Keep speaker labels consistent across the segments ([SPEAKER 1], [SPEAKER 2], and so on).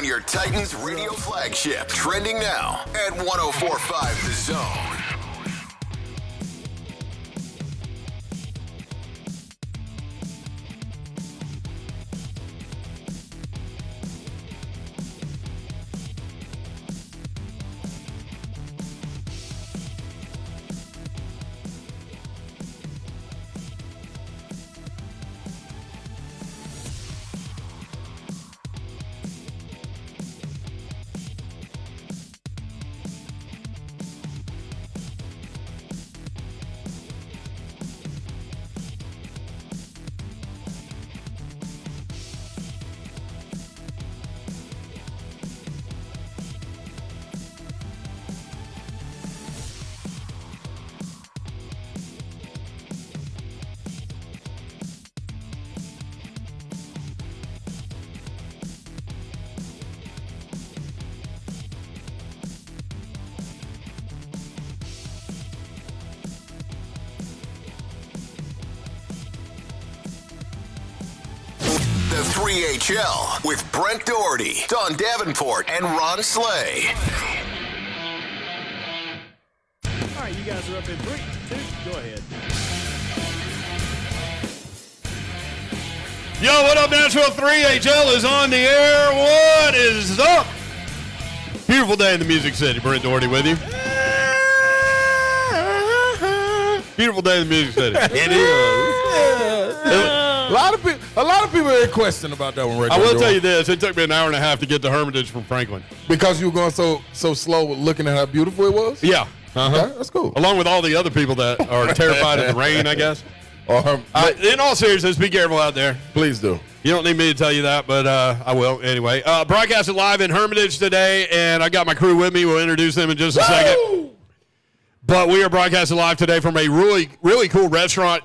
[SPEAKER 1] Your Titans radio flagship, trending now at 104.5 The Zone. The 3HL with Brent Doherty, Don Davenport, and Ron Slay.
[SPEAKER 2] All right, you guys are up in 3, 2, go ahead.
[SPEAKER 3] Yo, what up, Nashville? 3HL is on the air. What is up? Beautiful day in the Music City. Brent Doherty with you. Beautiful day in the Music City.
[SPEAKER 4] It is. A lot of people are questioning about that one right
[SPEAKER 3] I
[SPEAKER 4] there.
[SPEAKER 3] will tell you this. It took me an hour and a half to get to Hermitage from Franklin.
[SPEAKER 4] Because you were going so slow with looking at how beautiful it was?
[SPEAKER 3] Yeah.
[SPEAKER 4] Okay, that's cool.
[SPEAKER 3] Along with all the other people that are terrified of the rain, I guess. In all seriousness, be careful out there.
[SPEAKER 4] Please do.
[SPEAKER 3] You don't need me to tell you that, but I will anyway. Broadcasting live in Hermitage today, and I got my crew with me. We'll introduce them in just a second. But we are broadcasting live today from a really, really cool restaurant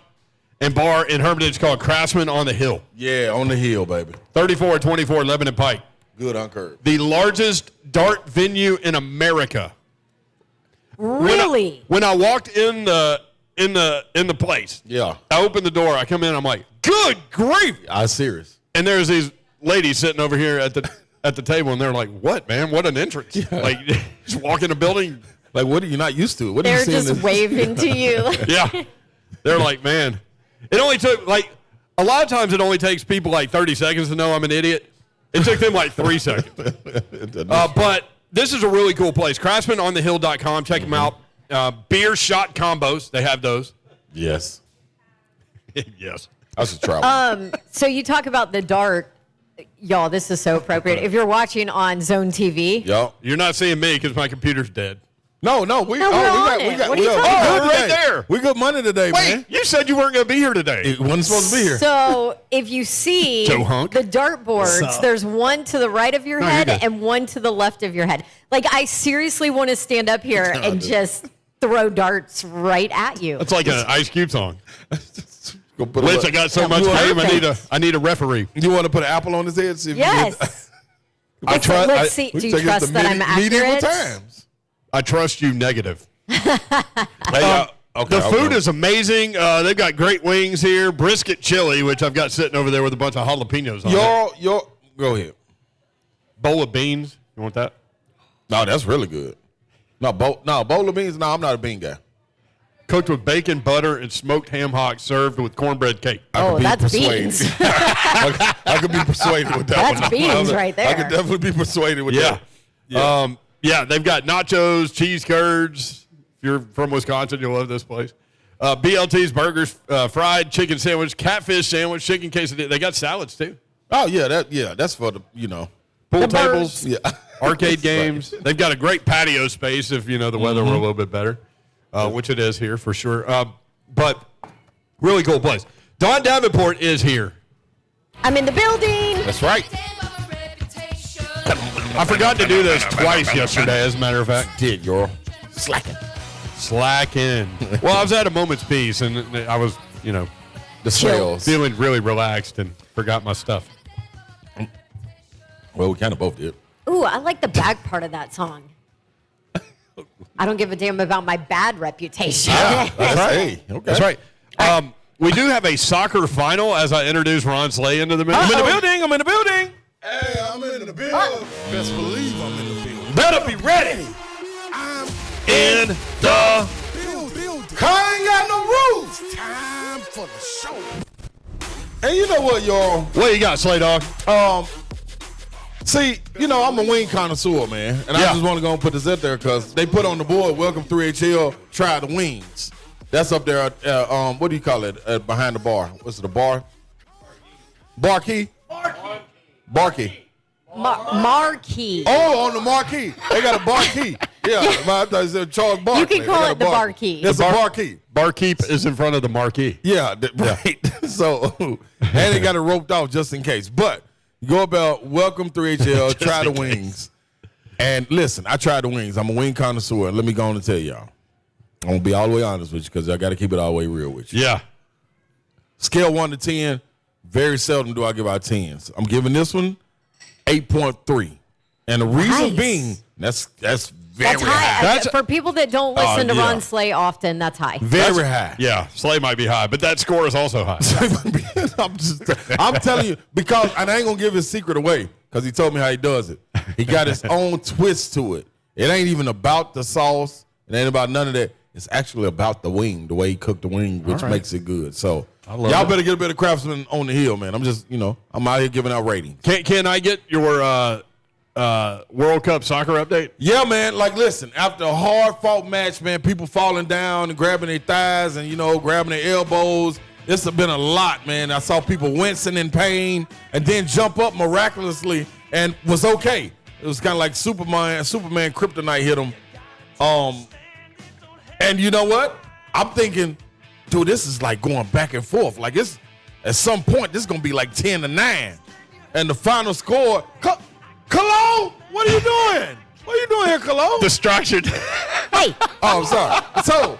[SPEAKER 3] and bar in Hermitage called Craftsman on the Hill.
[SPEAKER 4] Yeah, on the hill, baby.
[SPEAKER 3] 3424 Lebanon Pike.
[SPEAKER 4] Good on curve.
[SPEAKER 3] The largest dart venue in America.
[SPEAKER 5] Really?
[SPEAKER 3] When I walked in the place,
[SPEAKER 4] Yeah.
[SPEAKER 3] I opened the door. I come in. I'm like, good grief!
[SPEAKER 4] I'm serious.
[SPEAKER 3] And there's these ladies sitting over here at the table, and they're like, "What, man? What an entrance!
[SPEAKER 4] Yeah.
[SPEAKER 3] Like, just walk in the building.
[SPEAKER 4] Like, what are you not used to? What are
[SPEAKER 5] They're
[SPEAKER 4] you seeing
[SPEAKER 5] just waving to you.
[SPEAKER 3] Yeah, they're like, man. It only took a lot of times it only takes people like 30 seconds to know I'm an idiot. It took them like 3 seconds. But this is a really cool place. CraftsmanOnTheHill.com. Check them out. Beer shot combos. They have those.
[SPEAKER 4] Yes.
[SPEAKER 3] Yes.
[SPEAKER 4] I should try.
[SPEAKER 5] So you talk about the dart. Y'all, this is so appropriate. If you're watching on Zone TV.
[SPEAKER 4] Yo.
[SPEAKER 3] You're not seeing me because my computer's dead.
[SPEAKER 4] No, we
[SPEAKER 5] No, we're on
[SPEAKER 4] got
[SPEAKER 5] it. What are
[SPEAKER 4] we
[SPEAKER 5] you
[SPEAKER 4] got
[SPEAKER 5] talking
[SPEAKER 3] about?
[SPEAKER 4] good
[SPEAKER 3] Right
[SPEAKER 4] today.
[SPEAKER 3] there.
[SPEAKER 4] We got money today,
[SPEAKER 3] Wait,
[SPEAKER 4] man.
[SPEAKER 3] you said you weren't going to be here today.
[SPEAKER 4] It wasn't supposed to be here.
[SPEAKER 5] So if you see
[SPEAKER 3] Joe Hunk.
[SPEAKER 5] the dartboards, there's one to the right of your
[SPEAKER 3] No, you're
[SPEAKER 5] head
[SPEAKER 3] good.
[SPEAKER 5] and one to the left of your head. Like, I seriously want to stand up here and just throw darts right at you.
[SPEAKER 3] That's like an Ice Cube song.
[SPEAKER 4] Go put
[SPEAKER 3] Liz, I got so much
[SPEAKER 4] You
[SPEAKER 3] fame,
[SPEAKER 5] perfect.
[SPEAKER 3] I need a referee.
[SPEAKER 4] You want to put an apple on his head? See if you
[SPEAKER 5] Yes.
[SPEAKER 4] get-
[SPEAKER 5] Let's see. Do you trust that I'm
[SPEAKER 4] medieval
[SPEAKER 5] accurate?
[SPEAKER 4] times.
[SPEAKER 3] I trust you negative.
[SPEAKER 4] Okay,
[SPEAKER 3] The food is amazing. They've got great wings here. Brisket chili, which I've got sitting over there with a bunch of jalapenos on it.
[SPEAKER 4] Your go ahead.
[SPEAKER 3] Bowl of beans. You want that?
[SPEAKER 4] No, that's really good. Bowl of beans. No, I'm not a bean guy.
[SPEAKER 3] Cooked with bacon, butter, and smoked ham hocks served with cornbred cake.
[SPEAKER 5] Oh, that's beans.
[SPEAKER 4] I could be persuaded with that
[SPEAKER 5] That's
[SPEAKER 4] one.
[SPEAKER 5] beans right there.
[SPEAKER 4] I could definitely be persuaded with that.
[SPEAKER 3] Yeah, they've got nachos, cheese curds. If you're from Wisconsin, you'll love this place. BLT's burgers, fried chicken sandwich, catfish sandwich, chicken quesadilla. They got salads too.
[SPEAKER 4] Oh yeah, that's for the
[SPEAKER 3] Pool tables,
[SPEAKER 4] yeah.
[SPEAKER 3] arcade games. They've got a great patio space if the weather were a little bit better, which it is here for sure. But really cool place. Don Davenport is here.
[SPEAKER 5] I'm in the building.
[SPEAKER 4] That's right.
[SPEAKER 3] I forgot to do this twice yesterday, as a matter of fact.
[SPEAKER 4] Did girl slacking?
[SPEAKER 3] Well, I was at a moment's peace, and I was,
[SPEAKER 4] The sales.
[SPEAKER 3] feeling really relaxed and forgot my stuff.
[SPEAKER 4] Well, we kind of both did.
[SPEAKER 5] Ooh, I like the back part of that song. I don't give a damn about my bad reputation.
[SPEAKER 4] That's right. Hey, okay.
[SPEAKER 3] That's right. We do have a soccer final as I introduce Ron Slay into the mix.
[SPEAKER 4] I'm in the building. Hey, I'm in the building. Best believe I'm in the building.
[SPEAKER 3] Better be ready.
[SPEAKER 4] I'm
[SPEAKER 3] In the
[SPEAKER 4] building. I ain't got no rules. Time for the show. And you know what, y'all?
[SPEAKER 3] what you got, Slay Dog?
[SPEAKER 4] See, you know, I'm a wing connoisseur, man. And I just want to go and put this out there because they put on the board, welcome 3HL, try the wings. That's up there, what do you call it, behind the bar? What's it, a bar? Barkey? Barkey.
[SPEAKER 5] Marquee.
[SPEAKER 4] Oh, on the marquee. They got a barkey. Yeah, I thought it said Charles Barkley.
[SPEAKER 5] You can call it the barkey.
[SPEAKER 4] It's a barkey.
[SPEAKER 3] Barkeep is in front of the marquee.
[SPEAKER 4] Yeah, right. So, and they got it roped off just in case. But go about welcome 3HL, try the wings. And listen, I tried the wings. I'm a wing connoisseur. And let me go on and tell y'all. I'm going to be all the way honest with you because I got to keep it all the way real with you.
[SPEAKER 3] Yeah.
[SPEAKER 4] Scale 1 to 10, very seldom do I give out 10s. I'm giving this one 8.3. And the reason being, that's very high.
[SPEAKER 5] That's for people that don't listen to Ron Slay often, that's high.
[SPEAKER 4] Very high.
[SPEAKER 3] Yeah, Slay might be high, but that score is also high.
[SPEAKER 4] I'm telling you, because, and I ain't going to give his secret away because he told me how he does it. He got his own twist to it. It ain't even about the sauce. It ain't about none of that. It's actually about the wing, the way he cooked the wing, which makes it good. So y'all better get a bit of Craftsman on the hill, man. I'm just, I'm out here giving out ratings.
[SPEAKER 3] Can I get your World Cup soccer update?
[SPEAKER 4] Yeah, man. Like, listen, after a hard-fought match, man, people falling down and grabbing their thighs and, grabbing their elbows. It's been a lot, man. I saw people wincing in pain and then jump up miraculously and was okay. It was kind of like Superman kryptonite hit him. And you know what? I'm thinking, dude, this is like going back and forth. Like, it's at some point, this is going to be like 10-9. And the final score, Cologne, what are you doing? What are you doing here, Cologne?
[SPEAKER 3] Distraction.
[SPEAKER 5] Hey.
[SPEAKER 4] Oh, I'm sorry. So,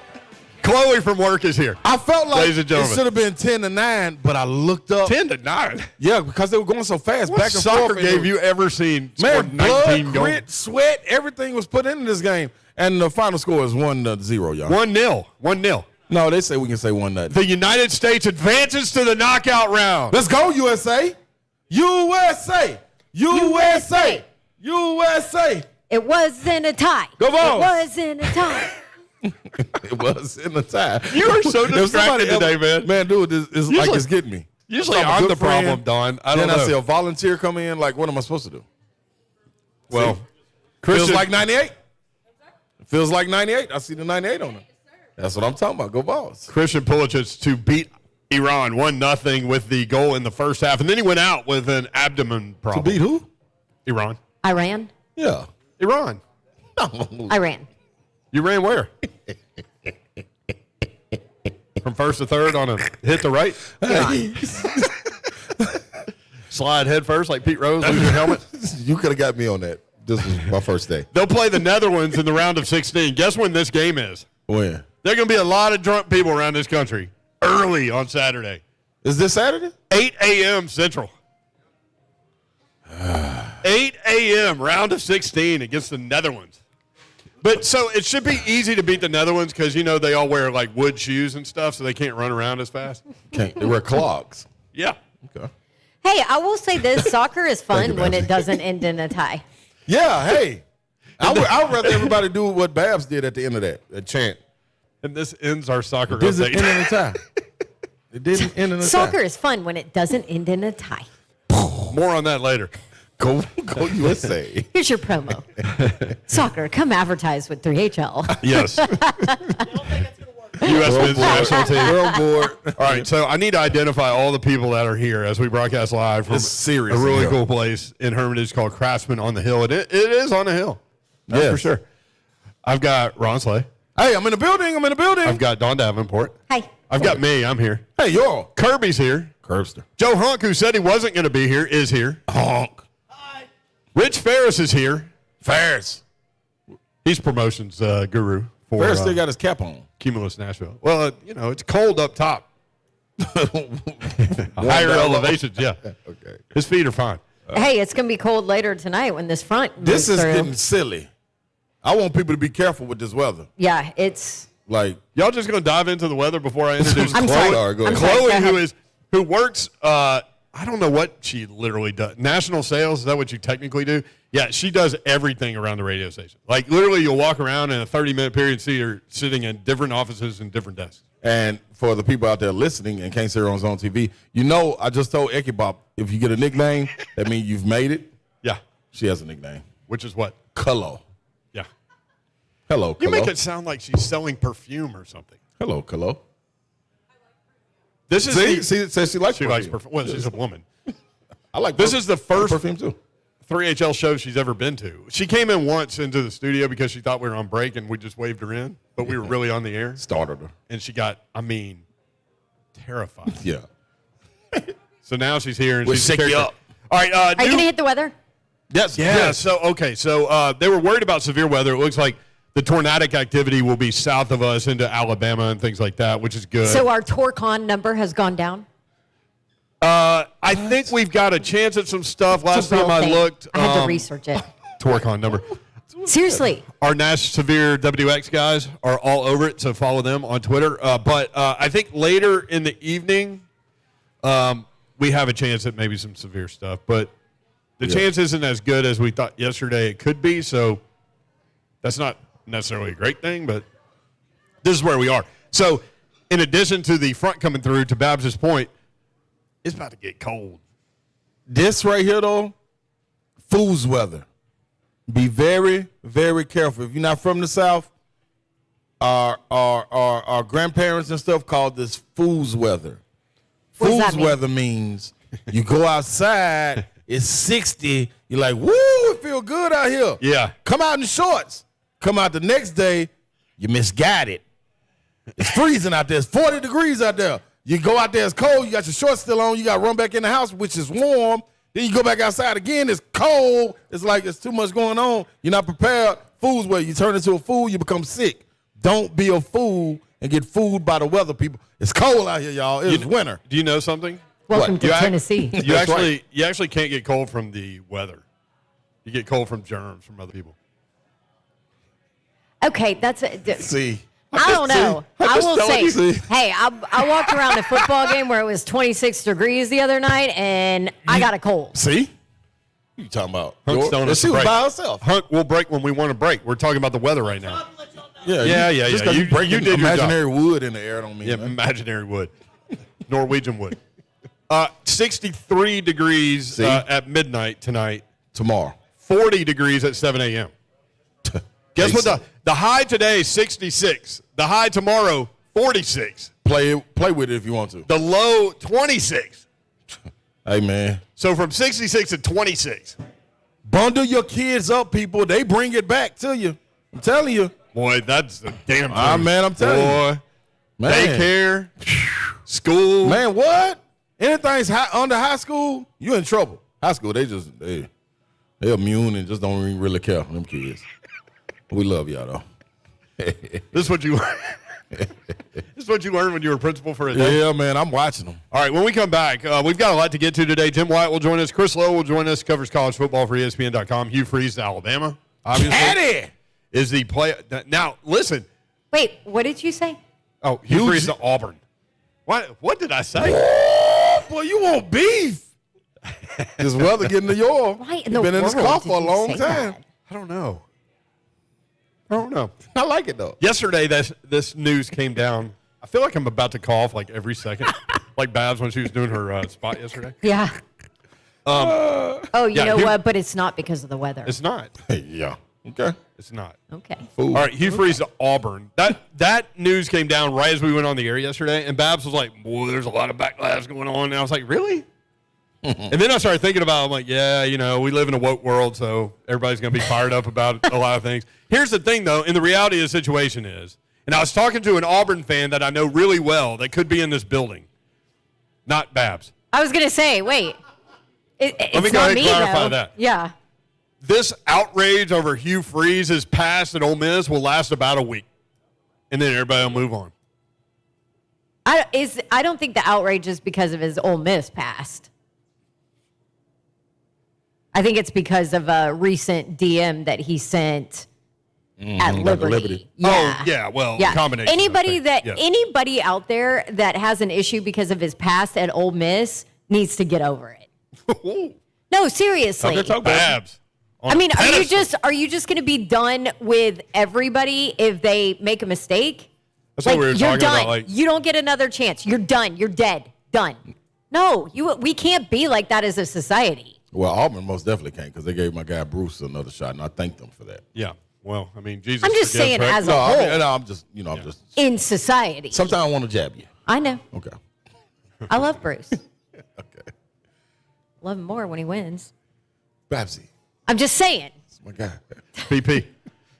[SPEAKER 3] Chloe from work is here.
[SPEAKER 4] I felt like
[SPEAKER 3] Ladies and
[SPEAKER 4] it
[SPEAKER 3] gentlemen.
[SPEAKER 4] should have been 10-9, but I looked up.
[SPEAKER 3] 10-9.
[SPEAKER 4] Yeah, because they were going so fast,
[SPEAKER 3] What
[SPEAKER 4] back and
[SPEAKER 3] soccer
[SPEAKER 4] forth.
[SPEAKER 3] game you ever seen?
[SPEAKER 4] Man,
[SPEAKER 3] scored
[SPEAKER 4] blood,
[SPEAKER 3] 19 goals?
[SPEAKER 4] grit, sweat, everything was put into this game. And the final score is 1-0, y'all.
[SPEAKER 3] 1-0. 1-0.
[SPEAKER 4] No, they say we can say 1-0.
[SPEAKER 3] The United States advances to the knockout round.
[SPEAKER 4] Let's go, USA. USA. USA. USA.
[SPEAKER 5] It wasn't a tie.
[SPEAKER 4] Go Vols.
[SPEAKER 5] It wasn't a tie.
[SPEAKER 4] It was in the tie.
[SPEAKER 3] You are so distracted today, man.
[SPEAKER 4] Man, dude, it's like it's getting me.
[SPEAKER 3] Usually
[SPEAKER 4] I'm a
[SPEAKER 3] I'm
[SPEAKER 4] good
[SPEAKER 3] the problem,
[SPEAKER 4] friend.
[SPEAKER 3] Don. I don't
[SPEAKER 4] Then
[SPEAKER 3] know.
[SPEAKER 4] I see a volunteer come in. Like, what am I supposed to do?
[SPEAKER 3] Well,
[SPEAKER 4] feels
[SPEAKER 3] Christian,
[SPEAKER 4] like 98. It feels like 98. I see the 98 on it. That's what I'm talking about. Go Vols.
[SPEAKER 3] Christian Pulisic to beat Iran 1-0 with the goal in the first half, and then he went out with an abdomen problem.
[SPEAKER 4] To beat who?
[SPEAKER 3] Iran.
[SPEAKER 5] Iran.
[SPEAKER 4] Yeah.
[SPEAKER 3] Iran.
[SPEAKER 5] Iran.
[SPEAKER 3] You ran where? From first to third on a hit to right? Slide head first like Pete Rose, lose your helmet.
[SPEAKER 4] You could have got me on that. This was my first day.
[SPEAKER 3] They'll play the Netherlands in the round of 16. Guess when this game is?
[SPEAKER 4] When?
[SPEAKER 3] There are going to be a lot of drunk people around this country early on Saturday.
[SPEAKER 4] Is this Saturday?
[SPEAKER 3] 8 a.m. Central. 8 a.m. round of 16 against the Netherlands. But so it should be easy to beat the Netherlands because, they all wear like wood shoes and stuff, so they can't run around as fast.
[SPEAKER 4] Can't. They wear clogs.
[SPEAKER 3] Yeah.
[SPEAKER 4] Okay.
[SPEAKER 5] Hey, I will say this: soccer is fun
[SPEAKER 4] you,
[SPEAKER 5] when
[SPEAKER 4] Babs.
[SPEAKER 5] it doesn't end in a tie.
[SPEAKER 4] Yeah, hey. I would rather everybody do what Babs did at the end of that chant.
[SPEAKER 3] And this ends our soccer
[SPEAKER 4] This is
[SPEAKER 3] update.
[SPEAKER 4] end in a tie. It didn't end in a tie.
[SPEAKER 5] Soccer is fun when it doesn't end in a tie.
[SPEAKER 3] More on that later.
[SPEAKER 4] Go USA.
[SPEAKER 5] Here's your promo. Soccer, come advertise with 3HL.
[SPEAKER 3] Yes. U.S. men's national team.
[SPEAKER 4] Girl board.
[SPEAKER 3] All right, so I need to identify all the people that are here as we broadcast live from
[SPEAKER 4] It's serious
[SPEAKER 3] a really
[SPEAKER 4] in here.
[SPEAKER 3] cool place in Hermitage called Craftsman on the Hill. It is on the hill. That's
[SPEAKER 4] Yes.
[SPEAKER 3] for sure. I've got Ron Slay.
[SPEAKER 4] Hey, I'm in the building.
[SPEAKER 3] I've got Don Davenport.
[SPEAKER 5] Hi.
[SPEAKER 3] I've got me. I'm here.
[SPEAKER 4] Hey, y'all.
[SPEAKER 3] Kirby's here.
[SPEAKER 4] Curbster.
[SPEAKER 3] Joe Hunk, who said he wasn't going to be here, is here.
[SPEAKER 4] Honk.
[SPEAKER 3] Rich Ferris is here.
[SPEAKER 4] Ferris.
[SPEAKER 3] He's promotions guru for
[SPEAKER 4] Ferris still got his cap on.
[SPEAKER 3] Cumulus Nashville. Well, it's cold up top. Higher
[SPEAKER 4] down low.
[SPEAKER 3] elevations, yeah.
[SPEAKER 4] Okay.
[SPEAKER 3] His feet are fine.
[SPEAKER 5] Hey, it's going to be cold later tonight when this front
[SPEAKER 4] This
[SPEAKER 5] moves
[SPEAKER 4] is
[SPEAKER 5] through.
[SPEAKER 4] getting silly. I want people to be careful with this weather.
[SPEAKER 5] Yeah, it's...
[SPEAKER 4] Like,
[SPEAKER 3] Y'all just going to dive into the weather before I introduce
[SPEAKER 5] I'm
[SPEAKER 3] Chloe?
[SPEAKER 5] sorry.
[SPEAKER 4] Go ahead.
[SPEAKER 5] I'm sorry,
[SPEAKER 3] Chloe,
[SPEAKER 5] go ahead.
[SPEAKER 3] who works I don't know what she literally does. National sales, is that what you technically do? Yeah, she does everything around the radio station. Like, literally, you'll walk around in a 30-minute period and see her sitting in different offices and different desks.
[SPEAKER 4] And for the people out there listening and can't see her on Zone TV, I just told Eki Bob, if you get a nickname, that means you've made it.
[SPEAKER 3] Yeah.
[SPEAKER 4] She has a nickname.
[SPEAKER 3] Which is what?
[SPEAKER 4] Kalo.
[SPEAKER 3] Yeah.
[SPEAKER 4] Hello, Kalo.
[SPEAKER 3] You make it sound like she's selling perfume or something.
[SPEAKER 4] Hello, Kalo.
[SPEAKER 3] This is
[SPEAKER 4] she says she likes
[SPEAKER 3] perfume. Well, she's a woman.
[SPEAKER 4] I like
[SPEAKER 3] this is the first
[SPEAKER 4] perfume too.
[SPEAKER 3] 3HL show she's ever been to. She came in once into the studio because she thought we were on break and we just waved her in, but we were really on the air.
[SPEAKER 4] Started her.
[SPEAKER 3] And she got, terrified.
[SPEAKER 4] Yeah.
[SPEAKER 3] So now she's here and
[SPEAKER 4] We'll
[SPEAKER 3] she's
[SPEAKER 4] shake you up.
[SPEAKER 5] Are
[SPEAKER 3] All right.
[SPEAKER 5] you going to hit the weather?
[SPEAKER 4] Yes.
[SPEAKER 3] Yeah.
[SPEAKER 4] Yes.
[SPEAKER 3] So they were worried about severe weather. It looks like the tornadic activity will be south of us into Alabama and things like that, which is good.
[SPEAKER 5] So our Torcon number has gone down?
[SPEAKER 3] I think we've got a chance at some stuff. Last time I looked.
[SPEAKER 5] I had to research it.
[SPEAKER 3] Torcon number.
[SPEAKER 5] Seriously.
[SPEAKER 3] Our Nash Severe WX guys are all over it, so follow them on Twitter. But I think later in the evening, we have a chance at maybe some severe stuff. But the chance isn't as good as we thought yesterday it could be, so that's not necessarily a great thing, but this is where we are. So in addition to the front coming through, to Babs' point, it's about to get cold.
[SPEAKER 4] This right here, though, fool's weather. Be very, very careful. If you're not from the South, our grandparents and stuff called this fool's weather.
[SPEAKER 5] What does that
[SPEAKER 4] Fool's
[SPEAKER 5] mean?
[SPEAKER 4] weather means you go outside, it's 60, you're like, woo, it feel good out here.
[SPEAKER 3] Yeah.
[SPEAKER 4] Come out in shorts. Come out the next day, you misguided. It's freezing out there. It's 40 degrees out there. You go out there, it's cold. You got your shorts still on. You got to run back in the house, which is warm. Then you go back outside again. It's cold. It's like it's too much going on. You're not prepared. Fool's weather. You turn into a fool, you become sick. Don't be a fool and get fooled by the weather, people. It's cold out here, y'all. It's winter.
[SPEAKER 3] Do you know something?
[SPEAKER 5] Welcome to
[SPEAKER 3] You act-
[SPEAKER 5] Tennessee.
[SPEAKER 3] You actually can't get cold from the weather. You get cold from germs from other people.
[SPEAKER 5] Okay, that's
[SPEAKER 4] See.
[SPEAKER 5] I don't know. I will say,
[SPEAKER 4] you.
[SPEAKER 5] hey, I walked around a football game where it was 26 degrees the other night, and I got a cold.
[SPEAKER 4] See? What you talking about?
[SPEAKER 3] Hunk's telling us
[SPEAKER 4] She
[SPEAKER 3] to
[SPEAKER 4] was
[SPEAKER 3] break.
[SPEAKER 4] by herself.
[SPEAKER 3] Hunk, we'll break when we want to break. We're talking about the weather right now.
[SPEAKER 4] Yeah.
[SPEAKER 3] Just 'cause
[SPEAKER 4] You
[SPEAKER 3] you did your
[SPEAKER 4] imaginary wood in the air don't mean
[SPEAKER 3] Yeah,
[SPEAKER 4] nothing.
[SPEAKER 3] imaginary wood. Norwegian wood. 63 degrees at midnight tonight.
[SPEAKER 4] Tomorrow.
[SPEAKER 3] 40 degrees at 7 a.m. Guess what? The high today is 66. The high tomorrow, 46.
[SPEAKER 4] Play with it if you want to.
[SPEAKER 3] The low, 26.
[SPEAKER 4] Hey, man.
[SPEAKER 3] So from 66 to 26.
[SPEAKER 4] Bundle your kids up, people. They bring it back to you. I'm telling you.
[SPEAKER 3] Boy, that's a damn truth.
[SPEAKER 4] Man, I'm telling you.
[SPEAKER 3] Boy,
[SPEAKER 4] Man.
[SPEAKER 3] daycare, school.
[SPEAKER 4] Man, what? Anything's under high school, you in trouble. High school, they're immune and just don't even really care, them kids. We love y'all, though.
[SPEAKER 3] This is what you learned when you were principal for a day.
[SPEAKER 4] Yeah, man, I'm watching them.
[SPEAKER 3] All right, when we come back, we've got a lot to get to today. Tim Wyatt will join us. Chris Lowe will join us, covers college football for ESPN.com. Hugh Freeze to Alabama, obviously.
[SPEAKER 4] Caddy!
[SPEAKER 3] Is the play. Now, listen.
[SPEAKER 5] Wait, what did you say?
[SPEAKER 3] Oh, Hugh Freeze to Auburn. What did I say?
[SPEAKER 4] Oh, boy, you want beef. This weather getting to your.
[SPEAKER 5] Why in
[SPEAKER 4] You've
[SPEAKER 5] the
[SPEAKER 4] been in this
[SPEAKER 5] world
[SPEAKER 4] car
[SPEAKER 5] did
[SPEAKER 4] for a
[SPEAKER 5] you
[SPEAKER 4] long
[SPEAKER 5] say
[SPEAKER 4] time.
[SPEAKER 5] that?
[SPEAKER 3] I don't know.
[SPEAKER 4] I like it, though.
[SPEAKER 3] Yesterday, this news came down. I feel like I'm about to cough like every second, like Babs when she was doing her spot yesterday.
[SPEAKER 5] Yeah. You
[SPEAKER 3] yeah,
[SPEAKER 5] know
[SPEAKER 3] Hugh-
[SPEAKER 5] what? But it's not because of the weather.
[SPEAKER 3] It's not.
[SPEAKER 4] Yeah. Okay.
[SPEAKER 3] It's not.
[SPEAKER 5] Okay.
[SPEAKER 4] Fool.
[SPEAKER 3] All right, Hugh Freeze to Auburn. That news came down right as we went on the air yesterday, and Babs was like, boy, there's a lot of backlash going on. And I was like, really? And then I started thinking about it. I'm like, yeah, we live in a woke world, so everybody's going to be fired up about a lot of things. Here's the thing, though, and the reality of the situation is, and I was talking to an Auburn fan that I know really well that could be in this building, not Babs.
[SPEAKER 5] I was going to say, wait. It's
[SPEAKER 3] Let me go
[SPEAKER 5] not
[SPEAKER 3] ahead and
[SPEAKER 5] me,
[SPEAKER 3] clarify
[SPEAKER 5] though.
[SPEAKER 3] that.
[SPEAKER 5] Yeah.
[SPEAKER 3] This outrage over Hugh Freeze's pass at Ole Miss will last about a week, and then everybody will move on.
[SPEAKER 5] I don't think the outrage is because of his Ole Miss past. I think it's because of a recent DM that he sent at Liberty. Yeah.
[SPEAKER 3] Oh, yeah, well,
[SPEAKER 5] Yeah.
[SPEAKER 3] combination. I
[SPEAKER 5] Anybody
[SPEAKER 3] think.
[SPEAKER 5] that
[SPEAKER 3] Yes.
[SPEAKER 5] anybody out there that has an issue because of his past at Ole Miss needs to get over it. No, seriously.
[SPEAKER 3] Babs.
[SPEAKER 5] I mean, are you just going to be done with everybody if they make a mistake?
[SPEAKER 3] That's what we were
[SPEAKER 5] you're
[SPEAKER 3] talking
[SPEAKER 5] done.
[SPEAKER 3] about.
[SPEAKER 5] You don't get another chance. You're done. You're dead. Done. No, we can't be like that as a society.
[SPEAKER 4] Well, Auburn most definitely can't because they gave my guy Bruce another shot, and I thanked them for that.
[SPEAKER 3] Yeah. Well, I mean, Jesus.
[SPEAKER 5] I'm just saying, as a whole,
[SPEAKER 4] I'm just, I'm just
[SPEAKER 5] in society.
[SPEAKER 4] Sometimes I want to jab you.
[SPEAKER 5] I know.
[SPEAKER 4] Okay.
[SPEAKER 5] I love Bruce.
[SPEAKER 4] Okay.
[SPEAKER 5] Love him more when he wins.
[SPEAKER 4] Babsy.
[SPEAKER 5] I'm just saying.
[SPEAKER 4] It's my guy.
[SPEAKER 3] PP.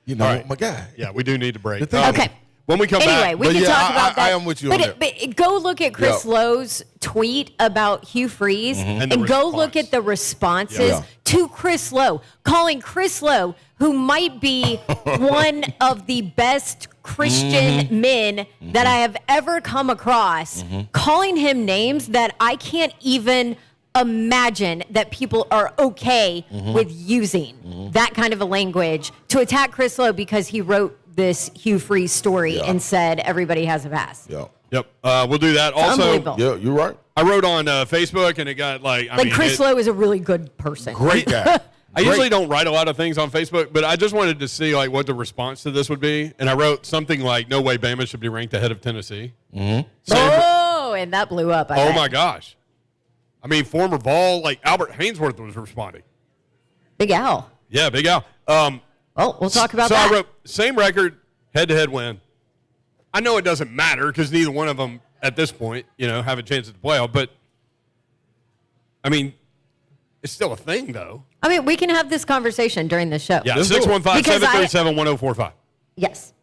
[SPEAKER 4] Right. My guy.
[SPEAKER 3] Yeah, we do need to break.
[SPEAKER 5] Okay.
[SPEAKER 3] When we come back.
[SPEAKER 5] We can talk about that.
[SPEAKER 4] I am with you on that.
[SPEAKER 5] But go look at Chris Lowe's tweet about Hugh Freeze and go look at the responses to Chris Lowe, calling Chris Lowe, who might be one of the best Christian men that I have ever come across, calling him names that I can't even imagine that people are okay with using that kind of a language to attack Chris Lowe because he wrote this Hugh Freeze story and said everybody has a pass.
[SPEAKER 3] Yep. We'll do that. Also,
[SPEAKER 4] yeah, you're right.
[SPEAKER 3] I wrote on Facebook and it got
[SPEAKER 5] Chris Lowe is a really good person.
[SPEAKER 4] Great guy.
[SPEAKER 3] I usually don't write a lot of things on Facebook, but I just wanted to see what the response to this would be. And I wrote something like, no way Bama should be ranked ahead of Tennessee.
[SPEAKER 5] And that blew up.
[SPEAKER 3] Oh, my gosh. I mean, former Vol, Albert Hainsworth was responding.
[SPEAKER 5] Big Al.
[SPEAKER 3] Yeah, Big Al.
[SPEAKER 5] Well, we'll talk about that.
[SPEAKER 3] So I wrote, same record, head-to-head win. I know it doesn't matter because neither one of them at this point, have a chance at the playoff. But, I mean, it's still a thing, though.
[SPEAKER 5] I mean, we can have this conversation during the show.
[SPEAKER 3] Yeah, 615-737-1045.
[SPEAKER 5] Yes.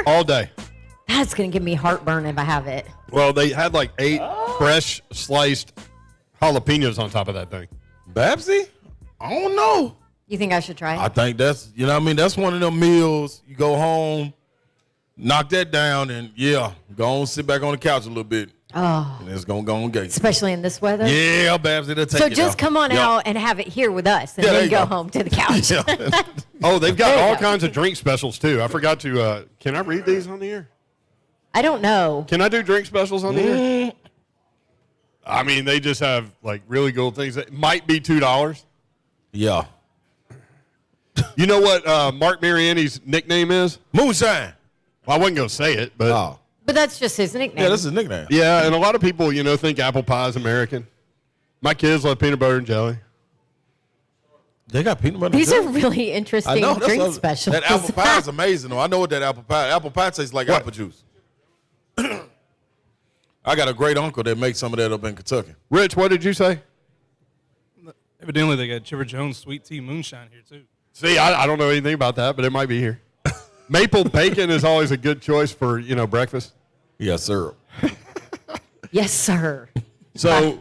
[SPEAKER 3] All day.
[SPEAKER 5] That's going to give me heartburn if I have it.
[SPEAKER 3] Well, they had like 8 fresh sliced jalapenos on top of that thing.
[SPEAKER 4] Babsy? I don't know.
[SPEAKER 5] You think I should try it?
[SPEAKER 4] I think that's, you know what I mean? That's one of them meals. You go home, knock that down, and go on, sit back on the couch a little bit.
[SPEAKER 5] Oh.
[SPEAKER 4] And it's going to go on get you.
[SPEAKER 5] Especially in this weather?
[SPEAKER 4] Yeah, Babsy, they'll take
[SPEAKER 5] So
[SPEAKER 4] it
[SPEAKER 5] just come on out and have it here with us and then go home to the couch.
[SPEAKER 3] Oh, they've got all kinds of drink specials, too. I forgot to, can I read these on the air?
[SPEAKER 5] I don't know.
[SPEAKER 3] Can I do drink specials on the air? I mean, they just have, like, really cool things. It might be $2.
[SPEAKER 4] Yeah.
[SPEAKER 3] You know what Mark Mariani's nickname is?
[SPEAKER 4] Moonshine.
[SPEAKER 3] Well, I wasn't going to say it, but...
[SPEAKER 4] Oh.
[SPEAKER 5] But that's just his nickname.
[SPEAKER 4] Yeah, that's his nickname.
[SPEAKER 3] Yeah, and a lot of people, think apple pie is American. My kids love peanut butter and jelly.
[SPEAKER 4] They got peanut butter.
[SPEAKER 5] These are really interesting drink specials.
[SPEAKER 4] That apple pie is amazing, though. I know what that apple pie tastes like. Apple juice. I got a great uncle that makes some of that up in Kentucky.
[SPEAKER 3] Rich, what did you say?
[SPEAKER 2] Evidently, they got Chipper Jones sweet tea moonshine here, too.
[SPEAKER 3] See, I don't know anything about that, but it might be here. Maple bacon is always a good choice for, breakfast.
[SPEAKER 4] Yes, sir.
[SPEAKER 5] Yes, sir.
[SPEAKER 3] So,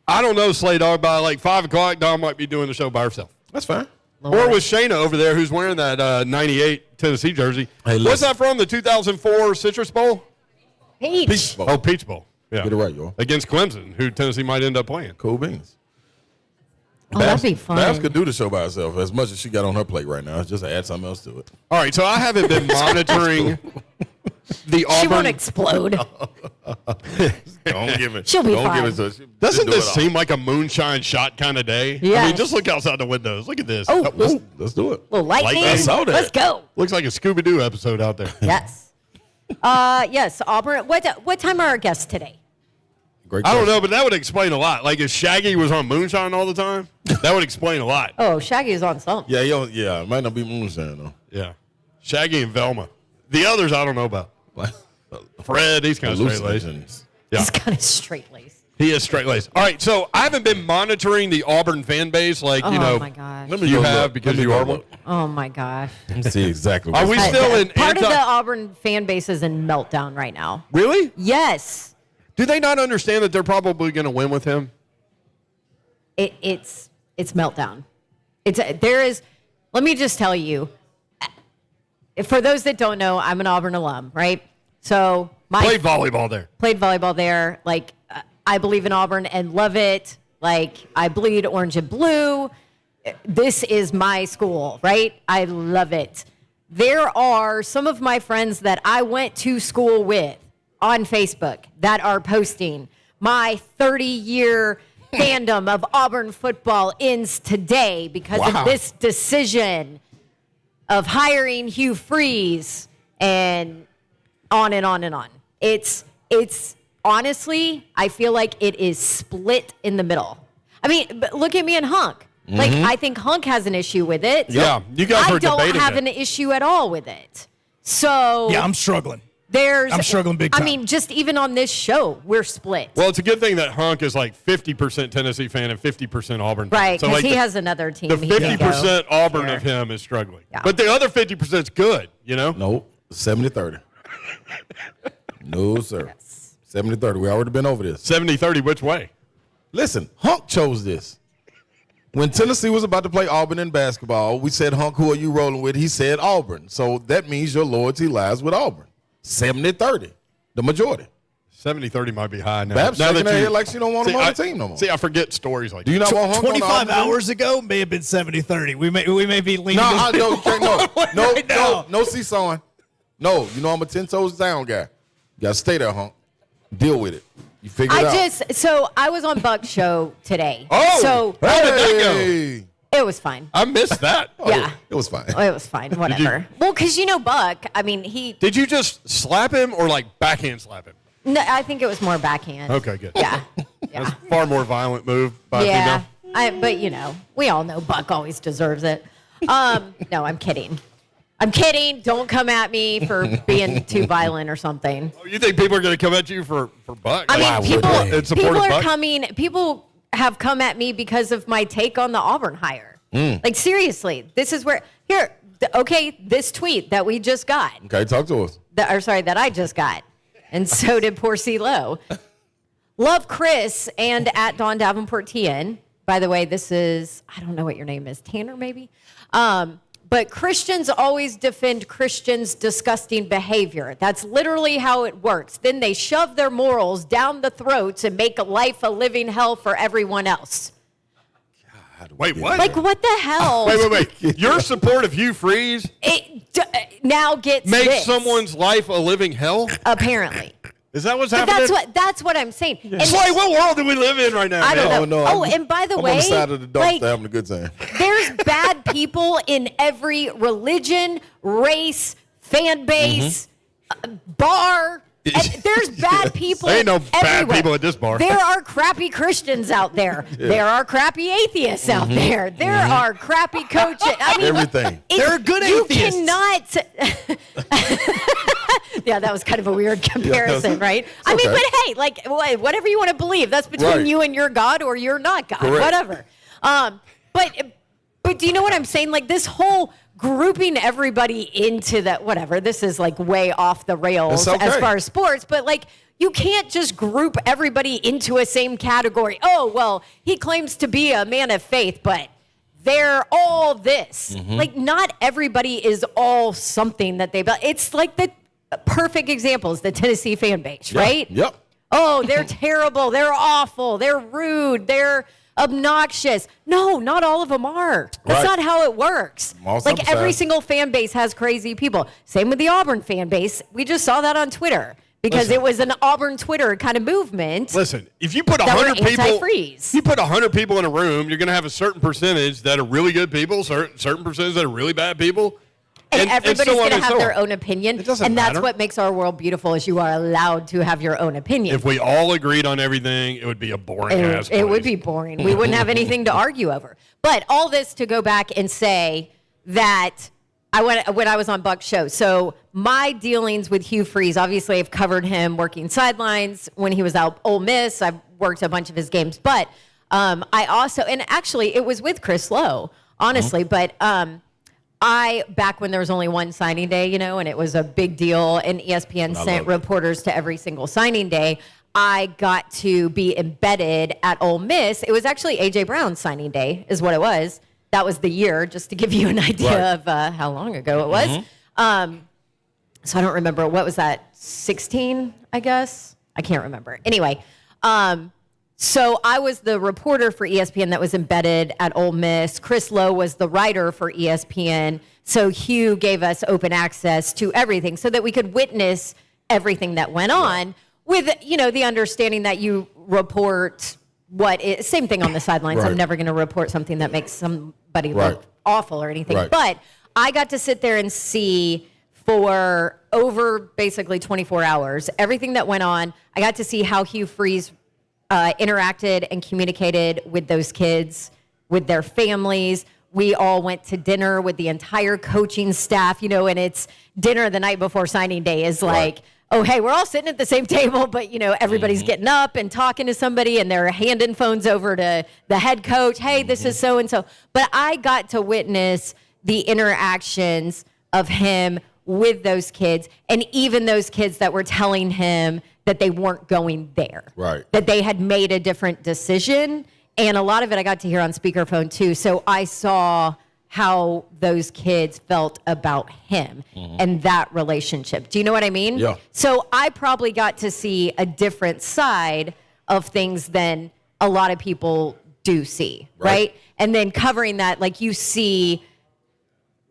[SPEAKER 3] I don't know, Slay Dog, by like 5 o'clock, Dawn might be doing the show by herself.
[SPEAKER 4] That's fine.
[SPEAKER 5] Lord.
[SPEAKER 3] Or with Shayna over there, who's wearing that 98 Tennessee jersey.
[SPEAKER 4] Hey,
[SPEAKER 3] What's
[SPEAKER 4] listen.
[SPEAKER 3] that from, the 2004 Citrus Bowl?
[SPEAKER 5] Peach.
[SPEAKER 3] Oh, Peach Bowl. Yeah.
[SPEAKER 4] Get it right, y'all.
[SPEAKER 3] Against Clemson, who Tennessee might end up playing.
[SPEAKER 4] Cool beans.
[SPEAKER 5] Oh, that'd be fun.
[SPEAKER 4] Babs could do the show by herself as much as she got on her plate right now. Just add something else to it.
[SPEAKER 3] All right, so I haven't been monitoring the Auburn.
[SPEAKER 5] She won't explode.
[SPEAKER 4] Don't give it.
[SPEAKER 5] She'll be
[SPEAKER 4] don't
[SPEAKER 5] fine.
[SPEAKER 4] Give it to her.
[SPEAKER 3] Doesn't
[SPEAKER 4] do
[SPEAKER 3] this
[SPEAKER 4] it all.
[SPEAKER 3] seem like a moonshine shot kind of day? I
[SPEAKER 5] Yes.
[SPEAKER 3] mean, just look outside the windows. Look at this.
[SPEAKER 5] Oh,
[SPEAKER 4] Let's do it.
[SPEAKER 5] little lightning.
[SPEAKER 4] I saw that.
[SPEAKER 5] Let's go.
[SPEAKER 3] Looks like a Scooby-Doo episode out there.
[SPEAKER 5] Yes. Yes, Auburn. What time are our guests today?
[SPEAKER 4] Great
[SPEAKER 3] I don't
[SPEAKER 4] question.
[SPEAKER 3] know, but that would explain a lot. Like if Shaggy was on moonshine all the time, that would explain a lot.
[SPEAKER 5] Oh, Shaggy is on something.
[SPEAKER 4] Yeah, it might not be moonshine, though.
[SPEAKER 3] Yeah. Shaggy and Velma. The others I don't know about. Fred, he's kind of straight-laced.
[SPEAKER 4] Hallucinations.
[SPEAKER 3] Yeah.
[SPEAKER 5] He's kind of straight-laced.
[SPEAKER 3] He is straight-laced. All right, so I haven't been monitoring the Auburn fan base like,
[SPEAKER 5] Oh, my gosh.
[SPEAKER 4] Let me
[SPEAKER 3] you
[SPEAKER 4] go
[SPEAKER 3] have
[SPEAKER 4] look.
[SPEAKER 3] because
[SPEAKER 4] Let me
[SPEAKER 3] you
[SPEAKER 4] go
[SPEAKER 3] are one.
[SPEAKER 4] look.
[SPEAKER 5] Oh, my gosh.
[SPEAKER 4] Let me see exactly.
[SPEAKER 3] Are we still in
[SPEAKER 5] Part of
[SPEAKER 3] anti-
[SPEAKER 5] the Auburn fan base is in meltdown right now.
[SPEAKER 3] Really?
[SPEAKER 5] Yes.
[SPEAKER 3] Do they not understand that they're probably going to win with him?
[SPEAKER 5] It's meltdown. There is. Let me just tell you. For those that don't know, I'm an Auburn alum, right? So
[SPEAKER 3] Played volleyball there.
[SPEAKER 5] played volleyball there. Like I believe in Auburn and love it. Like I bleed orange and blue. This is my school, right? I love it. There are some of my friends that I went to school with on Facebook that are posting my 30-year fandom of Auburn football ends today because of this decision of hiring Hugh Freeze and on and on and on. It's honestly, I feel like it is split in the middle. I mean, but look at me and Hunk. Like, I think Hunk has an issue with it.
[SPEAKER 3] Yeah, you guys
[SPEAKER 5] I
[SPEAKER 3] were
[SPEAKER 5] don't
[SPEAKER 3] debating
[SPEAKER 5] have
[SPEAKER 3] that.
[SPEAKER 5] an issue at all with it. So
[SPEAKER 2] Yeah, I'm struggling.
[SPEAKER 5] I'm
[SPEAKER 2] struggling big time.
[SPEAKER 5] I mean, just even on this show, we're split.
[SPEAKER 3] Well, it's a good thing that Hunk is like 50% Tennessee fan and 50-50% Auburn fan.
[SPEAKER 5] Right,
[SPEAKER 3] So
[SPEAKER 5] because
[SPEAKER 3] like
[SPEAKER 5] he has another team.
[SPEAKER 3] the
[SPEAKER 5] he can go
[SPEAKER 3] 50% Auburn
[SPEAKER 5] here.
[SPEAKER 3] of him is struggling.
[SPEAKER 5] Yeah.
[SPEAKER 3] But the other 50% is good,
[SPEAKER 4] Nope. 70-30. No, sir. 70-30. We already been over this.
[SPEAKER 3] 70-30 which way?
[SPEAKER 4] Listen, Hunk chose this. When Tennessee was about to play Auburn in basketball, we said, Hunk, who are you rolling with? He said Auburn. So that means your loyalty lies with Auburn. 70-30, the majority.
[SPEAKER 3] 70-30 might be high now.
[SPEAKER 4] Babs
[SPEAKER 3] now
[SPEAKER 4] shaking her head like she don't want him on the team no more.
[SPEAKER 3] See, I forget stories like
[SPEAKER 4] Do you
[SPEAKER 3] that.
[SPEAKER 4] not want Hunk on the
[SPEAKER 2] 25
[SPEAKER 4] Auburn team?
[SPEAKER 2] hours ago may have been 70-30. We may be leaning.
[SPEAKER 4] No, I know. You can't. No,
[SPEAKER 2] Right now.
[SPEAKER 4] no seesawing. No, you know I'm a 10 toes down guy. You got to stay there, Hunk. Deal with it. You figure it out.
[SPEAKER 5] So I was on Buck's show today.
[SPEAKER 3] Oh,
[SPEAKER 5] So
[SPEAKER 3] how did that go?
[SPEAKER 4] Hey.
[SPEAKER 5] it was fine.
[SPEAKER 3] I missed that.
[SPEAKER 5] Yeah.
[SPEAKER 4] It was fine.
[SPEAKER 5] It was fine. Whatever. Well, because Buck, I mean,
[SPEAKER 3] Did you just slap him or like backhand slap him?
[SPEAKER 5] no, I think it was more backhand.
[SPEAKER 3] Okay, good.
[SPEAKER 5] Yeah. Yeah.
[SPEAKER 3] That's far more violent move by a
[SPEAKER 5] Yeah.
[SPEAKER 3] female.
[SPEAKER 5] But we all know Buck always deserves it. No, I'm kidding. I'm kidding. Don't come at me for being too violent or something.
[SPEAKER 3] Oh, you think people are going to come at you for Buck?
[SPEAKER 5] I
[SPEAKER 3] Like,
[SPEAKER 5] mean,
[SPEAKER 3] in support
[SPEAKER 5] people
[SPEAKER 3] of
[SPEAKER 5] are
[SPEAKER 3] Buck?
[SPEAKER 5] coming. People have come at me because of my take on the Auburn hire. Like seriously, this is where this tweet that we just got.
[SPEAKER 4] Okay, talk to us.
[SPEAKER 5] That I just got. And so did poor CeeLo. Love Chris and at Dawn Davenport TN. By the way, this is, I don't know what your name is, Tanner maybe? But Christians always defend Christians' disgusting behavior. That's literally how it works. Then they shove their morals down the throats and make life a living hell for everyone else.
[SPEAKER 3] Wait, what?
[SPEAKER 5] Like, what the hell?
[SPEAKER 3] Wait. Your support of Hugh Freeze
[SPEAKER 5] now gets
[SPEAKER 3] makes someone's life a living hell?
[SPEAKER 5] Apparently.
[SPEAKER 3] Is that what's
[SPEAKER 5] But
[SPEAKER 3] happening?
[SPEAKER 5] that's what I'm saying.
[SPEAKER 3] Yeah. Slay, what world do we live in right now?
[SPEAKER 5] I don't know.
[SPEAKER 4] No,
[SPEAKER 5] and by the way,
[SPEAKER 4] I'm on the side of the dumpster having a good time.
[SPEAKER 5] There's bad people in every religion, race, fan base, bar. There's bad people.
[SPEAKER 3] There ain't no bad
[SPEAKER 5] everywhere.
[SPEAKER 3] people at this bar.
[SPEAKER 5] There are crappy Christians out there. Yeah. There are crappy atheists out there. There are crappy coaches. I mean,
[SPEAKER 4] everything.
[SPEAKER 3] There are good atheists.
[SPEAKER 5] You cannot. Yeah, that was kind of a weird comparison, right? I mean, but hey, like whatever you want to believe, that's between you and your God, or you're not God, whatever. But do you know what I'm saying? Like this whole grouping everybody into that, whatever. This is like way off the rails as far as sports, but like you can't just group everybody into a same category. Oh, well, he claims to be a man of faith, but they're all this. Like not everybody is all something that they. It's like the perfect example is the Tennessee fan base, right?
[SPEAKER 4] Yep.
[SPEAKER 5] Oh, they're terrible. They're awful. They're rude. They're obnoxious. No, not all of them are. That's not how it works. Like every single fan base has crazy people. Same with the Auburn fan base. We just saw that on Twitter because it was an Auburn Twitter kind of movement.
[SPEAKER 3] Listen, if you put 100 people,
[SPEAKER 5] you
[SPEAKER 3] put 100 people in a room, you're going to have a certain percentage that are really good people, certain percentage that are really bad people.
[SPEAKER 5] And everybody's going to have their own opinion.
[SPEAKER 3] It doesn't
[SPEAKER 5] and that's
[SPEAKER 3] matter.
[SPEAKER 5] what makes our world beautiful is you are allowed to have your own opinion.
[SPEAKER 3] If we all agreed on everything, it would be a boring ass place.
[SPEAKER 5] It would be boring. We wouldn't have anything to argue over. But all this to go back and say that when I was on Buck's show. So my dealings with Hugh Freeze, obviously I've covered him working sidelines when he was out Ole Miss. I've worked a bunch of his games. But I also, and actually it was with Chris Lowe, honestly, but back when there was only one signing day, and it was a big deal, and ESPN sent reporters to every single signing day, I got to be embedded at Ole Miss. It was actually A.J. Brown's signing day is what it was. That was the year, just to give you an idea of how long ago it was. So I don't remember. What was that, 16, I guess? I can't remember. Anyway, so I was the reporter for ESPN that was embedded at Ole Miss. Chris Lowe was the writer for ESPN. So Hugh gave us open access to everything so that we could witness everything that went on with, the understanding that you report same thing on the sidelines. I'm never going to report something that makes somebody look awful or anything. But I got to sit there and see for over basically 24 hours everything that went on. I got to see how Hugh Freeze interacted and communicated with those kids, with their families. We all went to dinner with the entire coaching staff, and it's dinner the night before signing day is like, oh, hey, we're all sitting at the same table, but, everybody's getting up and talking to somebody and they're handing phones over to the head coach. Hey, this is so-and-so. But I got to witness the interactions of him with those kids, and even those kids that were telling him that they weren't going there, that they had made a different decision. And a lot of it I got to hear on speakerphone too. So I saw how those kids felt about him and that relationship. Do you know what I mean?
[SPEAKER 4] Yeah.
[SPEAKER 5] So I probably got to see a different side of things than a lot of people do see, right? And then covering that, like you see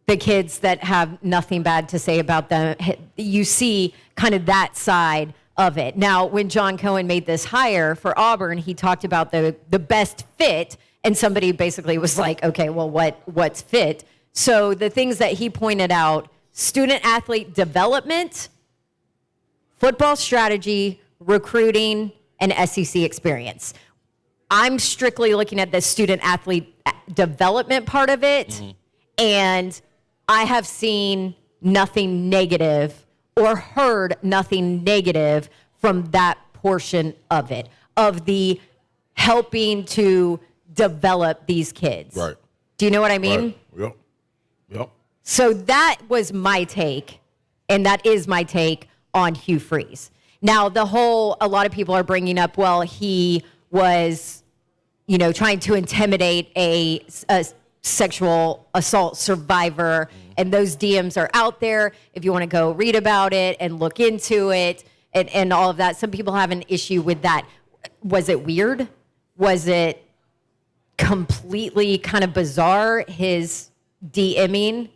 [SPEAKER 5] the kids that have nothing bad to say about them, you see kind of that side of it. Now, when John Cohen made this hire for Auburn, he talked about the best fit, and somebody basically was like, okay, well, what's fit? So the things that he pointed out, student athlete development, football strategy, recruiting, and SEC experience. I'm strictly looking at the student athlete development part of it, and I have seen nothing negative or heard nothing negative from that portion of it, of the helping to develop these kids.
[SPEAKER 4] Right.
[SPEAKER 5] Do you know what I mean?
[SPEAKER 4] Right. Yep.
[SPEAKER 5] So that was my take, and that is my take on Hugh Freeze. Now, a lot of people are bringing up, well, he was, trying to intimidate a sexual assault survivor, and those DMs are out there if you want to go read about it and look into it and all of that. Some people have an issue with that. Was it weird? Was it completely kind of bizarre, his DMing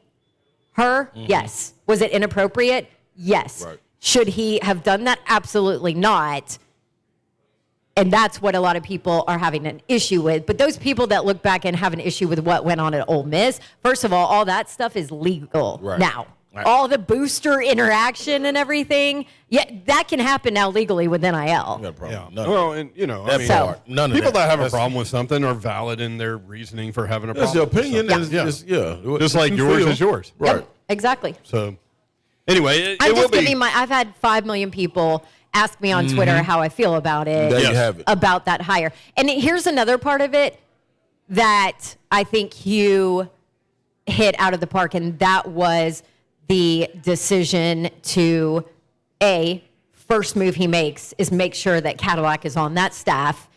[SPEAKER 5] her? Yes. Was it inappropriate? Yes.
[SPEAKER 4] Right.
[SPEAKER 5] Should he have done that? Absolutely not. And that's what a lot of people are having an issue with. But those people that look back and have an issue with what went on at Ole Miss, first of all that stuff is legal now. Right. All the booster interaction and everything, that can happen now legally with NIL.
[SPEAKER 3] Yeah. Well, and none of people that have a problem with something are valid in their reasoning for having a problem.
[SPEAKER 4] That's your opinion.
[SPEAKER 3] Just like yours is yours.
[SPEAKER 4] Right.
[SPEAKER 5] Yep, exactly.
[SPEAKER 3] So, anyway,
[SPEAKER 5] I've had 5 million people ask me on Twitter how I feel about it.
[SPEAKER 4] There you have it.
[SPEAKER 5] About that hire. And here's another part of it that I think Hugh hit out of the park, and that was the decision to, first move he makes is make sure that Cadillac is on that staff,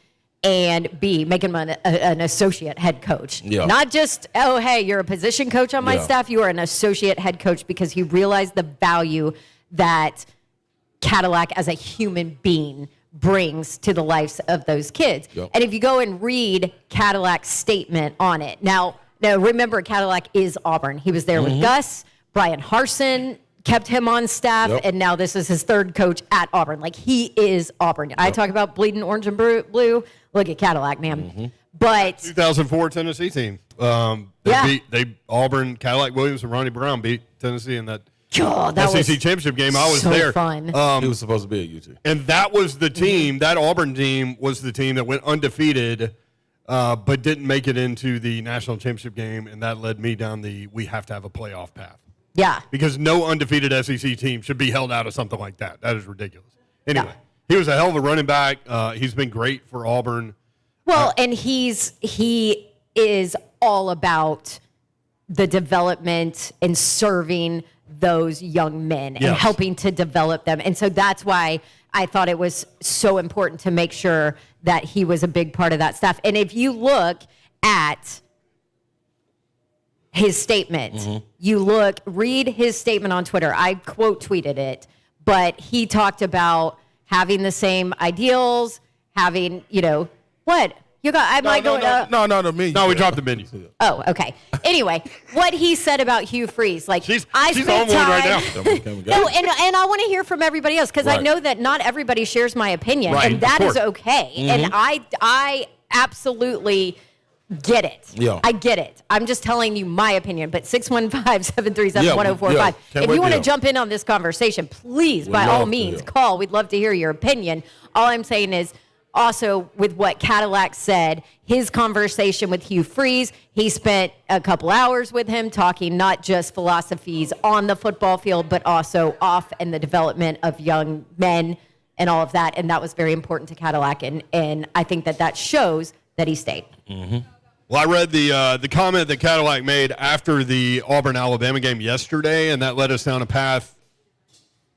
[SPEAKER 5] and B, make him an associate head coach. Yeah. Not just, hey, you're a position coach on my staff. You are an associate head coach, because he realized the value that Cadillac as a human being brings to the lives of those kids. Yep. And if you go and read Cadillac's statement on it. Now remember, Cadillac is Auburn. He was there with Gus. Brian Harsin kept him on staff, and now this is his third coach at Auburn. Like, he is Auburn. I talk about bleeding orange and blue. Look at Cadillac, man. But
[SPEAKER 3] 2004 Tennessee team. Auburn, Cadillac Williams, and Ronnie Brown beat Tennessee in that SEC championship game. I was there.
[SPEAKER 5] Fun.
[SPEAKER 4] He was supposed to be at UT.
[SPEAKER 3] And that was the team, that Auburn team was the team that went undefeated, but didn't make it into the national championship game, and that led me down we have to have a playoff path.
[SPEAKER 5] Yeah.
[SPEAKER 3] Because no undefeated SEC team should be held out of something like that. That is ridiculous. Anyway, he was a hell of a running back. He's been great for Auburn.
[SPEAKER 5] Well, and he is all about the development and serving those young men and helping to develop them. And so that's why I thought it was so important to make sure that he was a big part of that staff. And if you look at his statement, read his statement on Twitter. I quote tweeted it, but he talked about having the same ideals, having, what? You got? Me.
[SPEAKER 3] No, we dropped the menu.
[SPEAKER 5] Oh, okay. Anyway, what he said about Hugh Freeze, like
[SPEAKER 3] she's
[SPEAKER 5] spent
[SPEAKER 3] on one
[SPEAKER 5] time.
[SPEAKER 3] right now.
[SPEAKER 5] No, and I want to hear from everybody else, because I know that not everybody shares my opinion, and that is okay. And I absolutely get it. Yeah. I get it. I'm just telling you my opinion. But 615-737-1045. If you want to jump in on this conversation, please, by all means, call. We'd love to hear your opinion. All I'm saying is, also, with what Cadillac said, his conversation with Hugh Freeze, he spent a couple hours with him talking not just philosophies on the football field, but also off and the development of young men and all of that. And that was very important to Cadillac. And I think that shows that he stayed.
[SPEAKER 3] Well, I read the comment that Cadillac made after the Auburn-Alabama game yesterday, and that led us down a path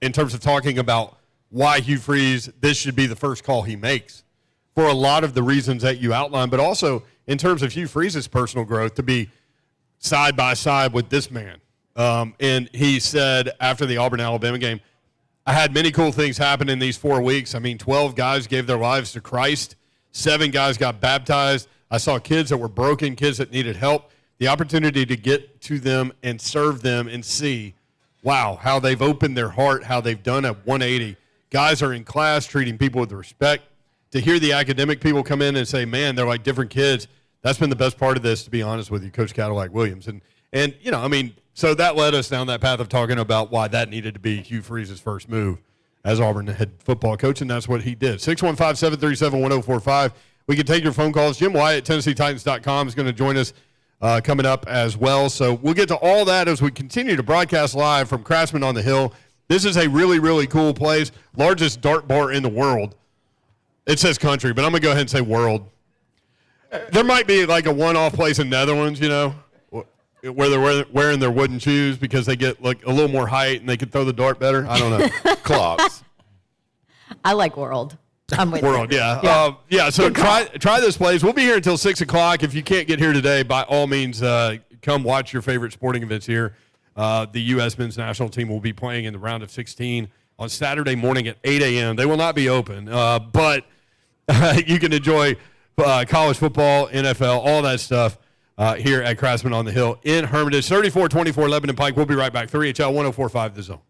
[SPEAKER 3] in terms of talking about why Hugh Freeze, this should be the first call he makes for a lot of the reasons that you outlined, but also in terms of Hugh Freeze's personal growth to be side by side with this man. And he said after the Auburn-Alabama game, I had many cool things happen in these 4 weeks. 12 guys gave their lives to Christ. 7 guys got baptized. I saw kids that were broken, kids that needed help. The opportunity to get to them and serve them and see, wow, how they've opened their heart, how they've done a 180. Guys are in class treating people with respect. To hear the academic people come in and say, man, they're like different kids, that's been the best part of this, to be honest with you, Coach Cadillac Williams. And so that led us down that path of talking about why that needed to be Hugh Freeze's first move as Auburn head football coach, and that's what he did. 615-737-1045. We can take your phone calls. Jim Wyatt, TennesseeTitans.com, is going to join us coming up as well. So we'll get to all that as we continue to broadcast live from Craftsman on the Hill. This is a really, really cool place. Largest dart bar in the world. It says country, but I'm going to go ahead and say world. There might be like a one-off place in Netherlands, where they're wearing their wooden shoes because they get like a little more height and they can throw the dart better. I don't know.
[SPEAKER 4] Clogs.
[SPEAKER 5] I like World. I'm with
[SPEAKER 3] World,
[SPEAKER 5] you.
[SPEAKER 3] yeah. So try this place. We'll be here until 6 o'clock. If you can't get here today, by all means, come watch your favorite sporting events here. The U.S. men's national team will be playing in the round of 16 on Saturday morning at 8 a.m. They will not be open, but you can enjoy college football, NFL, all that stuff here at Craftsman on the Hill in Hermitage. 3424 Lebanon Pike. We'll be right back. 3HL 1045 The Zone.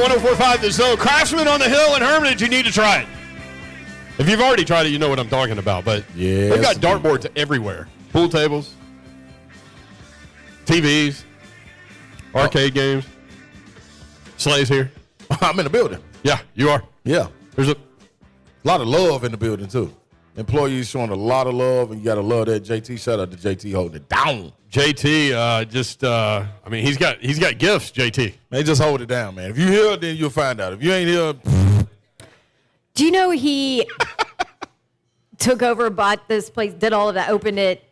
[SPEAKER 3] 104.5 The Zone. Craftsman on the Hill in Hermitage. You need to try it. If you've already tried it, you know what I'm talking about. But they've got dartboards everywhere. Pool tables, TVs, arcade games. Slay's here.
[SPEAKER 4] I'm in the building.
[SPEAKER 3] Yeah, you are.
[SPEAKER 4] Yeah.
[SPEAKER 3] There's a
[SPEAKER 4] lot of love in the building, too. Employees showing a lot of love, and you got to love that. JT, shout out to JT holding it down.
[SPEAKER 3] JT, he's got gifts, JT.
[SPEAKER 4] Man, just hold it down, man. If you here, then you'll find out. If you ain't here.
[SPEAKER 5] Do you know he took over, bought this place, did all of that, opened it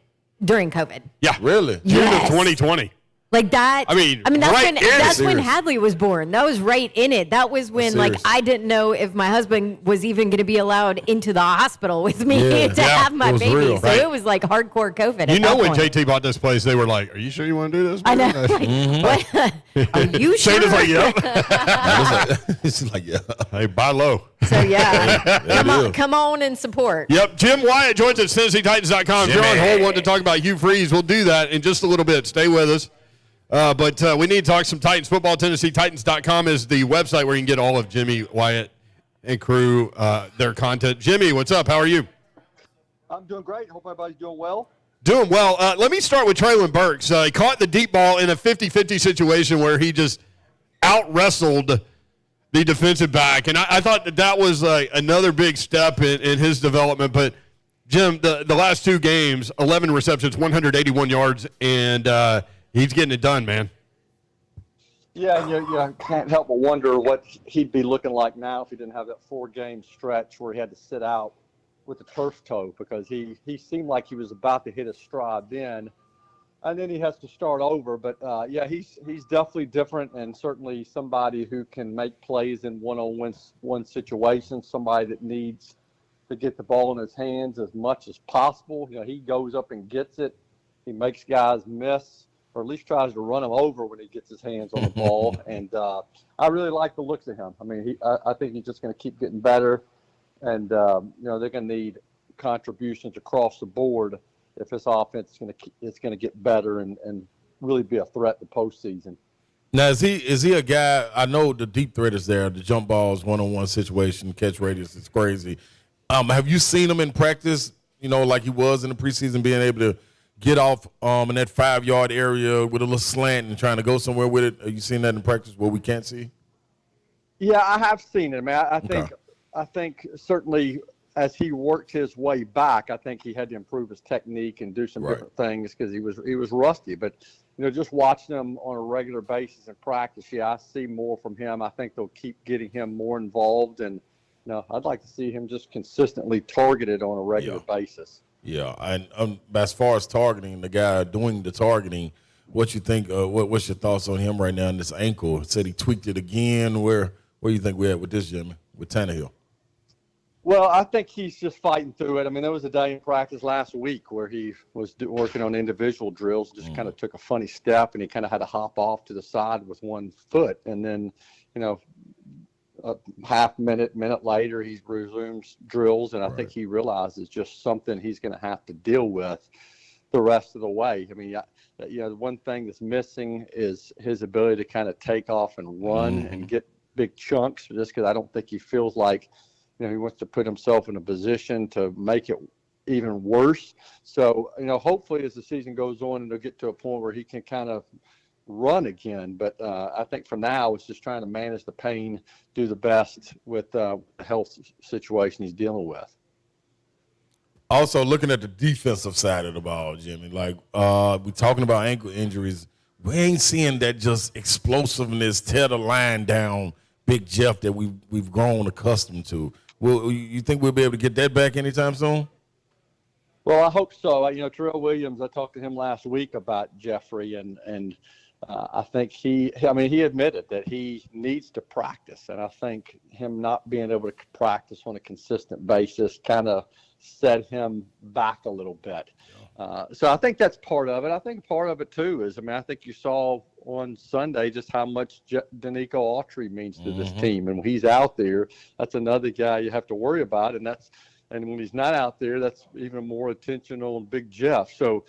[SPEAKER 5] during COVID?
[SPEAKER 3] Yeah.
[SPEAKER 4] Really?
[SPEAKER 3] June of 2020.
[SPEAKER 5] Like that.
[SPEAKER 3] I mean
[SPEAKER 5] that's when Hadley was born. That was right in it. That was when, I didn't know if my husband was even going to be allowed into the hospital with me to have my baby.
[SPEAKER 4] Real,
[SPEAKER 5] so it was like hardcore COVID.
[SPEAKER 3] You know, when JT bought this place, they were like, "Are you sure you want to do this?"
[SPEAKER 5] I know. Like, are you sure?
[SPEAKER 3] Shane is like, "Yep."
[SPEAKER 4] It's like, yeah.
[SPEAKER 3] Hey, buy low.
[SPEAKER 5] So come on and support.
[SPEAKER 3] Yep. Jim Wyatt joins us at TennesseeTitans.com. If you're on hold wanting to talk about Hugh Freeze, we'll do that in just a little bit. Stay with us. But we need to talk some Titans football. TennesseeTitans.com is the website where you can get all of Jimmy, Wyatt, and crew, their content. Jimmy, what's up? How are you?
[SPEAKER 6] I'm doing great. Hope everybody's doing well.
[SPEAKER 3] Doing well. Let me start with Traylon Burks. He caught the deep ball in a 50-50 situation where he just out-wrestled the defensive back. And I thought that was another big step in his development. But, Jim, the last two games, 11 receptions, 181 yards, and he's getting it done, man.
[SPEAKER 6] Yeah, and you can't help but wonder what he'd be looking like now if he didn't have that 4-game stretch where he had to sit out with the turf toe, because he seemed like he was about to hit his stride then, and then he has to start over. But, he's definitely different, and certainly somebody who can make plays in one-on-one situations, somebody that needs to get the ball in his hands as much as possible. He goes up and gets it. He makes guys miss, or at least tries to run him over when he gets his hands on the ball. And I really like the looks of him. I mean, I think he's just going to keep getting better. And, they're going to need contributions across the board if this offense is going to get better and really be a threat to postseason.
[SPEAKER 4] Now, is he a guy? I know the deep threat is there, the jump balls, one-on-one situation, catch radius is crazy. Have you seen him in practice, like he was in the preseason, being able to get off in that 5-yard area with a little slant and trying to go somewhere with it? Have you seen that in practice where we can't see?
[SPEAKER 6] Yeah, I have seen it. I mean, I think certainly as he worked his way back, I think he had to improve his technique and do some different things because he was rusty. But just watching him on a regular basis in practice, I see more from him. I think they'll keep getting him more involved, and I'd like to see him just consistently targeted on a regular basis. Yeah,
[SPEAKER 4] and as far as targeting, the guy doing the targeting, what you think? What's your thoughts on him right now in this ankle? Said he tweaked it again. Where do you think we're at with this, Jimmy, with Tannehill?
[SPEAKER 6] Well, I think he's just fighting through it. I mean, there was a day in practice last week where he was working on individual drills, just kind of took a funny step, and he kind of had to hop off to the side with one foot. And then, a minute later, he resumes drills, and I think he realizes just something he's going to have to deal with the rest of the way. I mean, the one thing that's missing is his ability to kind of take off and run and get big chunks, just because I don't think he feels like he wants to put himself in a position to make it even worse. So, hopefully as the season goes on, and they'll get to a point where he can kind of run again. But I think for now, it's just trying to manage the pain, do the best with the health situation he's dealing with.
[SPEAKER 4] Also, looking at the defensive side of the ball, Jimmy, like we're talking about ankle injuries, we ain't seeing that just explosiveness, tear the line down, Big Jeff that we've grown accustomed to. Will you think we'll be able to get that back anytime soon?
[SPEAKER 6] Well, I hope so. Terrell Williams, I talked to him last week about Jeffrey, and I think he admitted that he needs to practice, and I think him not being able to practice on a consistent basis kind of set him back a little bit. So I think that's part of it. I think part of it too is, I think you saw on Sunday just how much Danico Autry means to this team, and when he's out there, that's another guy you have to worry about, and when he's not out there, that's even more attention on Big Jeff. So,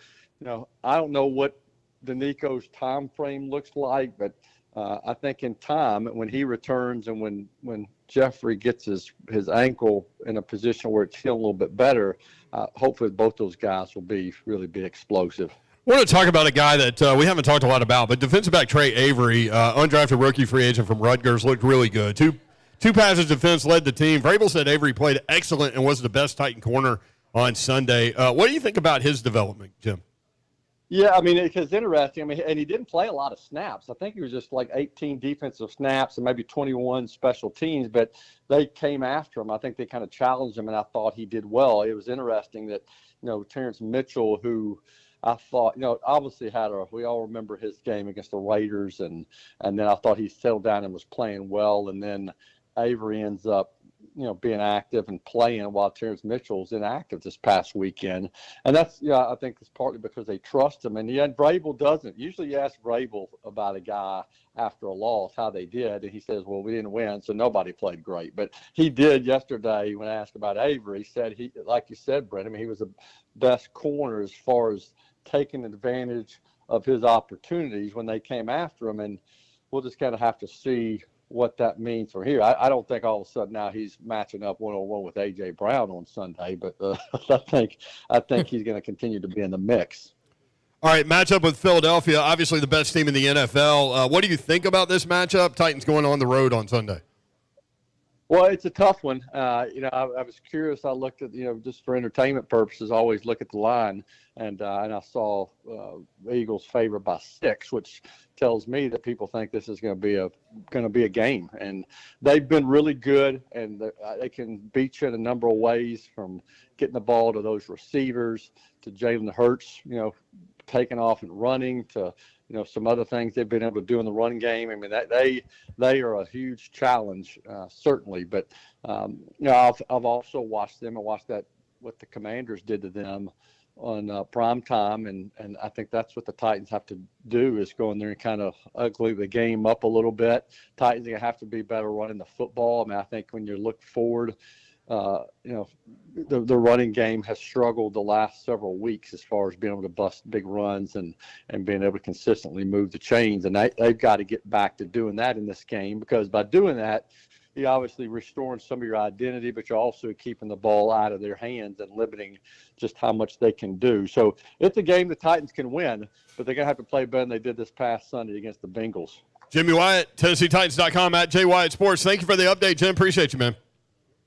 [SPEAKER 6] I don't know what Danico's time frame looks like, but I think in time, when he returns and when Jeffrey gets his ankle in a position where it's healing a little bit better, hopefully both those guys will really be explosive.
[SPEAKER 3] I want to talk about a guy that we haven't talked a lot about, but defensive back Trey Avery, undrafted rookie free agent from Rutgers, looked really good. Two passes defense led the team. Vrabel said Avery played excellent and was the best Titan corner on Sunday. What do you think about his development, Jim?
[SPEAKER 6] Yeah, I mean, it's interesting. I mean, and he didn't play a lot of snaps. I think he was just like 18 defensive snaps and maybe 21 special teams, but they came after him. I think they kind of challenged him, and I thought he did well. It was interesting that, Terrence Mitchell, who I thought, obviously we all remember his game against the Raiders, and then I thought he settled down and was playing well, and then Avery ends up being active and playing while Terrence Mitchell's inactive this past weekend. And that's, I think it's partly because they trust him. And Vrabel doesn't. Usually you ask Vrabel about a guy after a loss, how they did, and he says, well, we didn't win, so nobody played great. But he did yesterday when asked about Avery. He said, like you said, Brent, I mean, he was the best corner as far as taking advantage of his opportunities when they came after him. And we'll just kind of have to see what that means from here. I don't think all of a sudden now he's matching up one-on-one with A.J. Brown on Sunday, but I think he's going to continue to be in the mix.
[SPEAKER 3] All right, matchup with Philadelphia, obviously the best team in the NFL. What do you think about this matchup? Titans going on the road on Sunday.
[SPEAKER 6] Well, it's a tough one. I was curious. I looked at, just for entertainment purposes, I always look at the line, and I saw Eagles favored by 6, which tells me that people think this is going to be a game. And they've been really good, and they can beat you in a number of ways, from getting the ball to those receivers to Jalen Hurts, taking off and running to some other things they've been able to do in the run game. I mean, they are a huge challenge, certainly. But I've also watched them. I watched what the Commanders did to them on prime time, and I think that's what the Titans have to do, is go in there and kind of ugly the game up a little bit. Titans are gonna have to be better running the football. I mean, I think when you look forward, the running game has struggled the last several weeks as far as being able to bust big runs and being able to consistently move the chains. And they've got to get back to doing that in this game, because by doing that, you're obviously restoring some of your identity, but you're also keeping the ball out of their hands and limiting just how much they can do. So it's a game the Titans can win, but they're going to have to play better than they did this past Sunday against the Bengals.
[SPEAKER 3] Jimmy Wyatt, TennesseeTitans.com, at Jay Wyatt Sports. Thank you for the update, Jim. Appreciate you, man.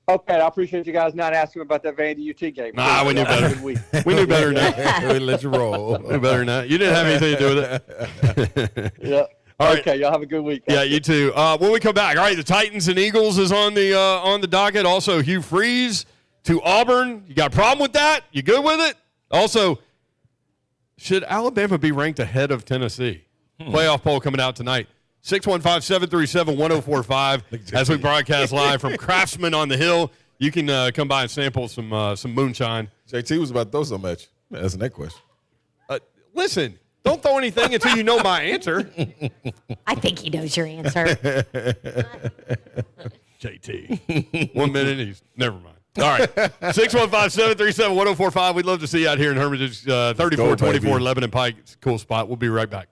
[SPEAKER 6] Okay, I appreciate you guys not asking about that Vandy UT game.
[SPEAKER 3] Nah, we knew better. We knew better than that.
[SPEAKER 4] We let you roll.
[SPEAKER 3] We knew better than that. You didn't have anything to do with it.
[SPEAKER 6] Yeah.
[SPEAKER 3] All right.
[SPEAKER 6] Okay, y'all have a good week.
[SPEAKER 3] Yeah, you too. When we come back, all right, the Titans and Eagles is on the docket. Also, Hugh Freeze to Auburn. You got a problem with that? You good with it? Also, should Alabama be ranked ahead of Tennessee? Playoff poll coming out tonight. 615-737-1045 as we broadcast live from Craftsman on the Hill. You can come by and sample some moonshine.
[SPEAKER 4] JT was about to throw something at you. That's that question.
[SPEAKER 3] Listen, don't throw anything until you know my answer.
[SPEAKER 5] I think he knows your answer.
[SPEAKER 3] JT. 1 minute, he's never mind. All right. 615-737-1045. We'd love to see you out here in Hermitage, 3424 Lebanon Pike. It's a cool spot. We'll be right back.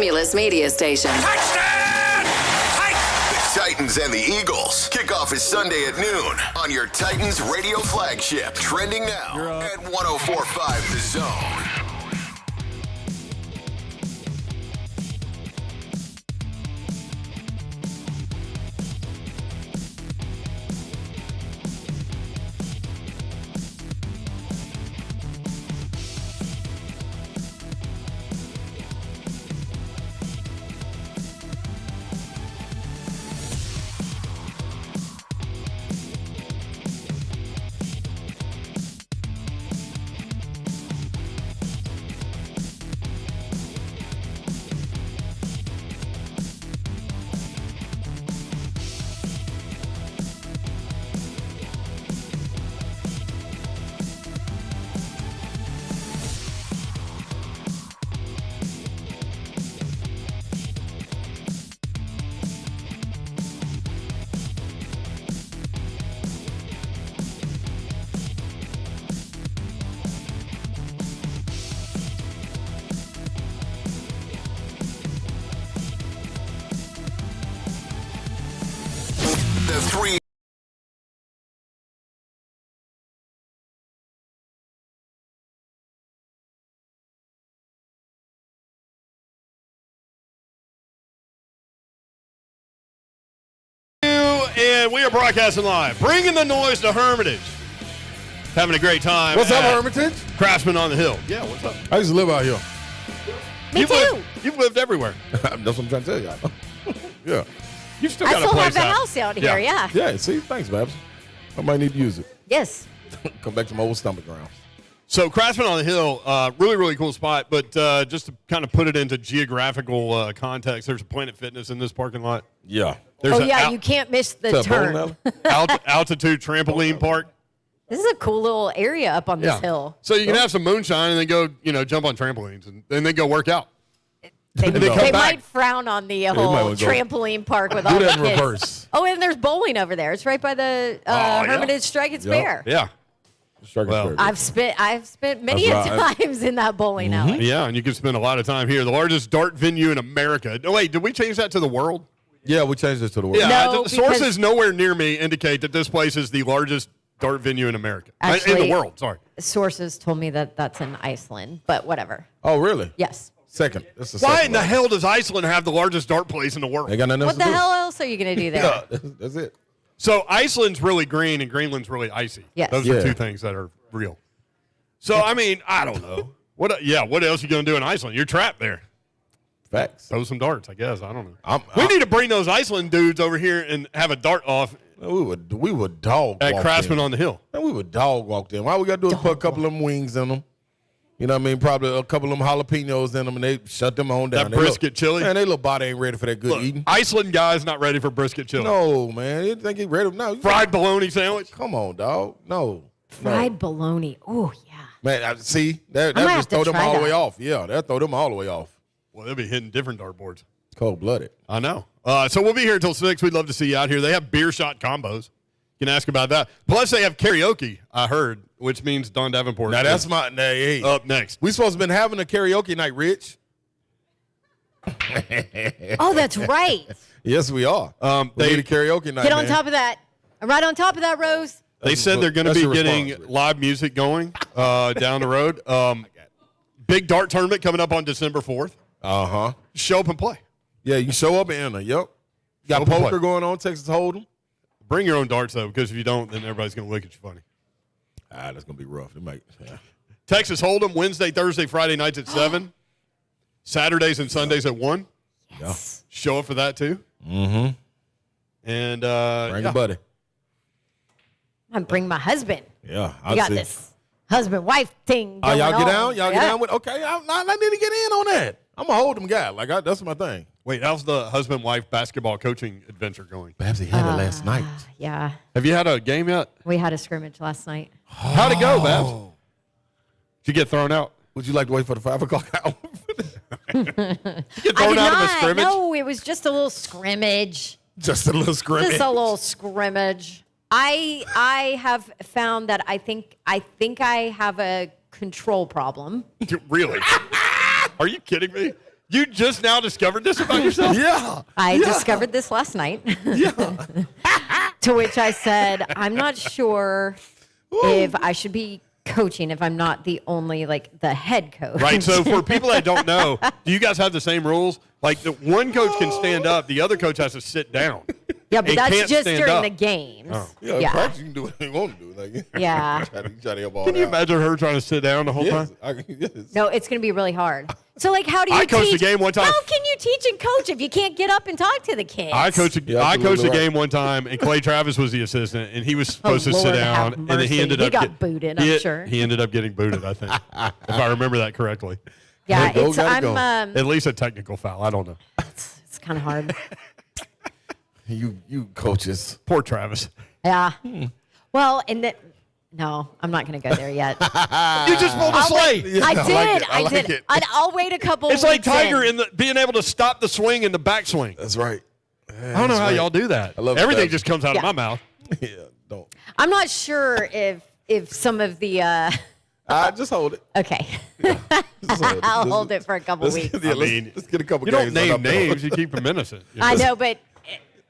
[SPEAKER 7] stimulus media station.
[SPEAKER 1] The Titans and the Eagles. Kickoff is Sunday at noon on your Titans radio flagship. Trending now at 104.5 The Zone. The three.
[SPEAKER 3] And we are broadcasting live, bringing the noise to Hermitage. Having a great time.
[SPEAKER 4] What's up, Hermitage?
[SPEAKER 3] Craftsman on the Hill. Yeah, what's up?
[SPEAKER 4] I used to live out here.
[SPEAKER 5] Me too.
[SPEAKER 3] You've lived everywhere.
[SPEAKER 4] That's what I'm trying to tell y'all. Yeah.
[SPEAKER 3] You've still
[SPEAKER 5] I
[SPEAKER 3] got a
[SPEAKER 5] still
[SPEAKER 3] place
[SPEAKER 5] have the house out here, yeah.
[SPEAKER 4] Yeah, see? Thanks, Babs. I might need to use it.
[SPEAKER 5] Yes.
[SPEAKER 4] Come back to my old stomping grounds.
[SPEAKER 3] So Craftsman on the Hill, really, really cool spot. But just to kind of put it into geographical context, there's a Planet Fitness in this parking lot.
[SPEAKER 4] Yeah.
[SPEAKER 3] There's
[SPEAKER 5] You can't miss the
[SPEAKER 4] What's up,
[SPEAKER 5] turn.
[SPEAKER 4] bowling alley?
[SPEAKER 3] altitude trampoline park.
[SPEAKER 5] This is a cool little area up on this hill.
[SPEAKER 3] So you can have some moonshine and then go, jump on trampolines and then go work out.
[SPEAKER 5] They,
[SPEAKER 3] they come back.
[SPEAKER 5] might frown on the whole
[SPEAKER 4] wanna go-
[SPEAKER 5] trampoline park with all
[SPEAKER 4] Do
[SPEAKER 5] the
[SPEAKER 4] that in
[SPEAKER 5] kids.
[SPEAKER 4] reverse.
[SPEAKER 5] Oh, and there's bowling over there. It's right by the Hermitage Strike and
[SPEAKER 4] Yep.
[SPEAKER 5] Spare.
[SPEAKER 3] Yeah. Well,
[SPEAKER 5] I've spent many
[SPEAKER 4] That's right.
[SPEAKER 5] times in that bowling alley.
[SPEAKER 3] Yeah, and you can spend a lot of time here. The largest dart venue in America. No, wait, did we change that to the world?
[SPEAKER 4] Yeah, we changed this to the word.
[SPEAKER 3] Yeah,
[SPEAKER 5] No,
[SPEAKER 3] sources
[SPEAKER 5] because-
[SPEAKER 3] nowhere near me indicate that this place is the largest dart venue in America. In
[SPEAKER 5] Actually-
[SPEAKER 3] the world, sorry.
[SPEAKER 5] Sources told me that that's in Iceland, but whatever.
[SPEAKER 4] Oh, really?
[SPEAKER 5] Yes.
[SPEAKER 4] Second. That's the
[SPEAKER 3] Why
[SPEAKER 4] second
[SPEAKER 3] in the
[SPEAKER 4] one.
[SPEAKER 3] hell does Iceland have the largest dart place in the world?
[SPEAKER 4] They got nothing else
[SPEAKER 5] What
[SPEAKER 4] to
[SPEAKER 5] the
[SPEAKER 4] do.
[SPEAKER 5] hell else are you going to do there?
[SPEAKER 4] Yeah, that's it.
[SPEAKER 3] So Iceland's really green and Greenland's really icy.
[SPEAKER 5] Yes.
[SPEAKER 3] Those
[SPEAKER 4] Yeah.
[SPEAKER 3] are two things that are real. So, I mean, I don't know. What else are you going to do in Iceland? You're trapped there.
[SPEAKER 4] Facts.
[SPEAKER 3] Throw some darts, I guess. I don't know.
[SPEAKER 4] We
[SPEAKER 3] We need to bring those Iceland dudes over here and have a dart off
[SPEAKER 4] We would dog
[SPEAKER 3] at
[SPEAKER 4] walk
[SPEAKER 3] Craftsman
[SPEAKER 4] them.
[SPEAKER 3] on the Hill.
[SPEAKER 4] Man, we would dog walk them. All we got to do is put a couple of them wings in them. You know what I mean? Probably a couple of them jalapenos in them, and they shut them on down.
[SPEAKER 3] That brisket chili?
[SPEAKER 4] Man, they little body ain't ready for that good
[SPEAKER 3] Look,
[SPEAKER 4] eating.
[SPEAKER 3] Iceland guy's not ready for brisket chili.
[SPEAKER 4] No, man. You think he ready? No.
[SPEAKER 3] Fried bologna sandwich?
[SPEAKER 4] Come on, dog. No.
[SPEAKER 5] Fried bologna. Oh, yeah.
[SPEAKER 4] Man, see? That
[SPEAKER 5] might
[SPEAKER 4] just
[SPEAKER 5] have to
[SPEAKER 4] throw them
[SPEAKER 5] try
[SPEAKER 4] all the way
[SPEAKER 5] that.
[SPEAKER 4] off. Yeah, that throw them all the way off.
[SPEAKER 3] Well, they'll be hitting different dartboards.
[SPEAKER 4] Cold-blooded.
[SPEAKER 3] I know. So we'll be here until 6. We'd love to see you out here. They have beer shot combos. You can ask about that. Plus, they have karaoke, I heard, which means Don Davenport
[SPEAKER 4] Now, that's
[SPEAKER 3] is
[SPEAKER 4] my hey.
[SPEAKER 3] up next.
[SPEAKER 4] We supposed to been having a karaoke night, Rich.
[SPEAKER 5] Oh, that's right.
[SPEAKER 4] Yes, we are.
[SPEAKER 3] They-
[SPEAKER 4] We need a karaoke night,
[SPEAKER 5] Get on
[SPEAKER 4] man.
[SPEAKER 5] top of that. I'm right on top of that, Rose.
[SPEAKER 3] They said they're going to
[SPEAKER 4] That's
[SPEAKER 3] be
[SPEAKER 4] your
[SPEAKER 3] getting
[SPEAKER 4] response, Rich.
[SPEAKER 3] live music going down the road. Big dart tournament coming up on December 4th.
[SPEAKER 4] Uh-huh.
[SPEAKER 3] Show up and play.
[SPEAKER 4] Yeah, you show up and enter. Yep. Got
[SPEAKER 3] Show up and
[SPEAKER 4] poker
[SPEAKER 3] play.
[SPEAKER 4] going on, Texas Hold'em.
[SPEAKER 3] Bring your own darts, though, because if you don't, then everybody's going to look at you funny.
[SPEAKER 4] That's going to be rough. It might. Yeah.
[SPEAKER 3] Texas Hold'em, Wednesday, Thursday, Friday nights at 7. Saturdays and Sundays at 1.
[SPEAKER 5] Yes.
[SPEAKER 3] Show up for that, too.
[SPEAKER 4] Mm-hmm.
[SPEAKER 3] And
[SPEAKER 4] Bring
[SPEAKER 3] yeah.
[SPEAKER 4] a buddy.
[SPEAKER 5] I'm bring my husband.
[SPEAKER 4] Yeah,
[SPEAKER 5] We got this husband-wife thing
[SPEAKER 4] Oh,
[SPEAKER 5] going
[SPEAKER 4] y'all get
[SPEAKER 5] on.
[SPEAKER 4] down? Y'all get
[SPEAKER 5] Yeah.
[SPEAKER 4] down with? Okay, I need to get in on that. I'm a Hold'em guy. That's my thing.
[SPEAKER 3] Wait, how's the husband-wife basketball coaching adventure going?
[SPEAKER 4] Perhaps he had it last night.
[SPEAKER 5] Yeah.
[SPEAKER 3] Have you had a game yet?
[SPEAKER 5] We had a scrimmage last night.
[SPEAKER 3] How'd it go, Babs? Did you get thrown out?
[SPEAKER 4] Would you like to wait for the 5 o'clock hour?
[SPEAKER 3] Did you get
[SPEAKER 5] I
[SPEAKER 3] thrown
[SPEAKER 5] did
[SPEAKER 3] out of a
[SPEAKER 5] not.
[SPEAKER 3] scrimmage?
[SPEAKER 5] No, it was just a little scrimmage.
[SPEAKER 4] Just a little scrimmage.
[SPEAKER 5] Just a little scrimmage. I have found that I think I have a control problem.
[SPEAKER 3] Really? Are you kidding me? You just now discovered this about yourself?
[SPEAKER 4] Yeah.
[SPEAKER 5] I discovered this last night.
[SPEAKER 4] Yeah.
[SPEAKER 5] To which I said, I'm not sure if I should be coaching if I'm not the only, the head coach.
[SPEAKER 3] Right. So for people that don't know, do you guys have the same rules? Like the one coach can stand up, the other coach has to sit down.
[SPEAKER 5] Yeah, but that's
[SPEAKER 3] can't
[SPEAKER 5] just
[SPEAKER 3] stand
[SPEAKER 5] during
[SPEAKER 3] up.
[SPEAKER 5] the games.
[SPEAKER 3] Oh.
[SPEAKER 4] Yeah, practice, you can do what you want to do. Like,
[SPEAKER 5] Yeah.
[SPEAKER 4] try to help all
[SPEAKER 3] Can you
[SPEAKER 4] out.
[SPEAKER 3] imagine her trying to sit down the whole
[SPEAKER 4] Yes,
[SPEAKER 3] time?
[SPEAKER 4] yes.
[SPEAKER 5] No, it's going to be really hard. So, how do you
[SPEAKER 3] I coached
[SPEAKER 5] teach?
[SPEAKER 3] a game one time.
[SPEAKER 5] How can you teach and coach if you can't get up and talk to the kids?
[SPEAKER 3] I coached
[SPEAKER 4] Yeah,
[SPEAKER 3] a
[SPEAKER 4] absolutely right.
[SPEAKER 3] game one time, and Clay Travis was the assistant, and he was supposed to sit
[SPEAKER 5] Lord
[SPEAKER 3] down,
[SPEAKER 5] have
[SPEAKER 3] and then
[SPEAKER 5] mercy.
[SPEAKER 3] he ended
[SPEAKER 5] He
[SPEAKER 3] up
[SPEAKER 5] got booted, I'm sure.
[SPEAKER 3] He ended up getting booted, I think, if I remember that correctly.
[SPEAKER 5] Yeah,
[SPEAKER 4] Go,
[SPEAKER 5] it's
[SPEAKER 4] gotta go.
[SPEAKER 3] At least a technical foul. I don't know.
[SPEAKER 5] it's kind of hard.
[SPEAKER 4] You coaches.
[SPEAKER 3] Poor Travis.
[SPEAKER 5] Yeah. Well, no, I'm not going to go there yet.
[SPEAKER 3] You just pulled a slate.
[SPEAKER 4] Yeah,
[SPEAKER 5] I
[SPEAKER 4] like
[SPEAKER 5] did.
[SPEAKER 4] it. I like
[SPEAKER 5] did.
[SPEAKER 4] it.
[SPEAKER 5] I'll wait a couple.
[SPEAKER 3] It's like
[SPEAKER 5] weeks
[SPEAKER 3] Tiger
[SPEAKER 5] in.
[SPEAKER 3] being able to stop the swing and the backswing.
[SPEAKER 4] That's right.
[SPEAKER 3] I don't know how y'all do that.
[SPEAKER 4] I love
[SPEAKER 3] Everything
[SPEAKER 4] that.
[SPEAKER 3] just comes out of
[SPEAKER 5] Yeah.
[SPEAKER 3] my mouth.
[SPEAKER 4] Yeah, don't.
[SPEAKER 5] I'm not sure if some of the.
[SPEAKER 4] Just hold it.
[SPEAKER 5] Okay.
[SPEAKER 4] Just hold it.
[SPEAKER 5] I'll
[SPEAKER 4] Just-
[SPEAKER 5] hold it for a couple
[SPEAKER 4] let's-
[SPEAKER 5] weeks.
[SPEAKER 4] yeah,
[SPEAKER 3] I
[SPEAKER 4] let's-
[SPEAKER 3] mean,
[SPEAKER 4] let's get a couple
[SPEAKER 3] You don't
[SPEAKER 4] games.
[SPEAKER 3] name
[SPEAKER 4] on our belt.
[SPEAKER 3] names. You keep them innocent.
[SPEAKER 5] I know, but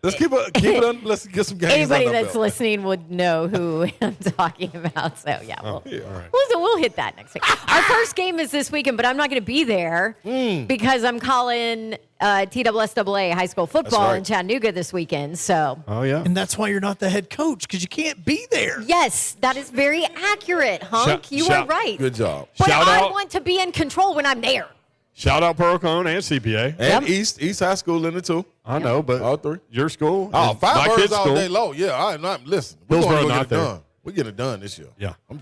[SPEAKER 4] Let's keep it on. Let's get some games.
[SPEAKER 5] anybody
[SPEAKER 4] on our
[SPEAKER 5] that's
[SPEAKER 4] belt.
[SPEAKER 5] listening would know who I'm talking about. So yeah,
[SPEAKER 3] Yeah, all right.
[SPEAKER 5] we'll hit that next week. Our first game is this weekend, but I'm not going to be there because I'm calling TSSAA high school football
[SPEAKER 4] right.
[SPEAKER 5] in Chattanooga this weekend. So
[SPEAKER 3] Oh, yeah.
[SPEAKER 7] And that's why you're not the head coach, because you can't be there.
[SPEAKER 5] yes, that is very accurate, Hunk. You are
[SPEAKER 3] shout-
[SPEAKER 5] right.
[SPEAKER 4] Good job.
[SPEAKER 5] But
[SPEAKER 3] Shout
[SPEAKER 5] I
[SPEAKER 3] out.
[SPEAKER 5] want to be in control when I'm there.
[SPEAKER 3] Shout out Pearl Cone and CPA.
[SPEAKER 4] And East High School in it too.
[SPEAKER 3] I know, but
[SPEAKER 4] All three.
[SPEAKER 3] your school.
[SPEAKER 4] Oh,
[SPEAKER 3] and
[SPEAKER 4] five
[SPEAKER 3] my
[SPEAKER 4] birds
[SPEAKER 3] kid's
[SPEAKER 4] all
[SPEAKER 3] school.
[SPEAKER 4] day long. Yeah, I'm not. Listen, we're
[SPEAKER 3] Hillsborough
[SPEAKER 4] going to
[SPEAKER 3] not
[SPEAKER 4] get it
[SPEAKER 3] there.
[SPEAKER 4] done. We're getting it done this year.
[SPEAKER 3] Yeah.
[SPEAKER 4] I'm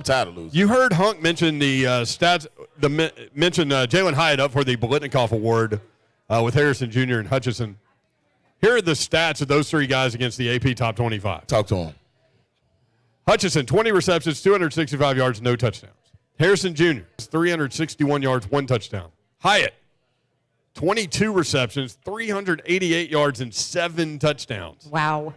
[SPEAKER 4] tired of losing.
[SPEAKER 3] You heard Hunk mention the stats. Mention Jalen Hyatt up for the Bolitnikoff Award with Harrison Jr. and Hutchinson. Here are the stats of those three guys against the AP Top 25.
[SPEAKER 4] Talk to him.
[SPEAKER 3] Hutchinson, 20 receptions, 265 yards, no touchdowns. Harrison Jr., 361 yards, 1 touchdown. Hyatt, 22 receptions, 388 yards, and 7 touchdowns.
[SPEAKER 5] Wow.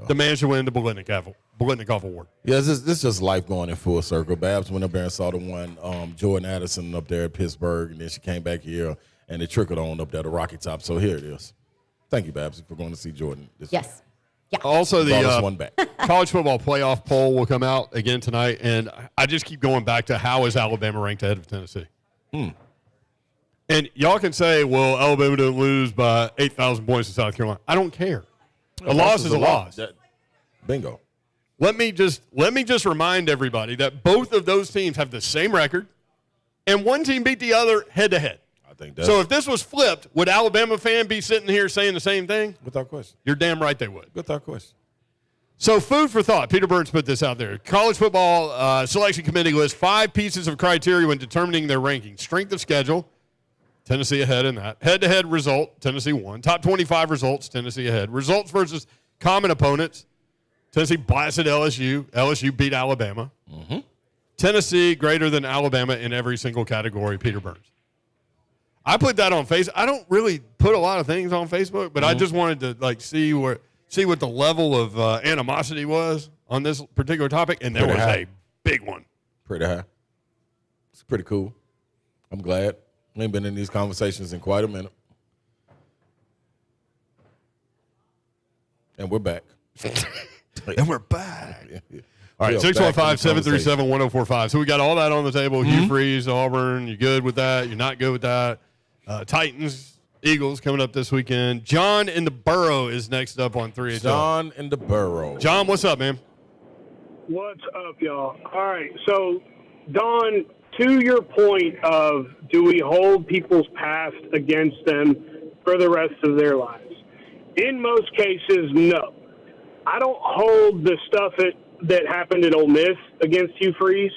[SPEAKER 3] The man should win the Bolitnikoff Award.
[SPEAKER 4] Yeah, this is just life going in full circle. Babs went up there and saw the one Jordan Addison up there at Pittsburgh, and then she came back here, and it trickled on up there to Rocky Top. So here it is. Thank you, Babs, for going to see Jordan.
[SPEAKER 5] Yes. Yeah.
[SPEAKER 3] Also,
[SPEAKER 4] Brought us
[SPEAKER 3] the
[SPEAKER 4] one back.
[SPEAKER 3] college football playoff poll will come out again tonight, and I just keep going back to how is Alabama ranked ahead of Tennessee? And y'all can say, well, Alabama didn't lose by 8,000 points to South Carolina. I don't care. A loss is a loss.
[SPEAKER 4] Bingo.
[SPEAKER 3] Let me just remind everybody that both of those teams have the same record, and one team beat the other head to head.
[SPEAKER 4] I think that's
[SPEAKER 3] So if this was flipped, would Alabama fan be sitting here saying the same thing?
[SPEAKER 4] without question.
[SPEAKER 3] You're damn right they would.
[SPEAKER 4] Without question.
[SPEAKER 3] So food for thought. Peter Burns put this out there. College football selection committee lists 5 pieces of criteria when determining their ranking. Strength of schedule, Tennessee ahead in that. Head-to-head result, Tennessee won. Top 25 results, Tennessee ahead. Results versus common opponents, Tennessee blasted LSU. LSU beat Alabama. Tennessee greater than Alabama in every single category, Peter Burns. I put that on Facebook. I don't really put a lot of things on Facebook, but I just wanted to see what the level of animosity was on this particular topic, and there
[SPEAKER 4] Pretty
[SPEAKER 3] was
[SPEAKER 4] high.
[SPEAKER 3] a big one.
[SPEAKER 4] Pretty high. It's pretty cool. I'm glad. We ain't been in these conversations in quite a minute. And we're back.
[SPEAKER 7] And we're back.
[SPEAKER 3] All right, 615-737-1045. So we got all that on the table. Hugh Freeze, Auburn. You good with that? You're not good with that? Titans, Eagles coming up this weekend. John in the Borough is next up on 3
[SPEAKER 4] John in the Borough.
[SPEAKER 3] John, what's up, man?
[SPEAKER 8] What's up, y'all? All right, so, Don, to your point of do we hold people's past against them for the rest of their lives? In most cases, no. I don't hold the stuff that happened at Ole Miss against Hugh Freeze.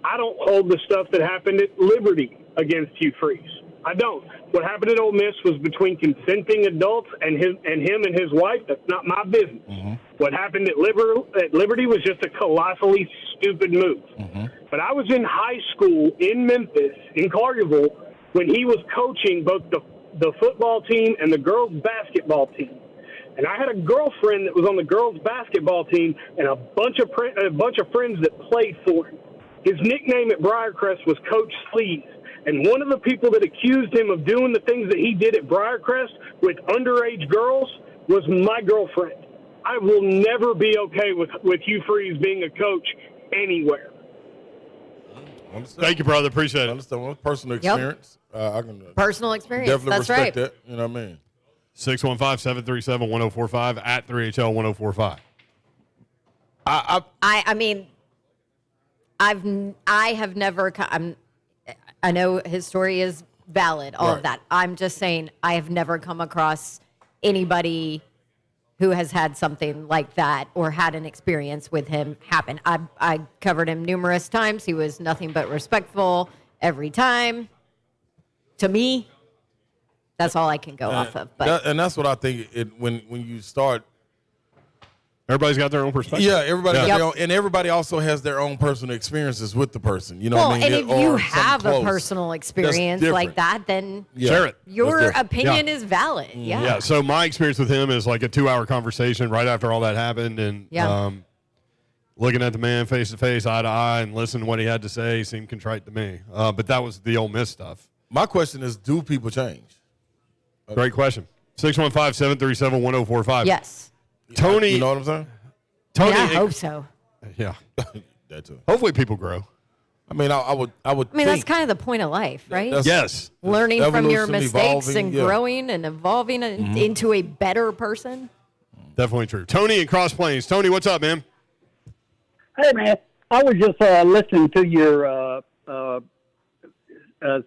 [SPEAKER 8] I don't hold the stuff that happened at Liberty against Hugh Freeze. I don't. What happened at Ole Miss was between consenting adults and him and his wife. That's not my business. What happened at Liberty was just a colossally stupid move. But I was in high school in Memphis, in Cargillville, when he was coaching both the football team and the girls' basketball team. And I had a girlfriend that was on the girls' basketball team and a bunch of friends that played for him. His nickname at Briarcrest was Coach Sleeves. And one of the people that accused him of doing the things that he did at Briarcrest with underage girls was my girlfriend. I will never be okay with Hugh Freeze being a coach anywhere.
[SPEAKER 3] Thank you, brother. Appreciate it.
[SPEAKER 4] Understand. Personal experience. I can
[SPEAKER 5] personal experience.
[SPEAKER 4] definitely
[SPEAKER 5] That's
[SPEAKER 4] respect
[SPEAKER 5] right.
[SPEAKER 4] that. You know what I mean?
[SPEAKER 3] 615-737-1045 at 3HL1045.
[SPEAKER 5] I mean, I have never. I know his story is valid, all of that. I'm just saying I have never come across anybody who has had something like that or had an experience with him happen. I covered him numerous times. He was nothing but respectful every time. To me, that's all I can go off of. But
[SPEAKER 4] and that's what I think. When you start.
[SPEAKER 3] Everybody's got their own perspective.
[SPEAKER 4] Yeah, everybody got their own, and everybody also has their own personal experiences with the person. You know what I mean?
[SPEAKER 5] And if you have a
[SPEAKER 4] close.
[SPEAKER 5] personal experience like that, then
[SPEAKER 3] share it.
[SPEAKER 5] Your opinion is valid. Yeah.
[SPEAKER 3] Yeah. So my experience with him is like a 2-hour conversation right after all that happened, and looking at the man face to face, eye to eye, and listening to what he had to say seemed contrite to me. But that was the Ole Miss stuff.
[SPEAKER 4] My question is, do people change?
[SPEAKER 3] Great question. 615-737-1045.
[SPEAKER 5] Yes.
[SPEAKER 3] Tony,
[SPEAKER 4] you know what I'm saying?
[SPEAKER 3] Tony,
[SPEAKER 5] I hope so.
[SPEAKER 3] Yeah.
[SPEAKER 4] That too.
[SPEAKER 3] Hopefully people grow.
[SPEAKER 4] I mean, I would.
[SPEAKER 5] I mean, that's kind of the point of life, right?
[SPEAKER 3] Yes.
[SPEAKER 5] Learning from your mistakes
[SPEAKER 4] evolving,
[SPEAKER 5] and growing and evolving into a better person.
[SPEAKER 3] Definitely true. Tony in Cross Plains. Tony, what's up, man?
[SPEAKER 9] Hey, man. I was just listening to your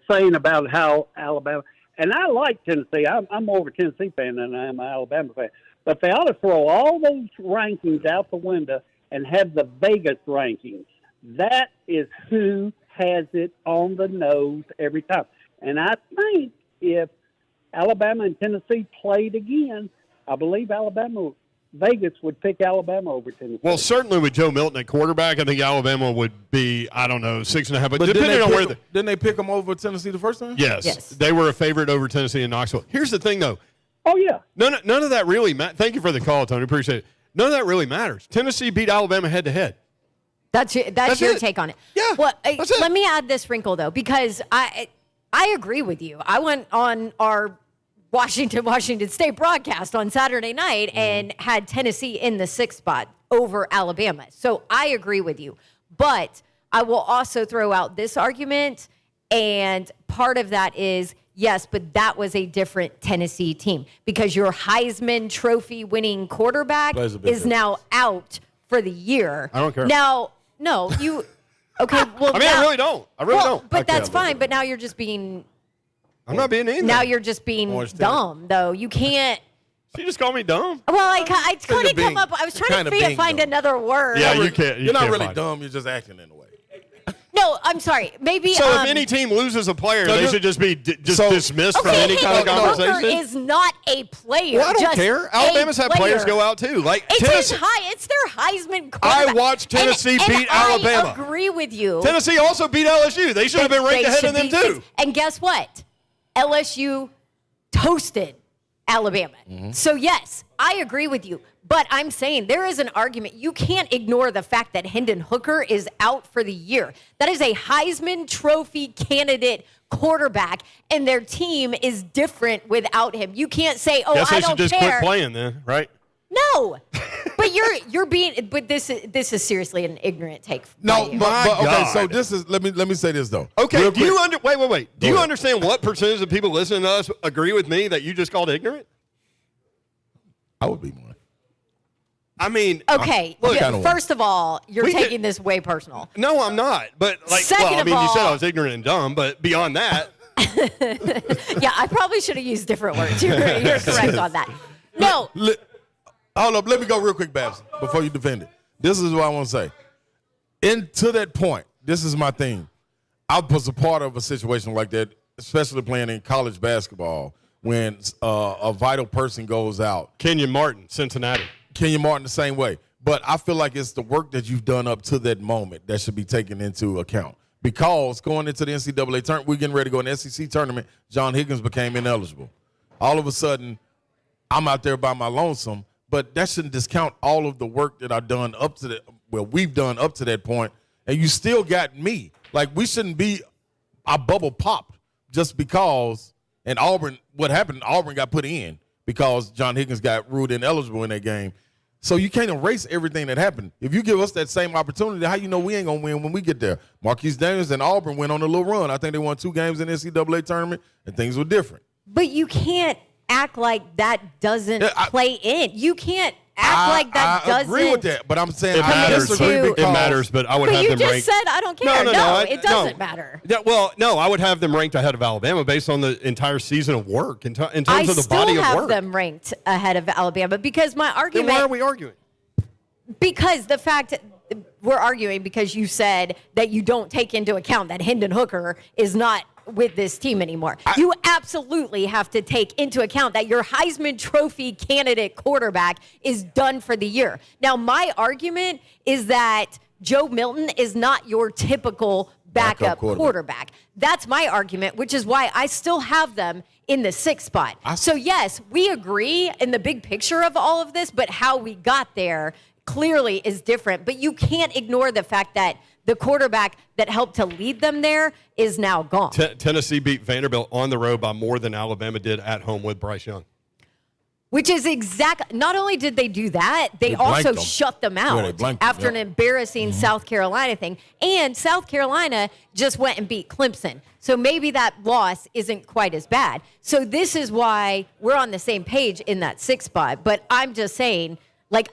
[SPEAKER 9] saying about how Alabama, and I like Tennessee. I'm more of a Tennessee fan than I am an Alabama fan. But they ought to throw all those rankings out the window and have the Vegas rankings. That is who has it on the nose every time. And I think if Alabama and Tennessee played again, I believe Vegas would pick Alabama over Tennessee.
[SPEAKER 3] Well, certainly with Joe Milton at quarterback, I think Alabama would be, 6.5. But depending on where
[SPEAKER 4] didn't they pick them over Tennessee the first time?
[SPEAKER 3] Yes. They were a favorite over Tennessee in Knoxville. Here's the thing, though.
[SPEAKER 9] Oh, yeah.
[SPEAKER 3] None of that really matters. Thank you for the call, Tony. Appreciate it. None of that really matters. Tennessee beat Alabama head-to-head.
[SPEAKER 5] That's your take on it.
[SPEAKER 3] Yeah,
[SPEAKER 5] well,
[SPEAKER 3] that's it.
[SPEAKER 5] Let me add this wrinkle, though, because I agree with you. I went on our Washington State broadcast on Saturday night and had Tennessee in the 6th spot over Alabama. So I agree with you. But I will also throw out this argument, and part of that is, yes, but that was a different Tennessee team because your Heisman Trophy winning quarterback is now out for the year.
[SPEAKER 3] I don't care.
[SPEAKER 5] Now, no, you okay? Well,
[SPEAKER 3] I mean, I really don't.
[SPEAKER 5] But
[SPEAKER 3] I
[SPEAKER 5] that's fine. But now you're just being.
[SPEAKER 3] I'm not being anything.
[SPEAKER 5] Now you're just being dumb, though. You can't.
[SPEAKER 3] So you just call me dumb?
[SPEAKER 5] Well, I couldn't come up. I was trying to find another word.
[SPEAKER 3] Yeah, you can't.
[SPEAKER 4] You're not really dumb. You're just acting in a way.
[SPEAKER 5] No, I'm sorry. Maybe.
[SPEAKER 3] So if any team loses a player, they should just be dismissed from any kind of conversation?
[SPEAKER 5] Hooker is not a player.
[SPEAKER 3] Well, I don't care. Alabama's had players go out, too. Like
[SPEAKER 5] It's their Heisman quarterback.
[SPEAKER 3] I watched Tennessee beat Alabama.
[SPEAKER 5] I agree with you.
[SPEAKER 3] Tennessee also beat LSU. They should have been ranked ahead of them, too.
[SPEAKER 5] And guess what? LSU toasted Alabama. So, yes, I agree with you. But I'm saying there is an argument. You can't ignore the fact that Hendon Hooker is out for the year. That is a Heisman Trophy candidate quarterback, and their team is different without him. You can't say, "Oh,
[SPEAKER 3] Guess
[SPEAKER 5] I
[SPEAKER 3] they
[SPEAKER 5] don't
[SPEAKER 3] should just
[SPEAKER 5] care."
[SPEAKER 3] quit playing then, right?
[SPEAKER 5] No, but you're being. But this is seriously an ignorant take.
[SPEAKER 4] No, but okay.
[SPEAKER 3] God.
[SPEAKER 4] So this is let me say this though.
[SPEAKER 3] Okay,
[SPEAKER 4] Real
[SPEAKER 3] do you
[SPEAKER 4] quick.
[SPEAKER 3] wait? Do you understand what percentage of people listening to us agree with me that you just called ignorant?
[SPEAKER 4] I would be more.
[SPEAKER 3] I mean,
[SPEAKER 5] okay.
[SPEAKER 3] look,
[SPEAKER 5] first of all, you're taking this way personal.
[SPEAKER 3] No, I'm not. But you said I was ignorant and dumb. But beyond that,
[SPEAKER 5] yeah, I probably should have used different words. You're correct on that. No.
[SPEAKER 4] Hold up. Let me go real quick, Babs, before you defend it. This is what I want to say. To that point, this is my thing. I was a part of a situation like that, especially playing in college basketball when a vital person goes out.
[SPEAKER 3] Kenyon Martin, Cincinnati.
[SPEAKER 4] Kenyon Martin the same way. But I feel like it's the work that you've done up to that moment that should be taken into account. Because going into the NCAA tournament, we're getting ready to go in the SEC tournament, John Higgins became ineligible. All of a sudden, I'm out there by my lonesome, but that shouldn't discount all of the work that I've done we've done up to that point, and you still got me. Like, we shouldn't be our bubble popped just because. And Auburn, what happened? Auburn got put in because John Higgins got ruled ineligible in that game. So you can't erase everything that happened. If you give us that same opportunity, how you know we ain't gonna win when we get there? Marquise Daniels and Auburn went on a little run. I think they won 2 games in the NCAA tournament, and things were different.
[SPEAKER 5] But you can't act like that doesn't play in. You can't act like that doesn't.
[SPEAKER 4] I agree with that, but I'm saying
[SPEAKER 3] it matters, but I would have them ranked.
[SPEAKER 5] But you just said I don't care. No, it doesn't matter.
[SPEAKER 3] Yeah, well, no, I would have them ranked ahead of Alabama based on the entire season of work in terms of the body of work.
[SPEAKER 5] I still have them ranked ahead of Alabama because my argument.
[SPEAKER 3] Then why are we arguing?
[SPEAKER 5] Because the fact we're arguing because you said that you don't take into account that Hendon Hooker is not with this team anymore. You absolutely have to take into account that your Heisman Trophy candidate quarterback is done for the year. Now, my argument is that Joe Milton is not your typical backup quarterback. That's my argument, which is why I still have them in the 6th spot. So, yes, we agree in the big picture of all of this, but how we got there clearly is different. But you can't ignore the fact that the quarterback that helped to lead them there is now gone.
[SPEAKER 3] Tennessee beat Vanderbilt on the road by more than Alabama did at home with Bryce Young.
[SPEAKER 5] Which is not only did they do that, they also shut them out after an embarrassing South Carolina thing. And South Carolina just went and beat Clemson. So maybe that loss isn't quite as bad. So this is why we're on the same page in that 6th spot. But I'm just saying,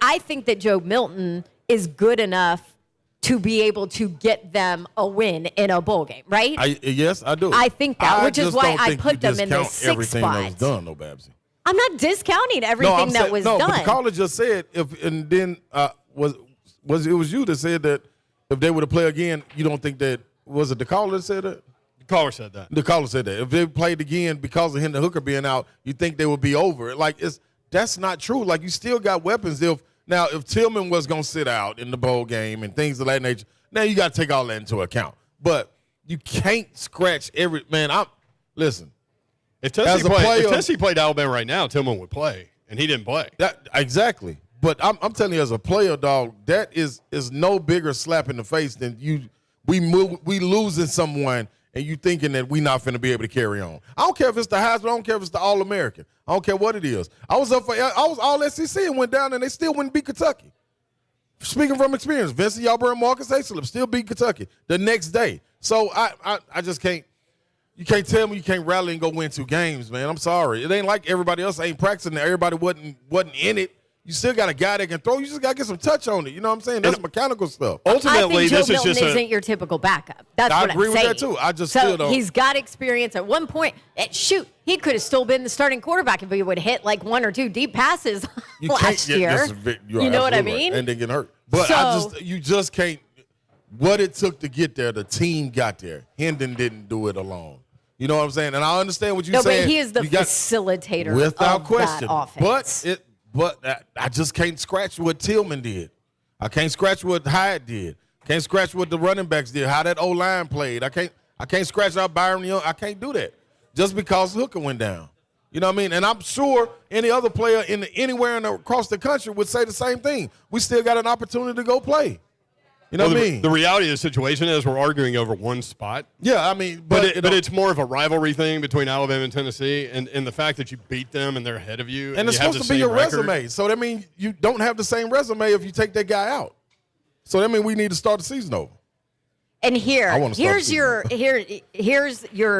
[SPEAKER 5] I think that Joe Milton is good enough to be able to get them a win in a bowl game, right?
[SPEAKER 4] Yes, I do.
[SPEAKER 5] I think that, which is why I put them in the 6th
[SPEAKER 4] everything
[SPEAKER 5] spot.
[SPEAKER 4] That was done, no, Babsy.
[SPEAKER 5] I'm not discounting everything that was done.
[SPEAKER 4] No, but the caller just said was you that said that if they were to play again, you don't think that was it the caller that said that?
[SPEAKER 3] The caller said that.
[SPEAKER 4] The caller said that if they played again because of Hendon Hooker being out, you think they would be over. That's not true. You still got weapons. If Tillman was going to sit out in the bowl game and things of that nature, now you got to take all that into account. But you can't scratch listen.
[SPEAKER 3] If Tennessee played Alabama right now, Tillman would play, and he didn't play.
[SPEAKER 4] Exactly. But I'm telling you, as a player, dog, that is no bigger slap in the face than we losing someone and you thinking that we not finna be able to carry on. I don't care if it's the Heisman. I don't care if it's the All-American. I don't care what it is. I was all SEC and went down, and they still wouldn't beat Kentucky. Speaking from experience, Vincent Yarborough and Marcus Aislip still beat Kentucky the next day. So I just can't. You can't tell me you can't rally and go win 2 games, man. I'm sorry. It ain't like everybody else ain't practicing. Everybody wasn't in it. You still got a guy that can throw. You just got to get some touch on it. You know what I'm saying? That's mechanical stuff.
[SPEAKER 3] Ultimately,
[SPEAKER 5] I think Joe Milton isn't your typical backup. That's what I'm saying.
[SPEAKER 4] I agree with that, too. I just still don't.
[SPEAKER 5] He's got experience. At one point, he could have still been the starting quarterback if he would have hit 1 or 2 deep passes last year. You know what I mean?
[SPEAKER 4] Right. And then get hurt. But you just can't. What it took to get there, the team got there. Hendon didn't do it alone. You know what I'm saying? And I understand what you're saying.
[SPEAKER 5] No, but he is the facilitator
[SPEAKER 4] without question.
[SPEAKER 5] That offense.
[SPEAKER 4] But I just can't scratch what Tillman did. I can't scratch what Hyatt did. Can't scratch what the running backs did. How that O-line played. I can't scratch out Byron Young. I can't do that just because Hooker went down. You know what I mean? And I'm sure any other player anywhere across the country would say the same thing. We still got an opportunity to go play. You know what I mean?
[SPEAKER 3] The reality of the situation is we're arguing over one spot.
[SPEAKER 4] Yeah, I mean,
[SPEAKER 3] but it's more of a rivalry thing between Alabama and Tennessee, and the fact that you beat them and they're ahead of you.
[SPEAKER 4] And it's supposed to be your resume. So that means you don't have the same resume if you take that guy out. So that means we need to start the season over.
[SPEAKER 5] And here's your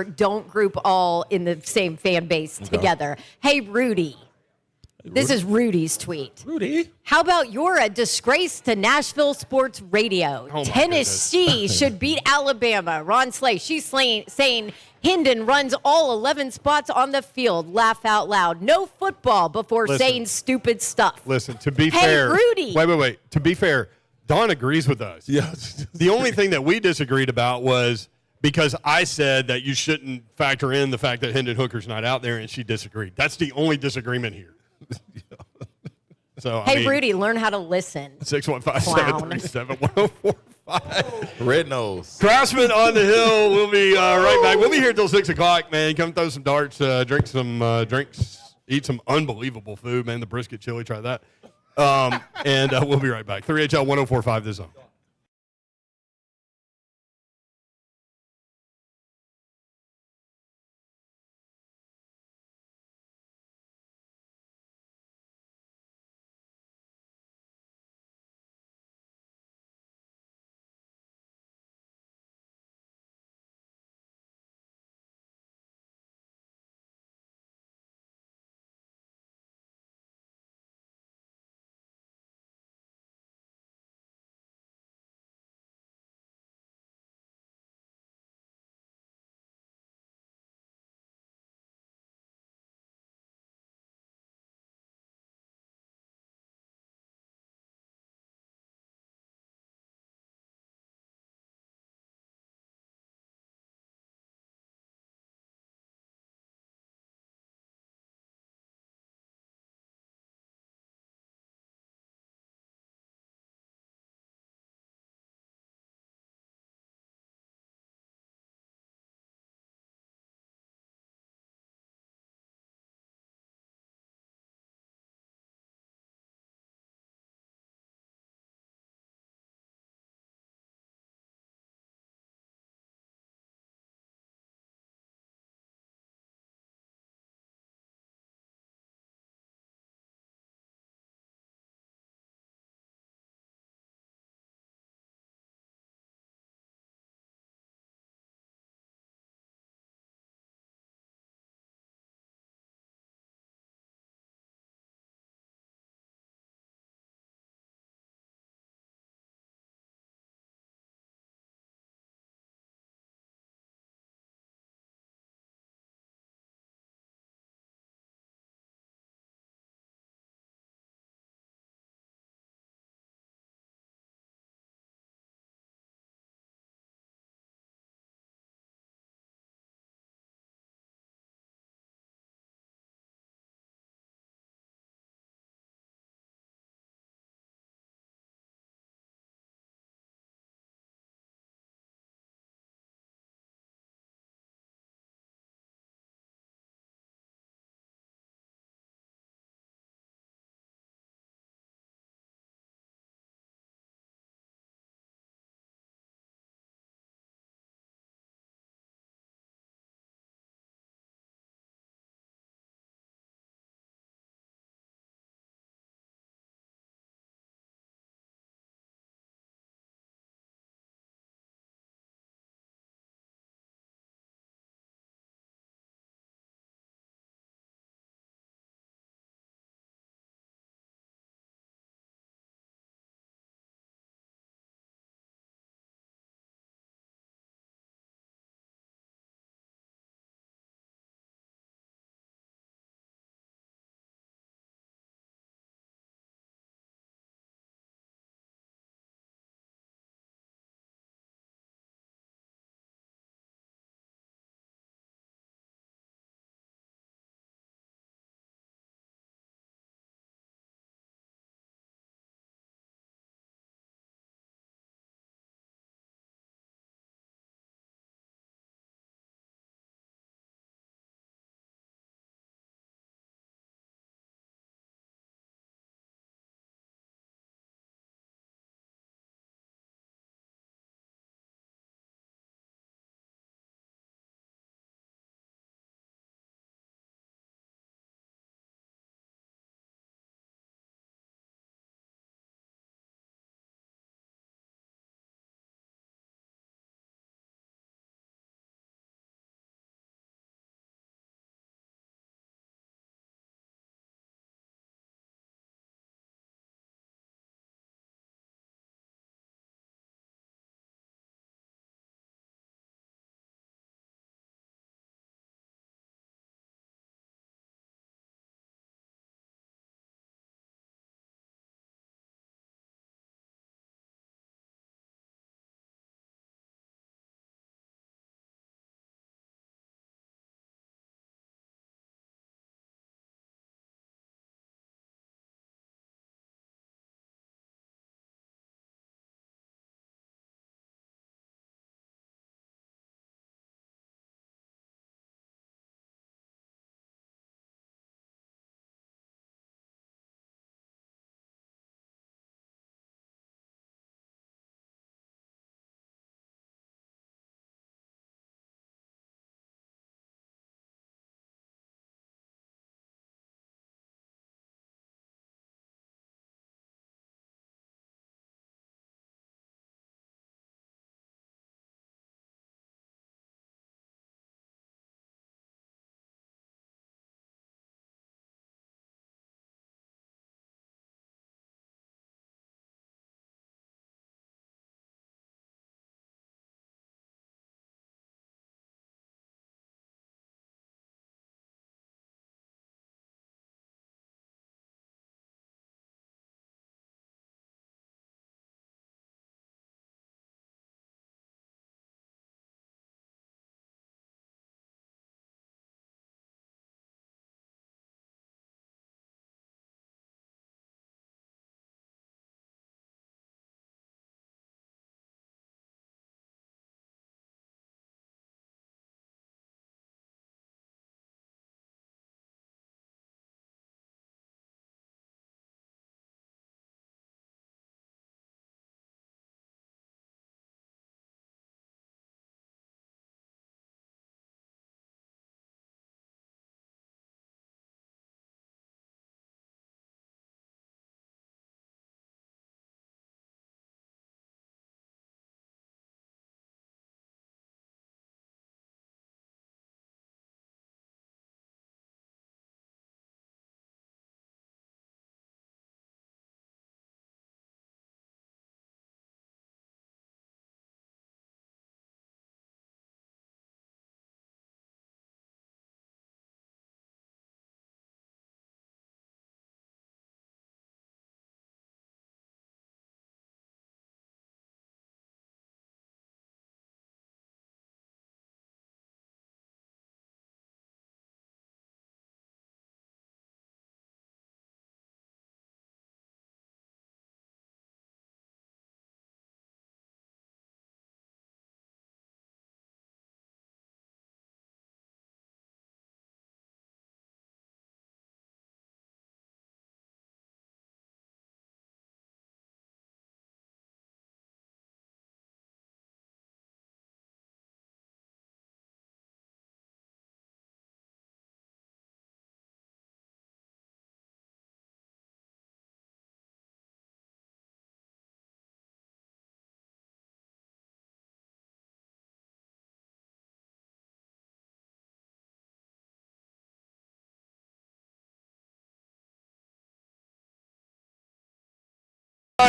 [SPEAKER 5] don't group all in the same fan base together. Hey, Rudy. This is Rudy's tweet.
[SPEAKER 4] Rudy.
[SPEAKER 5] How about you're a disgrace to Nashville sports radio? Tennessee should beat Alabama. Ron Slay. She's saying Hendon runs all 11 spots on the field. Laugh out loud. No football before saying stupid stuff.
[SPEAKER 3] Listen, to be fair.
[SPEAKER 5] Hey, Rudy.
[SPEAKER 3] Wait. To be fair, Dawn agrees with us.
[SPEAKER 4] Yeah.
[SPEAKER 3] The only thing that we disagreed about was because I said that you shouldn't factor in the fact that Hendon Hooker's not out there, and she disagreed. That's the only disagreement here.
[SPEAKER 5] Hey, Rudy, learn how to listen.
[SPEAKER 3] 615-737-1045.
[SPEAKER 4] Red nose.
[SPEAKER 3] Craftsman on the Hill. We'll be right back. We'll be here till 6 o'clock, man. Come throw some darts, drink some drinks, eat some unbelievable food, man. The brisket chili, try that. And we'll be right back. 3HL 1045 this zone.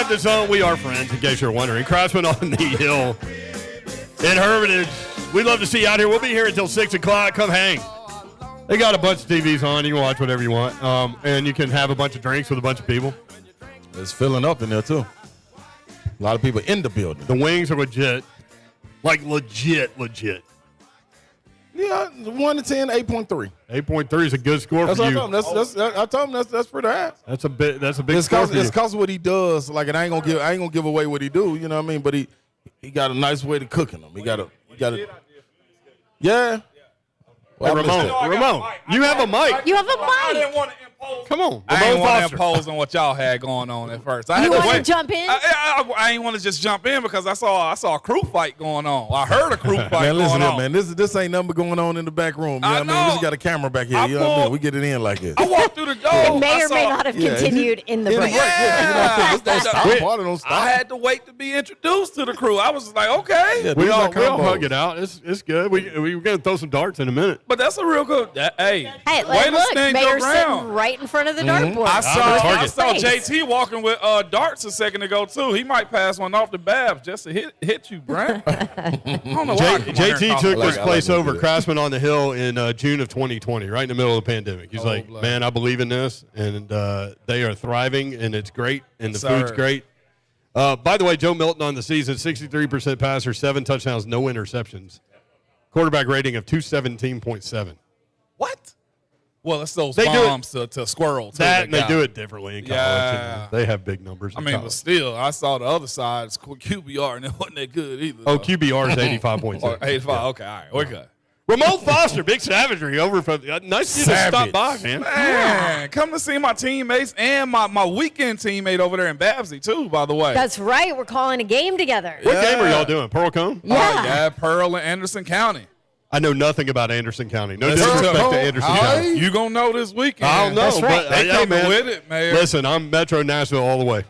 [SPEAKER 3] drive the zone. We are friends, in case you're wondering. Craftsman on the Hill in Hermitage. We'd love to see you out here. We'll be here until 6 o'clock. Come hang. They got a bunch of TVs on. You can watch whatever you want. And you can have a bunch of drinks with a bunch of people.
[SPEAKER 4] It's filling up in there, too. A lot of people in the building.
[SPEAKER 3] The wings are legit. Like legit.
[SPEAKER 4] Yeah, 1 to 10, 8.3.
[SPEAKER 3] 8.3 is a good score
[SPEAKER 4] That's
[SPEAKER 3] for
[SPEAKER 4] what
[SPEAKER 3] you.
[SPEAKER 4] I told him that's pretty high.
[SPEAKER 3] That's a big
[SPEAKER 4] It's
[SPEAKER 3] score for you.
[SPEAKER 4] because of what he does. Like, and I ain't gonna give away what he do. You know what I mean? But he got a nice way to cooking them. He got a. Yeah. Well,
[SPEAKER 3] Ramon, you have a mic.
[SPEAKER 5] You have a
[SPEAKER 10] I
[SPEAKER 5] mic.
[SPEAKER 10] didn't want to impose.
[SPEAKER 3] Come on.
[SPEAKER 10] I ain't want to
[SPEAKER 3] Foster.
[SPEAKER 10] impose on what y'all had going on at first. I
[SPEAKER 5] You
[SPEAKER 10] had to
[SPEAKER 5] want to
[SPEAKER 10] wait.
[SPEAKER 5] jump in?
[SPEAKER 10] I ain't want to just jump in because I saw a crew fight going on. I heard a crew fight
[SPEAKER 4] Man, listen
[SPEAKER 10] going
[SPEAKER 4] here,
[SPEAKER 10] on.
[SPEAKER 4] man. This ain't nothing going on in the back room. You know what I mean?
[SPEAKER 10] know.
[SPEAKER 4] We just got a camera back here. You know what I mean? We get it in like this.
[SPEAKER 10] I walked through the door.
[SPEAKER 5] It may
[SPEAKER 10] I
[SPEAKER 5] or may
[SPEAKER 10] saw-
[SPEAKER 5] not have continued in the break.
[SPEAKER 4] Yeah. Don't stop. Party don't stop.
[SPEAKER 10] I had to wait to be introduced to the crew. I was like, okay,
[SPEAKER 4] Yeah,
[SPEAKER 3] We
[SPEAKER 4] these
[SPEAKER 3] all
[SPEAKER 4] are combos.
[SPEAKER 3] hug it out. It's good. We're going to throw some darts in a minute.
[SPEAKER 10] but that's a real good. Hey,
[SPEAKER 5] Hey,
[SPEAKER 10] way to
[SPEAKER 5] look,
[SPEAKER 10] stand your
[SPEAKER 5] Mayor's sitting
[SPEAKER 10] ground.
[SPEAKER 5] right in front of the dartboard.
[SPEAKER 10] I
[SPEAKER 3] target.
[SPEAKER 10] saw
[SPEAKER 5] Face.
[SPEAKER 10] JT walking with darts a second ago too. He might pass one off the Babs just to hit you, Brent. I don't know why. I come on here and
[SPEAKER 3] JT
[SPEAKER 10] talk
[SPEAKER 3] took
[SPEAKER 10] about
[SPEAKER 3] this
[SPEAKER 10] it.
[SPEAKER 3] place
[SPEAKER 4] like
[SPEAKER 3] over,
[SPEAKER 4] it.
[SPEAKER 3] Craftsman on the Hill, in June of 2020, right in the middle of the pandemic. He's like,
[SPEAKER 10] blood.
[SPEAKER 3] man, I believe in this, and they are thriving, and it's great, and the
[SPEAKER 10] Sir.
[SPEAKER 3] food's great. By the way, Joe Milton on the season, 63% passer, 7 touchdowns, no interceptions. Quarterback rating of 217.7.
[SPEAKER 10] What? Well, it's those
[SPEAKER 3] They do it-
[SPEAKER 10] bombs to squirrel. Too,
[SPEAKER 3] That, and they
[SPEAKER 10] got.
[SPEAKER 3] do it differently in college.
[SPEAKER 10] Yeah.
[SPEAKER 3] and they have big numbers
[SPEAKER 10] I
[SPEAKER 3] in
[SPEAKER 10] mean, but
[SPEAKER 3] college.
[SPEAKER 10] still, I saw the other side, it's QBR, and it wasn't that good either.
[SPEAKER 3] Oh,
[SPEAKER 10] though.
[SPEAKER 3] QBR is 85.6.
[SPEAKER 10] Or 85. Okay, all right, we're good.
[SPEAKER 3] Ramon Foster, big savagery over from. Nice of you to stop by, man.
[SPEAKER 10] Man, come to see my teammates and my weekend teammate over there in Babsy too. By the way,
[SPEAKER 5] That's right. We're calling a game together.
[SPEAKER 3] What game are y'all doing? Pearl Cone?
[SPEAKER 5] Yeah.
[SPEAKER 10] Pearl and Anderson County.
[SPEAKER 3] I know nothing about Anderson County. No
[SPEAKER 10] Listen
[SPEAKER 3] disrespect
[SPEAKER 10] to-
[SPEAKER 3] to Anderson
[SPEAKER 10] All
[SPEAKER 3] County.
[SPEAKER 10] right, you gonna know this weekend.
[SPEAKER 3] I don't know,
[SPEAKER 5] That's right.
[SPEAKER 3] but
[SPEAKER 10] They
[SPEAKER 3] yeah,
[SPEAKER 10] came
[SPEAKER 3] man.
[SPEAKER 10] with it, man.
[SPEAKER 3] Listen, I'm Metro Nashville all the way.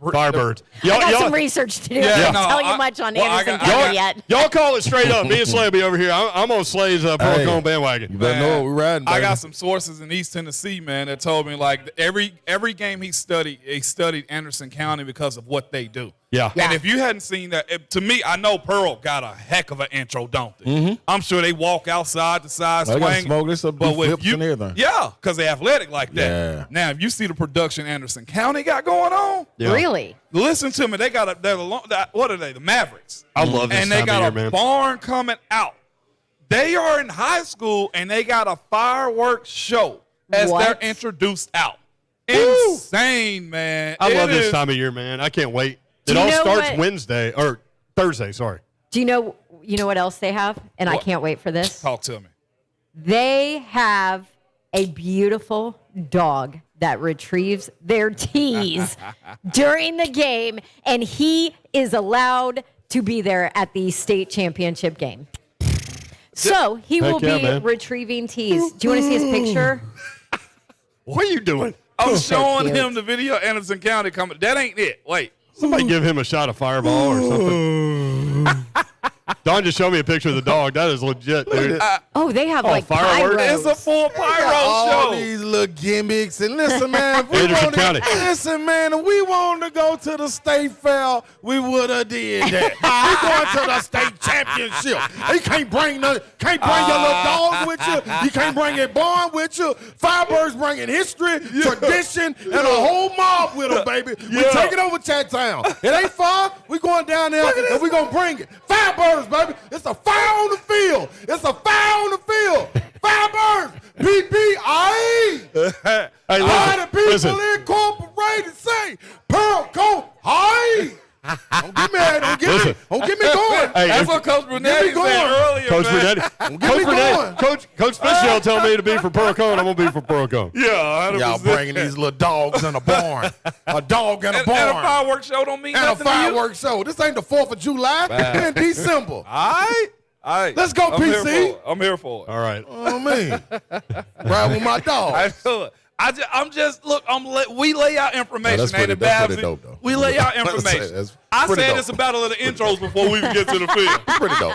[SPEAKER 3] Firebirds.
[SPEAKER 5] I got some research to do.
[SPEAKER 10] Yeah,
[SPEAKER 5] I can't
[SPEAKER 10] no,
[SPEAKER 5] tell you
[SPEAKER 10] I-
[SPEAKER 5] much on
[SPEAKER 10] well, I
[SPEAKER 5] Anderson
[SPEAKER 10] got-
[SPEAKER 5] County yet.
[SPEAKER 3] Y'all call it straight up. Me and Slay will be over here. I'm on Slay's Pearl
[SPEAKER 4] Hey,
[SPEAKER 3] Cone bandwagon.
[SPEAKER 4] You better know what we're riding,
[SPEAKER 10] I
[SPEAKER 4] baby.
[SPEAKER 10] got some sources in East Tennessee, man, that told me like every game he studied Anderson County because of what they do.
[SPEAKER 3] Yeah.
[SPEAKER 5] Yeah.
[SPEAKER 10] And if you hadn't seen that, to me, I know Pearl got a heck of an intro, don't they? I'm sure they walk outside the side
[SPEAKER 4] They got
[SPEAKER 10] swing.
[SPEAKER 4] smoke. They still do
[SPEAKER 10] with
[SPEAKER 4] flips and everything.
[SPEAKER 10] Yeah, because they're athletic like that.
[SPEAKER 4] Yeah.
[SPEAKER 10] Now, if you see the production Anderson County got going on,
[SPEAKER 3] Yeah.
[SPEAKER 5] Really?
[SPEAKER 10] listen to me. They got what are they? The Mavericks.
[SPEAKER 3] I love this
[SPEAKER 10] And they
[SPEAKER 3] time
[SPEAKER 10] got
[SPEAKER 3] of
[SPEAKER 10] a
[SPEAKER 3] year, man.
[SPEAKER 10] barn coming out. They are in high school and they got a fireworks show as
[SPEAKER 5] What?
[SPEAKER 10] they're introduced out. Insane, man.
[SPEAKER 3] I love
[SPEAKER 10] It
[SPEAKER 3] this
[SPEAKER 10] is-
[SPEAKER 3] time of year, man. I can't wait.
[SPEAKER 5] Do
[SPEAKER 3] It
[SPEAKER 5] you
[SPEAKER 3] all
[SPEAKER 5] know
[SPEAKER 3] starts
[SPEAKER 5] what-
[SPEAKER 3] Wednesday or Thursday. Sorry.
[SPEAKER 5] Do you know what else they have? And I
[SPEAKER 10] What?
[SPEAKER 5] can't wait for this.
[SPEAKER 10] Talk to me.
[SPEAKER 5] They have a beautiful dog that retrieves their teas during the game, and he is allowed to be there at the state championship game. So he will
[SPEAKER 3] yeah,
[SPEAKER 5] be
[SPEAKER 3] man.
[SPEAKER 5] retrieving teas. Do you want to see his picture?
[SPEAKER 3] What are you doing?
[SPEAKER 10] I'm showing
[SPEAKER 5] cute.
[SPEAKER 10] him the video of Anderson County coming. That ain't it. Wait.
[SPEAKER 3] Somebody give him a shot of Fireball or something. Don just showed me a picture of the dog. That is legit, dude.
[SPEAKER 5] Oh, they have like
[SPEAKER 3] fireworks?
[SPEAKER 5] pyros.
[SPEAKER 10] It's a full pyro
[SPEAKER 4] all
[SPEAKER 10] show.
[SPEAKER 4] these little gimmicks. And listen, man, if we
[SPEAKER 3] Anderson
[SPEAKER 4] wanted,
[SPEAKER 3] County.
[SPEAKER 4] listen, man, if we wanted to go to the state fair, we would have did that. We going to the state championship. You can't bring your little dog with you. You can't bring your barn with you. Firebirds bringing history, tradition, and a whole mob with them, baby. We taking over Chat Town. It ain't far. We going down there and we gonna bring it. Firebirds, baby. It's a fire on the field. It's a fire on the field. Firebirds. PPIE.
[SPEAKER 3] Hey,
[SPEAKER 4] All the people
[SPEAKER 3] listen.
[SPEAKER 4] incorporated say Pearl Cone High. Don't get mad. Don't get me. Don't get me going.
[SPEAKER 3] Hey,
[SPEAKER 10] That's
[SPEAKER 3] if-
[SPEAKER 10] what Coach Brunetti
[SPEAKER 4] going.
[SPEAKER 10] said earlier,
[SPEAKER 3] Coach
[SPEAKER 10] man.
[SPEAKER 3] Brunetti.
[SPEAKER 4] get me going.
[SPEAKER 3] Coach Fitzgerald told me to be for Pearl Cone. I'm going to be for Pearl Cone.
[SPEAKER 10] Yeah, 100%.
[SPEAKER 4] Y'all bringing these little dogs in a barn. A dog in a
[SPEAKER 10] And
[SPEAKER 4] barn.
[SPEAKER 10] a fireworks show don't mean
[SPEAKER 4] And a
[SPEAKER 10] nothing to you.
[SPEAKER 4] fireworks show. This ain't the 4th of July. We're in December.
[SPEAKER 10] All right. All right.
[SPEAKER 4] Let's go,
[SPEAKER 10] I'm
[SPEAKER 4] PC.
[SPEAKER 10] Here for it. I'm here for it.
[SPEAKER 3] All right.
[SPEAKER 4] Oh, man. Ride with my dog.
[SPEAKER 10] I feel it. We lay out information, ain't it, Babsy?
[SPEAKER 4] dope, though.
[SPEAKER 10] We lay out information. I said it's a battle of the intros before we even get to the field.
[SPEAKER 4] It's pretty dope.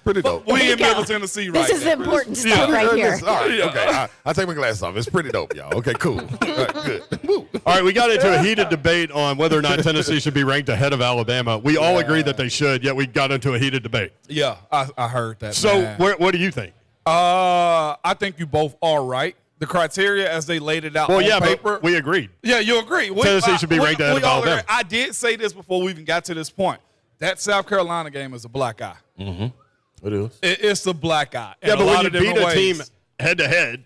[SPEAKER 4] Pretty dope.
[SPEAKER 10] We in Middle Tennessee right now.
[SPEAKER 5] This is important stuff right here.
[SPEAKER 4] All right, okay. I'll take my glasses off. It's pretty dope, y'all. Okay, cool. All right, good. Woo.
[SPEAKER 3] All right, we got into a heated debate on whether or not Tennessee should be ranked ahead of Alabama. We all agree that they should, yet we got into a heated debate.
[SPEAKER 10] Yeah, I heard that.
[SPEAKER 3] So
[SPEAKER 10] man.
[SPEAKER 3] what do you think?
[SPEAKER 10] I think you both are right. The criteria as they laid it out on paper.
[SPEAKER 3] But we agreed.
[SPEAKER 10] Yeah, you agree.
[SPEAKER 3] Tennessee should be ranked ahead of Alabama.
[SPEAKER 10] I did say this before we even got to this point. That South Carolina game is a black eye.
[SPEAKER 4] Mm-hmm. It is.
[SPEAKER 10] It's a black eye.
[SPEAKER 3] Yeah, but when you beat a team head-to-head,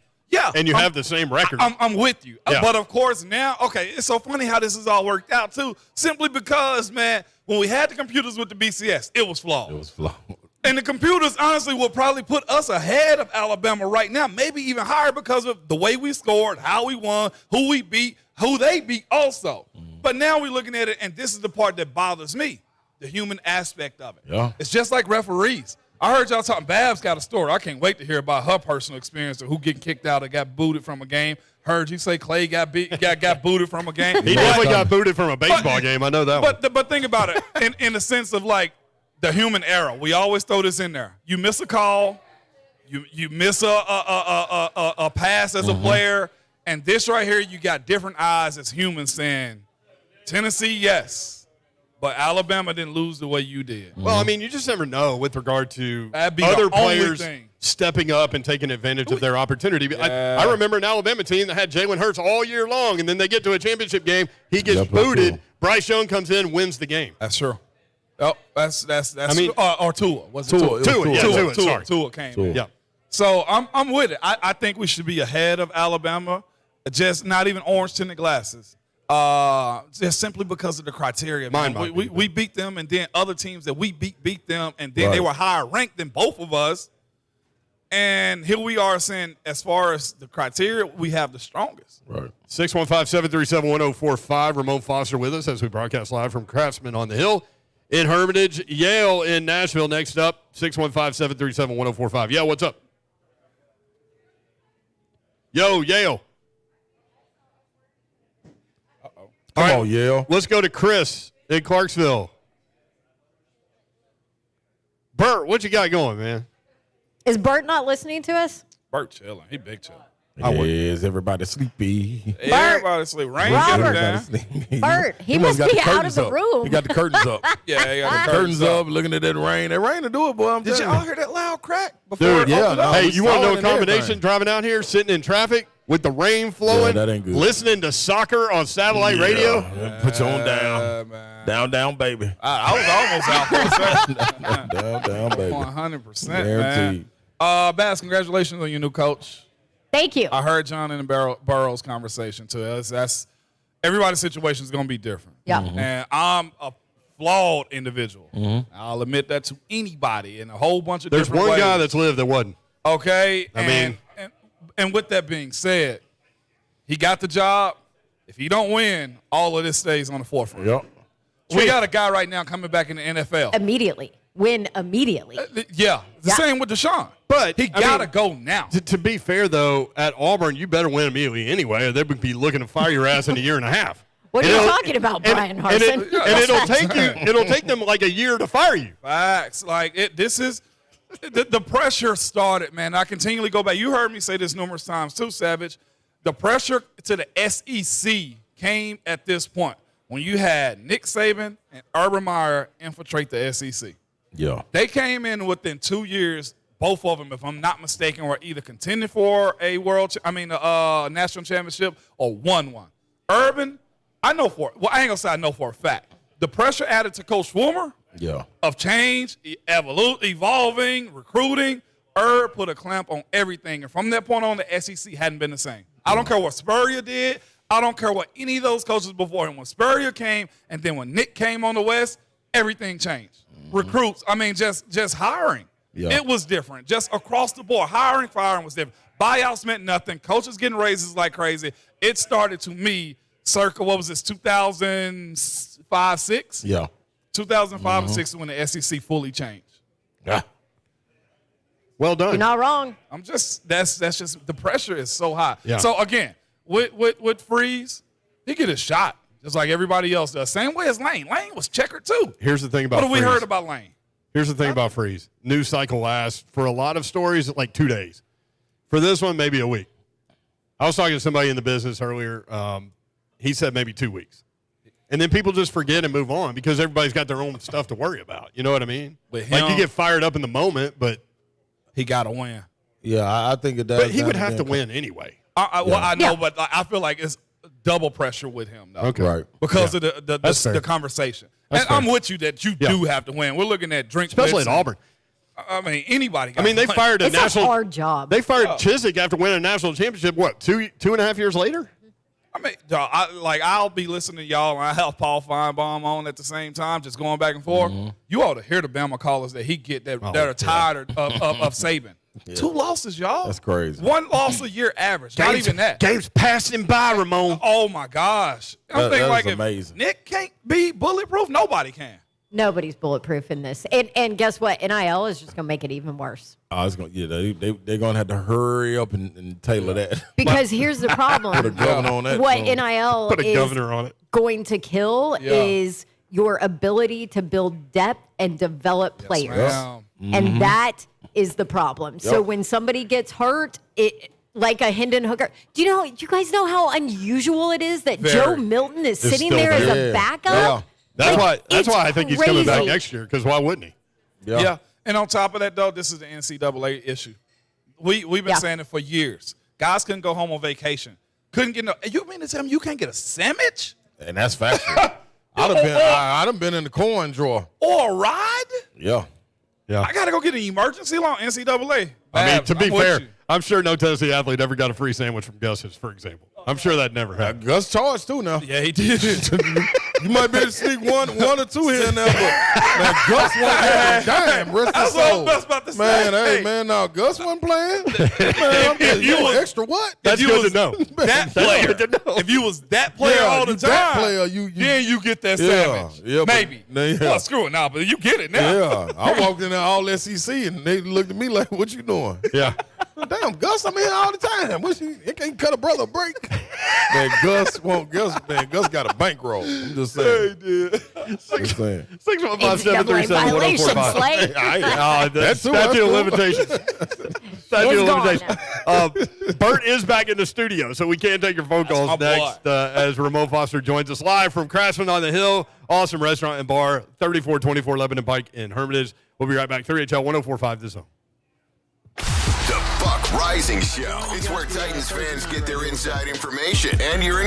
[SPEAKER 3] and you have the same record.
[SPEAKER 10] I'm with you.
[SPEAKER 3] Yeah.
[SPEAKER 10] But, of course, now, it's so funny how this has all worked out, too, simply because, man, when we had the computers with the BCS, it was flawed.
[SPEAKER 4] It was flawed.
[SPEAKER 10] And the computers, honestly, will probably put us ahead of Alabama right now, maybe even higher because of the way we scored, how we won, who we beat, who they beat also. But now we're looking at it, and this is the part that bothers me, the human aspect of it.
[SPEAKER 4] Yeah.
[SPEAKER 10] It's just like referees. I heard y'all talking. Babs got a story. I can't wait to hear about her personal experience of who getting kicked out or got booted from a game. Heard you say Clay got booted from a game.
[SPEAKER 3] He definitely got booted from a baseball game. I know that one.
[SPEAKER 10] But think about it in the sense of like, the human error. We always throw this in there. You miss a call, you miss a pass as a player, and this right here, you got different eyes as humans saying, Tennessee, yes, but Alabama didn't lose the way you did.
[SPEAKER 3] Well, I mean, you just never know with regard to
[SPEAKER 10] That'd be
[SPEAKER 3] other
[SPEAKER 10] the only
[SPEAKER 3] players
[SPEAKER 10] thing.
[SPEAKER 3] stepping up and taking advantage of their opportunity.
[SPEAKER 10] Yeah.
[SPEAKER 3] I remember an Alabama team that had Jalen Hurts all year long, and then they get to a championship game, he gets
[SPEAKER 4] Yep, that's
[SPEAKER 3] booted,
[SPEAKER 4] true.
[SPEAKER 3] Bryce Young comes in, wins the game.
[SPEAKER 10] That's true. Oh, that's.
[SPEAKER 3] I mean,
[SPEAKER 10] or Tua. Was it
[SPEAKER 4] Tua.
[SPEAKER 3] Tua.
[SPEAKER 10] Tua came
[SPEAKER 4] Tua.
[SPEAKER 10] in.
[SPEAKER 3] Yeah.
[SPEAKER 10] So I'm with it. I think we should be ahead of Alabama, just not even orange-tinted glasses. Just simply because of the criteria. Man. We beat them, and then other teams that we beat them, and then they were higher ranked than both of us. And here we are saying, as far as the criteria, we have the strongest.
[SPEAKER 4] Right.
[SPEAKER 3] 615-737-1045. Ramon Foster with us as we broadcast live from Craftsman on the Hill in Hermitage. Yale in Nashville next up. 615-737-1045. Yeah, what's up? Yo, Yale.
[SPEAKER 4] Come on, Yale.
[SPEAKER 3] Let's go to Chris in Clarksville. Bert, what you got going, man?
[SPEAKER 5] Is Bert not listening to us?
[SPEAKER 10] Bert chilling. He big chilling.
[SPEAKER 4] Is everybody sleepy?
[SPEAKER 10] Everybody sleep. Rain
[SPEAKER 5] Robert.
[SPEAKER 10] get him down.
[SPEAKER 5] Bert, he must
[SPEAKER 4] got
[SPEAKER 5] be
[SPEAKER 4] the
[SPEAKER 5] out of
[SPEAKER 4] curtains
[SPEAKER 5] the
[SPEAKER 4] up.
[SPEAKER 5] room.
[SPEAKER 4] He got the curtains up.
[SPEAKER 10] Yeah, he got the
[SPEAKER 4] Curtains up, looking at that rain. That rain to do it, boy. I'm
[SPEAKER 10] Did
[SPEAKER 4] telling
[SPEAKER 10] y'all
[SPEAKER 4] you.
[SPEAKER 10] hear that loud crack before
[SPEAKER 3] Dude,
[SPEAKER 10] it opened up?
[SPEAKER 3] Hey,
[SPEAKER 4] we
[SPEAKER 3] you want
[SPEAKER 4] saw
[SPEAKER 3] to
[SPEAKER 4] it
[SPEAKER 3] know a
[SPEAKER 4] and
[SPEAKER 3] combination
[SPEAKER 4] everything.
[SPEAKER 3] driving out here, sitting in traffic with the rain flowing,
[SPEAKER 4] that ain't good.
[SPEAKER 3] listening to soccer on satellite radio?
[SPEAKER 4] Yeah, put you on down.
[SPEAKER 10] Man.
[SPEAKER 4] Down, baby.
[SPEAKER 10] I was almost out for a second.
[SPEAKER 4] Down, baby.
[SPEAKER 10] 100%, man.
[SPEAKER 4] Guaranteed.
[SPEAKER 10] Bass, congratulations on your new coach.
[SPEAKER 5] Thank you.
[SPEAKER 10] I heard John and Burrow's conversation too. That's everybody's situation is going to be different.
[SPEAKER 5] Yeah.
[SPEAKER 10] And I'm a flawed individual. I'll admit that to anybody in a whole bunch of
[SPEAKER 3] There's
[SPEAKER 10] different
[SPEAKER 3] one
[SPEAKER 10] ways.
[SPEAKER 3] guy that's lived that wasn't.
[SPEAKER 10] Okay.
[SPEAKER 3] I mean-
[SPEAKER 10] and with that being said, he got the job. If he don't win, all of this stays on the forefront.
[SPEAKER 4] Yep.
[SPEAKER 10] We got a guy right now coming back in the NFL.
[SPEAKER 5] Immediately. Win immediately.
[SPEAKER 10] Yeah. The same with Deshaun.
[SPEAKER 3] But
[SPEAKER 10] He got to go now.
[SPEAKER 3] To be fair, though, at Auburn, you better win immediately anyway, or they would be looking to fire your ass in a year and a half.
[SPEAKER 5] What are
[SPEAKER 3] And
[SPEAKER 5] you
[SPEAKER 3] it'll-
[SPEAKER 5] talking about,
[SPEAKER 3] and-
[SPEAKER 5] Brian
[SPEAKER 3] and
[SPEAKER 5] Harson?
[SPEAKER 3] it'll take them like a year to fire you.
[SPEAKER 10] Facts. Like, this is the pressure started, man. I continually go back. You heard me say this numerous times too, Savage. The pressure to the SEC came at this point when you had Nick Saban and Urban Meyer infiltrate the SEC.
[SPEAKER 4] Yeah.
[SPEAKER 10] They came in within 2 years. Both of them, if I'm not mistaken, were either contending for a national championship or won one. Urban, I know for I ain't gonna say I know for a fact. The pressure added to Coach Schwarmer
[SPEAKER 4] Yeah.
[SPEAKER 10] of change, evolving, recruiting. Herb put a clamp on everything, and from that point on, the SEC hadn't been the same. I don't care what Spurrier did. I don't care what any of those coaches before him. When Spurrier came, and then when Nick came on the West, everything changed. Recruits, just hiring.
[SPEAKER 4] Yeah.
[SPEAKER 10] It was different. Just across the board, hiring, firing was different. Buyouts meant nothing. Coaches getting raises like crazy. It started to me circa, 2005, 6?
[SPEAKER 4] Yeah.
[SPEAKER 10] 2005 and 6 when the SEC fully changed.
[SPEAKER 4] Yeah.
[SPEAKER 3] Well done.
[SPEAKER 5] You're not wrong.
[SPEAKER 10] That's just the pressure is so high.
[SPEAKER 3] Yeah.
[SPEAKER 10] So again, with Freeze, he get a shot just like everybody else does. Same way as Lane. Lane was checkered too.
[SPEAKER 3] Here's the thing about
[SPEAKER 10] what have we
[SPEAKER 3] Freeze.
[SPEAKER 10] heard about Lane?
[SPEAKER 3] Here's the thing about Freeze. News cycle lasts for a lot of stories like 2 days. For this one, maybe a week. I was talking to somebody in the business earlier. He said maybe 2 weeks. And then people just forget and move on because everybody's got their own stuff to worry about. You know what I mean?
[SPEAKER 10] With him,
[SPEAKER 3] like you get fired up in the moment, but
[SPEAKER 10] he got to win.
[SPEAKER 4] Yeah, I think it does.
[SPEAKER 3] But he would have to win anyway.
[SPEAKER 10] I know, but I feel like it's double pressure with him, though.
[SPEAKER 3] Okay.
[SPEAKER 4] Right.
[SPEAKER 10] Because of the conversation.
[SPEAKER 3] That's
[SPEAKER 10] and
[SPEAKER 3] fair.
[SPEAKER 10] I'm with you that you do have to win. We're looking at drink
[SPEAKER 3] Especially at
[SPEAKER 10] Blitzen.
[SPEAKER 3] Auburn.
[SPEAKER 10] I mean, anybody.
[SPEAKER 3] They fired a
[SPEAKER 5] It's
[SPEAKER 3] national.
[SPEAKER 5] a hard job.
[SPEAKER 3] They fired Chiswick after winning a national championship. What, two and a half years later?
[SPEAKER 10] I mean, dog, I'll be listening to y'all, and I have Paul Feinbaum on at the same time, just going back and forth.
[SPEAKER 3] Mm-hmm.
[SPEAKER 10] You ought to hear the Bama callers that he get that are tired of Saban. Yeah. 2 losses, y'all.
[SPEAKER 4] That's crazy.
[SPEAKER 10] 1 loss a year average. Not even that.
[SPEAKER 3] Games passing by, Ramon.
[SPEAKER 10] Oh my gosh! I'm thinking like
[SPEAKER 4] amazing.
[SPEAKER 10] if Nick can't be bulletproof, nobody can.
[SPEAKER 5] Nobody's bulletproof in this. And guess what? NIL is just going to make it even worse.
[SPEAKER 4] I was they're gonna have to hurry up and tailor that.
[SPEAKER 5] Because here's the problem.
[SPEAKER 4] Put a governor on that.
[SPEAKER 5] What
[SPEAKER 4] phone.
[SPEAKER 5] NIL
[SPEAKER 3] Put a
[SPEAKER 5] is
[SPEAKER 3] governor on it.
[SPEAKER 5] going to kill is your ability to build depth and develop players.
[SPEAKER 10] ma'am.
[SPEAKER 5] And that is the problem. So when somebody gets hurt, like a Hendon Hooker. Do you guys know how unusual it is that Joe Milton is sitting
[SPEAKER 3] still
[SPEAKER 5] there as
[SPEAKER 3] there.
[SPEAKER 5] a backup?
[SPEAKER 4] Yeah.
[SPEAKER 3] That's why I think he's coming back
[SPEAKER 5] crazy.
[SPEAKER 3] next year. Because why wouldn't he?
[SPEAKER 10] Yeah. And on top of that, though, this is the NCAA issue. We've been saying it for years. Guys couldn't go home on vacation. Couldn't get no. You mean to tell me you can't get a sandwich
[SPEAKER 4] And that's factual. I'd have been in the coin drawer.
[SPEAKER 10] or a ride?
[SPEAKER 4] Yeah.
[SPEAKER 10] I got to go get an emergency loan, NCAA.
[SPEAKER 3] I mean, to be
[SPEAKER 10] I'm with
[SPEAKER 3] fair,
[SPEAKER 10] you.
[SPEAKER 3] I'm sure no Tennessee athlete ever got a free sandwich from Gus's, for example. I'm sure that never happened.
[SPEAKER 4] Gus charged too now.
[SPEAKER 10] Yeah, he did.
[SPEAKER 4] You might be able to sneak one or two here and there, but man, Gus wasn't having a dime. Rest
[SPEAKER 10] That's
[SPEAKER 4] his
[SPEAKER 10] what I
[SPEAKER 4] soul.
[SPEAKER 10] was about to say.
[SPEAKER 4] Man, hey,
[SPEAKER 10] Hey.
[SPEAKER 4] man, now Gus wasn't playing. Man, you was extra what?
[SPEAKER 3] That's
[SPEAKER 10] you
[SPEAKER 3] good
[SPEAKER 10] was
[SPEAKER 3] to know.
[SPEAKER 10] That player. If you was that player
[SPEAKER 4] Yeah,
[SPEAKER 10] all the
[SPEAKER 4] you
[SPEAKER 10] time,
[SPEAKER 4] that player, you
[SPEAKER 10] then you get that
[SPEAKER 4] Yeah,
[SPEAKER 10] sandwich.
[SPEAKER 4] yeah, but-
[SPEAKER 10] Maybe.
[SPEAKER 4] yeah.
[SPEAKER 10] Well, screw it now, but you get it now.
[SPEAKER 4] Yeah, I walked in there all SEC and they looked at me like, "What you doing?"
[SPEAKER 3] Yeah.
[SPEAKER 4] Damn, Gus, I'm here all the time. It can't cut a brother a break. Man, Gus got a bankroll. I'm just saying. Just saying.
[SPEAKER 3] 615-737-1045.
[SPEAKER 5] violations, Slay.
[SPEAKER 3] That's
[SPEAKER 4] too,
[SPEAKER 3] statute
[SPEAKER 4] that's
[SPEAKER 3] of
[SPEAKER 4] cool.
[SPEAKER 3] limitations. Statute of
[SPEAKER 5] gone
[SPEAKER 3] limitations. Bert is back in the studio, so we can take your phone calls
[SPEAKER 10] my boy.
[SPEAKER 3] next as Ramon Foster joins us live from Craftsman on the Hill. Awesome restaurant and bar, 3424 Lebanon Pike in Hermitage. We'll be right back. 3HL 1045 The Zone.
[SPEAKER 1] The Buck Rising Show. It's where Titans fans get their inside information and your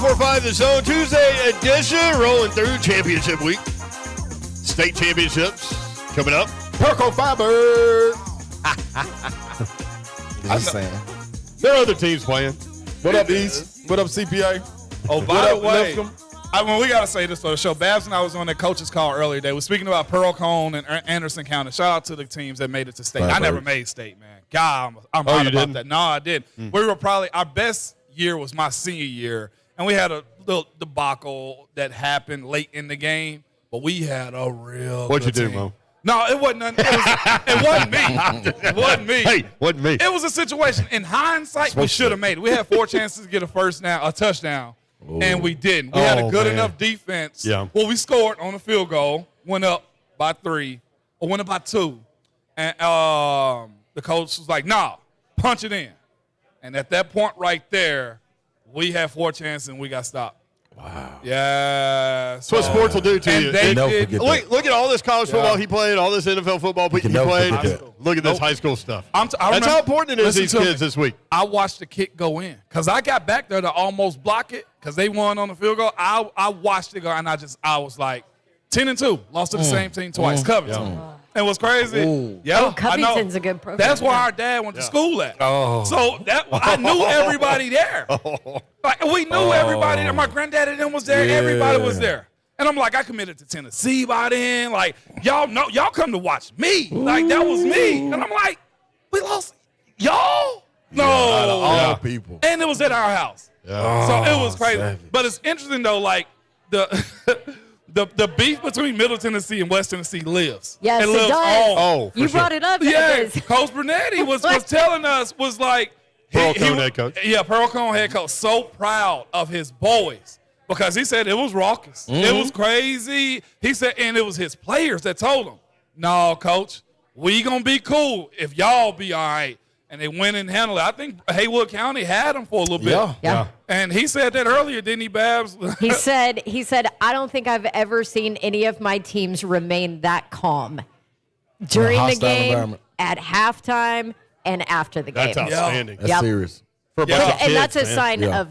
[SPEAKER 3] 104.5 The Zone Tuesday edition, rolling through championship week. State championships coming up.
[SPEAKER 4] Perco Fiber. Just saying.
[SPEAKER 3] There are other teams playing.
[SPEAKER 4] What up, East? What up, CPA?
[SPEAKER 10] Oh, by the way, we got to say this for the show. Babs and I was on that coach's call earlier today. We're speaking about Pearl Cone and Anderson County. Shout out to the teams that made it to state. I never made state, man. God, I'm hot about that. No, I didn't. We were probably – our best year was my senior year, and we had a little debacle that happened late in the game, but we had a real
[SPEAKER 3] What'd you
[SPEAKER 10] good
[SPEAKER 3] do,
[SPEAKER 10] team.
[SPEAKER 3] Mo?
[SPEAKER 10] No, it wasn't nothing. It wasn't me. It wasn't me.
[SPEAKER 3] Hey, wasn't me.
[SPEAKER 10] It was a situation. In hindsight, we should have made it. We had 4 chances to get a touchdown, and we didn't. We had a good enough defense.
[SPEAKER 3] Yeah.
[SPEAKER 10] Well, we scored on a field goal, went up by 3, or went up by 2. And the coach was like, nah, punch it in. And at that point right there, we had 4 chances, and we got stopped.
[SPEAKER 4] Wow.
[SPEAKER 10] Yeah.
[SPEAKER 3] That's what sports will do to you. Look at all this college football he played, all this NFL football he played. Look at this high school stuff. That's how important it is these kids this week.
[SPEAKER 10] I watched the kick go in because I got back there to almost block it because they won on the field goal. I watched it go, and I was like 10-2. Lost to the same team twice. Covington. And what's crazy? Yeah,
[SPEAKER 5] Covington's a good program.
[SPEAKER 10] That's where our dad went to school at. So I knew everybody there. Like, we knew everybody there. My granddad and them was there. Yeah. Everybody was there. And I'm like, I committed to Tennessee by then. Like, y'all come to watch me. Like, that was me. And I'm like, we lost. Y'all? No.
[SPEAKER 4] Out of all people.
[SPEAKER 10] And it was at our house. Yeah. So it was crazy. Savage. But it's interesting, though, like, the beef between Middle Tennessee and West Tennessee lives.
[SPEAKER 5] Yes,
[SPEAKER 10] it lives
[SPEAKER 5] does.
[SPEAKER 10] on.
[SPEAKER 5] You brought it up.
[SPEAKER 10] Yeah, Coach Brunetti was telling us, was like,
[SPEAKER 3] Pearl Cone head coach.
[SPEAKER 10] Yeah, Pearl Cone head coach. So proud of his boys because he said it was raucous. It was crazy. He said, and it was his players that told him, no, coach, we going to be cool if y'all be all right. And they went and handled it. I think Haywood County had him for a little bit.
[SPEAKER 5] Yeah.
[SPEAKER 10] And he said that earlier, didn't he, Babs?
[SPEAKER 5] He said, I don't think I've ever seen any of my teams remain that calm during the game, at halftime, and after the game.
[SPEAKER 3] That's outstanding.
[SPEAKER 4] That's serious.
[SPEAKER 3] For a bunch of kids,
[SPEAKER 5] that's a sign of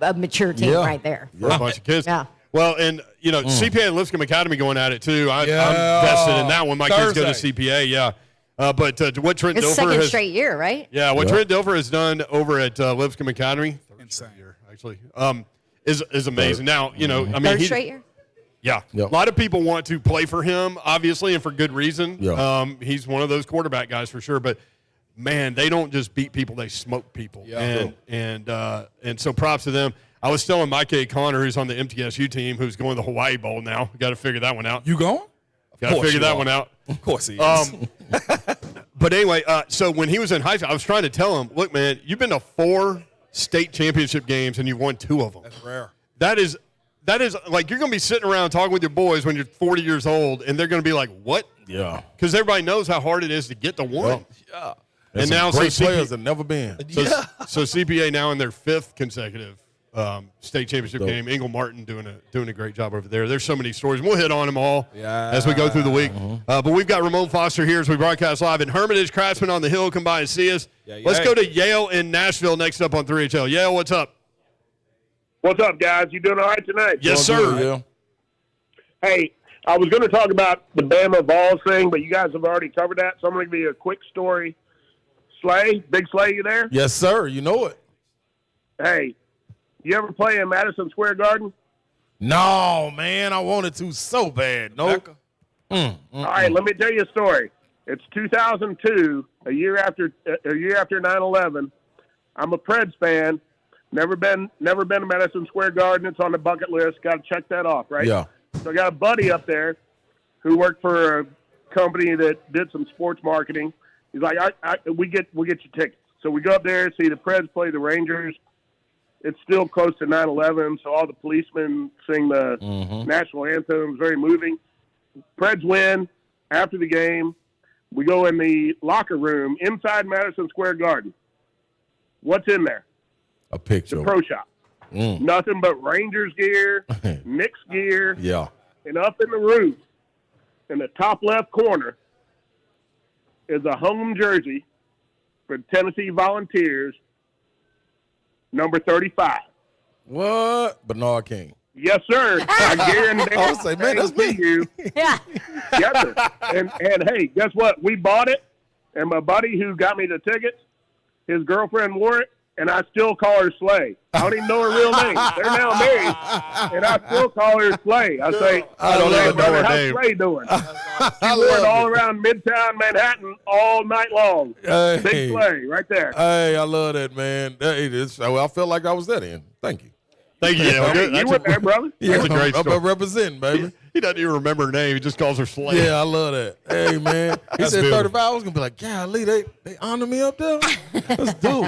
[SPEAKER 5] a mature team right there.
[SPEAKER 3] For a bunch of kids.
[SPEAKER 5] Yeah.
[SPEAKER 3] Well, and, CPA and Lipscomb Academy going at it, too. I'm vested in that one. My kids go to CPA, But what Trent
[SPEAKER 5] it's
[SPEAKER 3] Dilfer
[SPEAKER 5] second
[SPEAKER 3] has,
[SPEAKER 5] straight year, right?
[SPEAKER 3] Yeah, what Trent Dilfer has done over at Lipscomb Academy,
[SPEAKER 10] insane
[SPEAKER 3] year actually, is amazing. Now,
[SPEAKER 5] Third straight year.
[SPEAKER 3] Yeah, a lot of people want to play for him, obviously, and for good reason.
[SPEAKER 4] Yeah.
[SPEAKER 3] He's one of those quarterback guys for sure. But man, they don't just beat people; they smoke people.
[SPEAKER 10] Yeah.
[SPEAKER 3] And so props to them. I was telling my kid Connor, who's on the MTSU team, who's going to the Hawaii Bowl now. Got to figure that one out.
[SPEAKER 10] You going?
[SPEAKER 3] Got to figure that one out.
[SPEAKER 10] Of course he is.
[SPEAKER 3] But anyway, so when he was in high school, I was trying to tell him, look, man, you've been to 4 state championship games and you won 2 of them.
[SPEAKER 10] That's rare.
[SPEAKER 3] That is like you're going to be sitting around talking with your boys when you're 40 years old, and they're going to be like, what?
[SPEAKER 4] Yeah.
[SPEAKER 3] Because everybody knows how hard it is to get to 1.
[SPEAKER 10] Yeah.
[SPEAKER 4] And now great players have never been.
[SPEAKER 3] So CPA now in their 5th consecutive state championship game. Ingle Martin doing a great job over there. There's so many stories. We'll hit on them all as we go through the week. But we've got Ramon Foster here as we broadcast live in Hermitage. Craftsman on the Hill. Come by and see us. Let's go to Yale in Nashville next up on 3HL. Yale, what's up?
[SPEAKER 11] What's up, guys? You doing all right tonight?
[SPEAKER 3] Yes, sir.
[SPEAKER 11] Hey, I was going to talk about the Bama Vols thing, but you guys have already covered that, so I'm going to give you a quick story. Slay, Big Slay, you there?
[SPEAKER 4] Yes, sir. You know it.
[SPEAKER 11] Hey, you ever play in Madison Square Garden?
[SPEAKER 4] No, man. I wanted to so bad. Nope.
[SPEAKER 11] All right, let me tell you a story. It's 2002, a year after 9/11. I'm a Preds fan. Never been to Madison Square Garden. It's on the bucket list. Got to check that off, right?
[SPEAKER 4] Yeah.
[SPEAKER 11] So I got a buddy up there who worked for a company that did some sports marketing. He's like, we'll get you tickets. So we go up there, see the Preds play the Rangers. It's still close to 9/11, so all the policemen sing the national anthem. It's very moving. Preds win. After the game, we go in the locker room inside Madison Square Garden. What's in there?
[SPEAKER 4] A picture.
[SPEAKER 11] The pro shop. Nothing but Rangers gear, Knicks gear.
[SPEAKER 4] Yeah.
[SPEAKER 11] And up in the roof, in the top left corner, is a home jersey for Tennessee Volunteers, number 35.
[SPEAKER 4] What? Bernard King.
[SPEAKER 11] Yes, sir. I guarantee.
[SPEAKER 4] I was say, man, that's me.
[SPEAKER 11] You.
[SPEAKER 5] Yeah.
[SPEAKER 11] Yes, sir. And hey, guess what? We bought it, and my buddy who got me the tickets, his girlfriend wore it, and I still call her Slay. I don't even know her real name. They're now married, and I still call her Slay. I say,
[SPEAKER 3] I don't even know her
[SPEAKER 11] how's
[SPEAKER 3] name.
[SPEAKER 11] Slay doing? She wore it all around Midtown Manhattan all night long.
[SPEAKER 4] Hey.
[SPEAKER 11] Big Slay right there.
[SPEAKER 4] Hey, I love that, man. I felt like I was that in. Thank you.
[SPEAKER 3] Thank you. Yeah,
[SPEAKER 11] Hey, you were there, brother.
[SPEAKER 3] That's a great story.
[SPEAKER 4] I'm representing, baby.
[SPEAKER 3] He doesn't even remember her name. He just calls her Slay.
[SPEAKER 4] Yeah, I love that. Hey, man. He
[SPEAKER 3] That's
[SPEAKER 4] said
[SPEAKER 3] beautiful.
[SPEAKER 4] 35. I was going to be like, golly, they honor me up there? That's dope.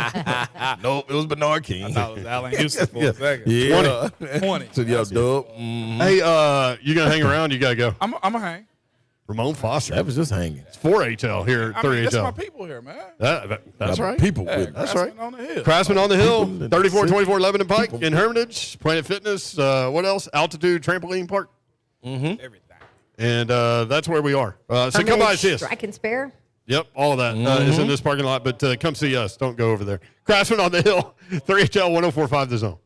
[SPEAKER 4] Nope, it was Bernard King.
[SPEAKER 10] I thought it was Allen Houston for a second.
[SPEAKER 4] Yeah.
[SPEAKER 10] 20.
[SPEAKER 4] So, yeah, dope.
[SPEAKER 3] Hey, you going to hang around? You got to go.
[SPEAKER 10] I'm going to hang.
[SPEAKER 3] Ramon Foster.
[SPEAKER 4] That was just hanging.
[SPEAKER 3] It's 4HL here at 3HL.
[SPEAKER 10] That's my people here, man.
[SPEAKER 3] That's right.
[SPEAKER 4] People with
[SPEAKER 3] That's
[SPEAKER 10] Craftsman
[SPEAKER 3] right.
[SPEAKER 10] on the hill.
[SPEAKER 3] Craftsman on the Hill, 3424 Lebanon Pike in Hermitage, Planet Fitness, what else? Altitude Trampoline Park.
[SPEAKER 10] Everything.
[SPEAKER 3] And that's where we are. So come by and see us.
[SPEAKER 5] Strike and spare.
[SPEAKER 3] Yep, all of that is in this parking lot, but come see us. Don't go over there. Craftsman on the Hill, 3HL 1045 The Zone.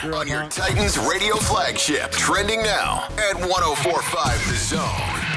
[SPEAKER 1] on your Titans radio flagship. Trending now at 104.5 The Zone.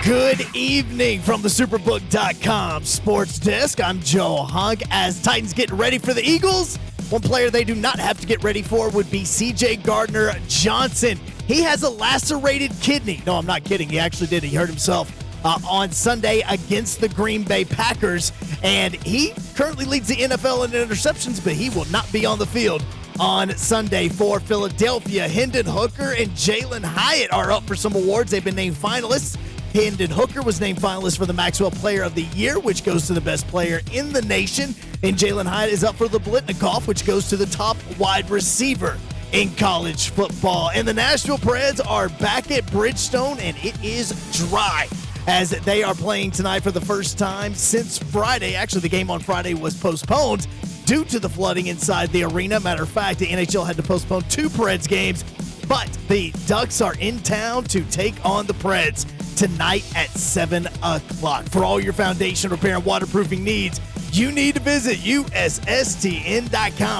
[SPEAKER 7] Good evening from the Superbook.com sports desk. I'm Joe Hunk. As Titans get ready for the Eagles, one player they do not have to get ready for would be C.J. Gardner-Johnson. He has a lacerated kidney. No, I'm not kidding. He actually did. He hurt himself on Sunday against the Green Bay Packers, and he currently leads the NFL in interceptions, but he will not be on the field on Sunday for Philadelphia. Hendon Hooker and Jalen Hyatt are up for some awards. They've been named finalists. Hendon Hooker was named finalist for the Maxwell Player of the Year, which goes to the best player in the nation, and Jalen Hyatt is up for the Blitnikoff, which goes to the top wide receiver in college football. And the Nashville Preds are back at Bridgestone, and it is dry as they are playing tonight for the first time since Friday. Actually, the game on Friday was postponed due to the flooding inside the arena. Matter of fact, the NHL had to postpone 2 Preds games, but the Ducks are in town to take on the Preds tonight at 7 o'clock. For all your foundation repair and waterproofing needs, you need to visit USSTN.com.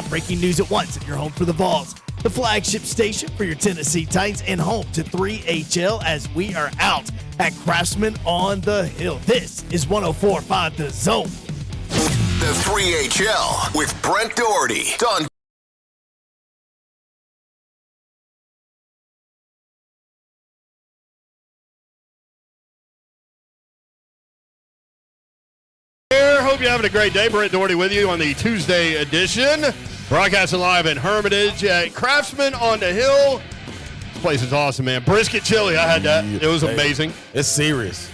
[SPEAKER 7] Breaking news at once at your home for the Vols, the flagship station for your Tennessee Titans, and home to 3HL as we are out at Craftsman on the Hill. This is 104.5 The Zone.
[SPEAKER 1] The 3HL with Brent Doherty. Don.
[SPEAKER 3] Hope you're having a great day. Brent Doherty with you on the Tuesday edition. Broadcasting live in Hermitage at Craftsman on the Hill. This place is awesome, man. Brisket chili, I had that. It was amazing.
[SPEAKER 4] It's serious.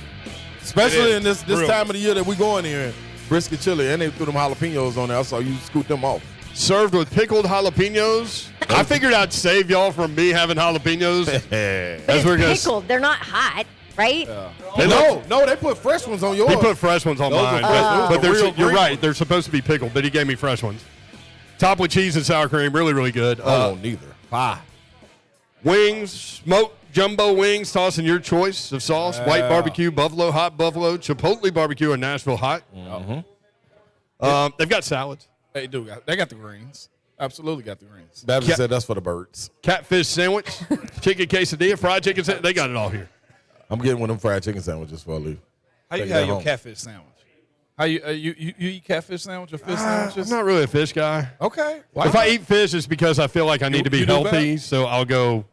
[SPEAKER 4] Especially in this time of the year that we going here. Brisket chili, and they threw them jalapenos on there. I saw you scoot them off.
[SPEAKER 3] Served with pickled jalapenos. I figured I'd save y'all from me having jalapenos.
[SPEAKER 5] As we're pickled. They're not hot, right?
[SPEAKER 4] Yeah. No, they put fresh ones on yours.
[SPEAKER 3] He put fresh ones on mine. But you're right. They're supposed to be pickled, but he gave me fresh ones. Topped with cheese and sour cream. Really, really good.
[SPEAKER 4] Neither.
[SPEAKER 3] Wings, smoked jumbo wings, tossing your choice of sauce. White barbecue, buffalo, hot buffalo, chipotle barbecue, and Nashville hot. Mm-hmm. They've got salads.
[SPEAKER 10] They do. They got the greens. Absolutely got the greens.
[SPEAKER 4] Babs said that's for the birds.
[SPEAKER 3] Catfish sandwich, chicken quesadilla, fried chicken sandwich. They got it all here.
[SPEAKER 4] I'm getting one of them fried chicken sandwiches for a leave.
[SPEAKER 10] How you have your catfish sandwich? How you eat catfish sandwich or fish sandwiches?
[SPEAKER 3] I'm not really a fish guy.
[SPEAKER 10] Okay.
[SPEAKER 3] If I eat fish, it's because I feel like I need to be healthy, so I'll go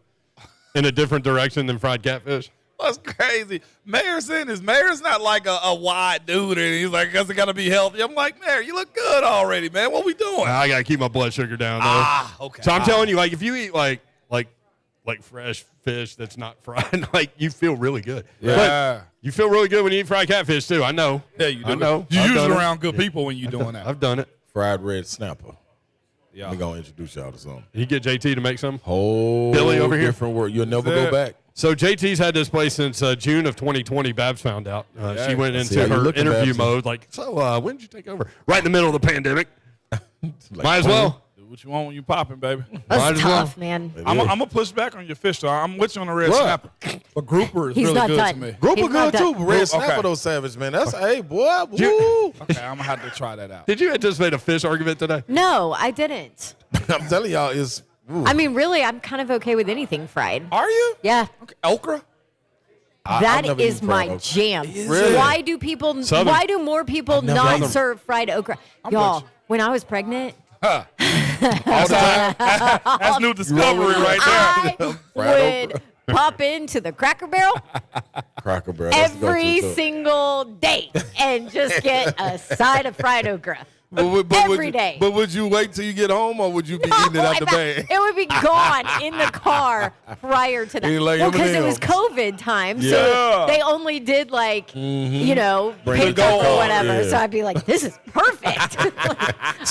[SPEAKER 3] in a different direction than fried catfish.
[SPEAKER 10] That's crazy. Mayor's in this. Mayor's not like a wide dude, and he's like, because it got to be healthy. I'm like, Mayor, you look good already, man. What we doing?
[SPEAKER 3] I got to keep my blood sugar down, though.
[SPEAKER 10] Okay.
[SPEAKER 3] So I'm telling you, like, if you eat, like fresh fish that's not fried, like, you feel really good.
[SPEAKER 10] Yeah.
[SPEAKER 3] But you feel really good when you eat fried catfish, too. I know.
[SPEAKER 10] Yeah, you do.
[SPEAKER 3] I know.
[SPEAKER 10] You're usually around good people when you're doing that.
[SPEAKER 3] I've done it.
[SPEAKER 4] Fried red snapper.
[SPEAKER 10] Yeah.
[SPEAKER 4] We're going to introduce y'all to something.
[SPEAKER 3] You get JT to make some?
[SPEAKER 4] Whole
[SPEAKER 3] Billy over here?
[SPEAKER 4] different word. You'll never go back.
[SPEAKER 3] So JT's had this place since June of 2020. Babs found out. She went into her interview mode. Like, so when did you take over? Right in the middle of the pandemic. Might as well.
[SPEAKER 10] Do what you want when you popping, baby.
[SPEAKER 5] That's tough, man.
[SPEAKER 10] I'm going to push back on your fish, though. I'm with you on the red snapper. But grouper is
[SPEAKER 5] He's
[SPEAKER 10] really
[SPEAKER 5] not
[SPEAKER 10] good
[SPEAKER 5] done.
[SPEAKER 10] to me.
[SPEAKER 4] Grouper good, too. But red
[SPEAKER 10] Okay.
[SPEAKER 4] snapper, those savage, man. That's, hey, boy. Woo.
[SPEAKER 10] Okay, I'm going to have to try that out.
[SPEAKER 3] Did you anticipate a fish argument today?
[SPEAKER 5] No, I didn't.
[SPEAKER 4] I'm telling y'all, it's.
[SPEAKER 5] I mean, really, I'm kind of okay with anything fried.
[SPEAKER 10] Are you?
[SPEAKER 5] Yeah.
[SPEAKER 10] Okay. Okra?
[SPEAKER 5] That is my jam.
[SPEAKER 4] Really?
[SPEAKER 5] Why do people?
[SPEAKER 3] Southern.
[SPEAKER 5] Why do more people not
[SPEAKER 4] Southern.
[SPEAKER 5] serve fried okra?
[SPEAKER 10] with
[SPEAKER 5] Y'all,
[SPEAKER 10] you.
[SPEAKER 5] when I was pregnant,
[SPEAKER 10] All the time. That's new discovery right there.
[SPEAKER 5] I would pop into the Cracker Barrel
[SPEAKER 4] Cracker Barrel. That's the
[SPEAKER 5] every
[SPEAKER 4] go-to, too.
[SPEAKER 5] single day and just get a side of fried okra.
[SPEAKER 4] But
[SPEAKER 5] Every day.
[SPEAKER 4] But would you wait till you get home, or would you be eating it out the bag?
[SPEAKER 5] It would be gone in the car prior to that.
[SPEAKER 4] You like
[SPEAKER 5] Well, because it was
[SPEAKER 4] M&Ms.
[SPEAKER 5] COVID time,
[SPEAKER 4] Yeah.
[SPEAKER 5] so they only did like,
[SPEAKER 4] Bring
[SPEAKER 5] pickup
[SPEAKER 4] the
[SPEAKER 5] or
[SPEAKER 4] car,
[SPEAKER 5] whatever.
[SPEAKER 4] yeah.
[SPEAKER 5] So I'd be like, this is perfect.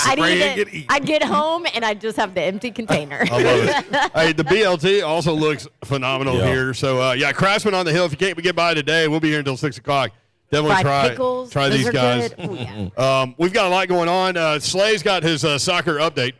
[SPEAKER 5] I'd get home and I'd just have the empty container.
[SPEAKER 3] I love it. Hey, the BLT also looks phenomenal here. So, Craftsman on the Hill. If you can't get by today, we'll be here until 6 o'clock. Definitely
[SPEAKER 5] Fried pickles,
[SPEAKER 3] try
[SPEAKER 5] those
[SPEAKER 3] these
[SPEAKER 5] are
[SPEAKER 3] guys.
[SPEAKER 5] good. Ooh, yeah.
[SPEAKER 3] We've got a lot going on. Slay's got his soccer update.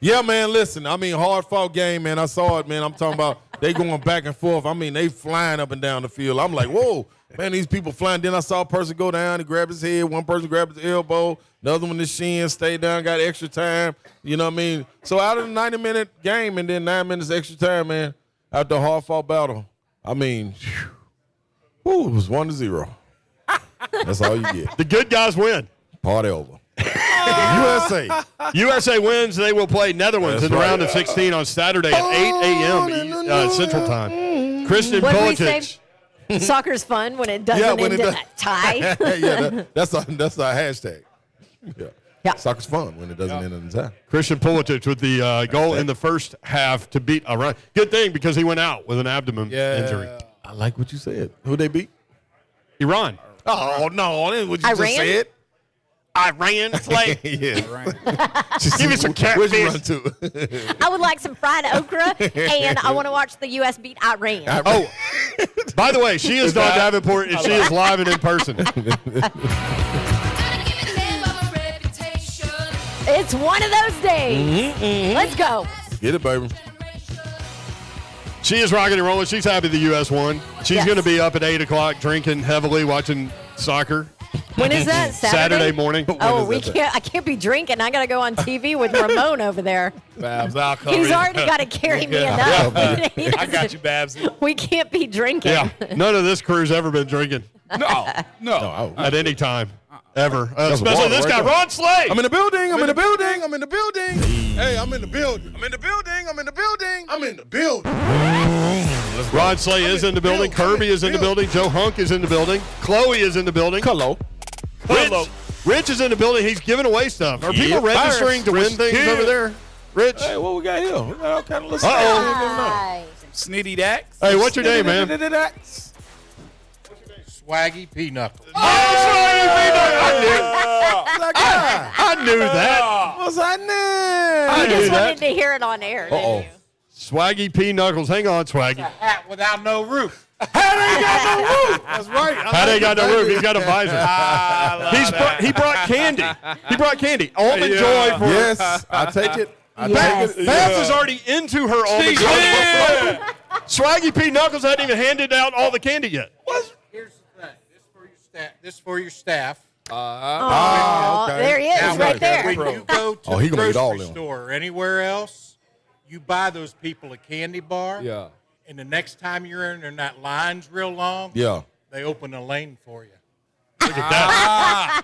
[SPEAKER 4] Yeah, man, listen. I mean, hard-fought game, man. I saw it, man. I'm talking about they going back and forth. I mean, they flying up and down the field. I'm like, whoa, man, these people flying. Then I saw a person go down and grab his head. One person grabbed his elbow. The other one, the shin, stayed down, got extra time. You know what I mean? So out of the 90-minute game and then 9 minutes extra time, man, after a hard-fought battle, I mean, it was 1-0. That's all you get.
[SPEAKER 3] The good guys win.
[SPEAKER 4] Party over. USA.
[SPEAKER 3] USA wins. They will play Netherlands in the round of 16 on Saturday at 8 a.m. Central Time. Christian
[SPEAKER 5] What did we say?
[SPEAKER 3] Pulisic.
[SPEAKER 5] Soccer's fun when it doesn't end in a tie.
[SPEAKER 4] That's our hashtag. Yeah. Soccer's fun when it doesn't end in a tie.
[SPEAKER 3] Christian Pulisic with the goal in the first half to beat Iran. Good thing because he went out with an abdomen injury.
[SPEAKER 4] I like what you said. Who they beat?
[SPEAKER 3] Iran.
[SPEAKER 4] Oh, no. That ain't what you
[SPEAKER 5] Iran?
[SPEAKER 4] just said.
[SPEAKER 3] Iran play.
[SPEAKER 4] Yeah.
[SPEAKER 3] Give me some
[SPEAKER 4] Where'd you
[SPEAKER 3] catfish.
[SPEAKER 4] run to?
[SPEAKER 5] I would like some fried okra, and I want to watch the U.S. beat Iran.
[SPEAKER 3] Oh, by the way, she is Dawn Davenport, and she is live and in person.
[SPEAKER 5] It's one of those days. Let's go.
[SPEAKER 4] Get it, baby.
[SPEAKER 3] She is rocking and rolling. She's happy the U.S. won. She's going to be up at 8 o'clock drinking heavily, watching soccer.
[SPEAKER 5] When is that?
[SPEAKER 3] Saturday morning.
[SPEAKER 5] Oh, I can't be drinking. I got to go on TV with Ramon over there.
[SPEAKER 10] Babs, I'll cover
[SPEAKER 5] He's
[SPEAKER 10] you.
[SPEAKER 5] already got to carry me enough.
[SPEAKER 10] I got you, Babs.
[SPEAKER 5] We can't be drinking.
[SPEAKER 3] Yeah, none of this crew's ever been drinking
[SPEAKER 10] No.
[SPEAKER 3] at any time, ever. Especially this guy, Ron Slay.
[SPEAKER 4] I'm in the building. I'm in the building. I'm in the building. Hey, I'm in the building. I'm in the building. I'm in the building. I'm in the building.
[SPEAKER 3] Ron Slay is in the building. Kirby is in the building. Joe Hunk is in the building. Chloe is in the building.
[SPEAKER 4] Hello.
[SPEAKER 3] Rich is in the building. He's giving away stuff. Are people registering to win things over there? Rich?
[SPEAKER 4] Hey, what we got here? We got all kind of little
[SPEAKER 3] Uh-oh.
[SPEAKER 10] Snitty Dax.
[SPEAKER 3] Hey, what's your name, man?
[SPEAKER 12] Swaggy P-Knuckles.
[SPEAKER 3] I knew that.
[SPEAKER 4] What's that name?
[SPEAKER 5] You just wanted to hear it on air, didn't you?
[SPEAKER 3] Swaggy P. Knuckles. Hang on, Swaggy.
[SPEAKER 12] Hat without no roof.
[SPEAKER 4] Hat ain't got no roof. That's right.
[SPEAKER 3] Hat ain't got no roof. He's got a visor. He brought candy. He brought candy. Almond Joy for
[SPEAKER 4] Yes, I take it.
[SPEAKER 5] Yes.
[SPEAKER 3] Babs is already into her almond joy. Swaggy P. Knuckles hadn't even handed out all the candy yet.
[SPEAKER 12] Here's the thing. This for your staff.
[SPEAKER 5] Oh,
[SPEAKER 4] okay.
[SPEAKER 5] there he is,
[SPEAKER 12] Now,
[SPEAKER 5] right there.
[SPEAKER 12] When you go to
[SPEAKER 4] he
[SPEAKER 12] the
[SPEAKER 4] gonna eat all
[SPEAKER 12] grocery
[SPEAKER 4] them.
[SPEAKER 12] store or anywhere else, you buy those people a candy bar.
[SPEAKER 10] Yeah.
[SPEAKER 12] And the next time you're in and that line's real long,
[SPEAKER 4] Yeah.
[SPEAKER 12] they open a lane for you.
[SPEAKER 3] Look at that.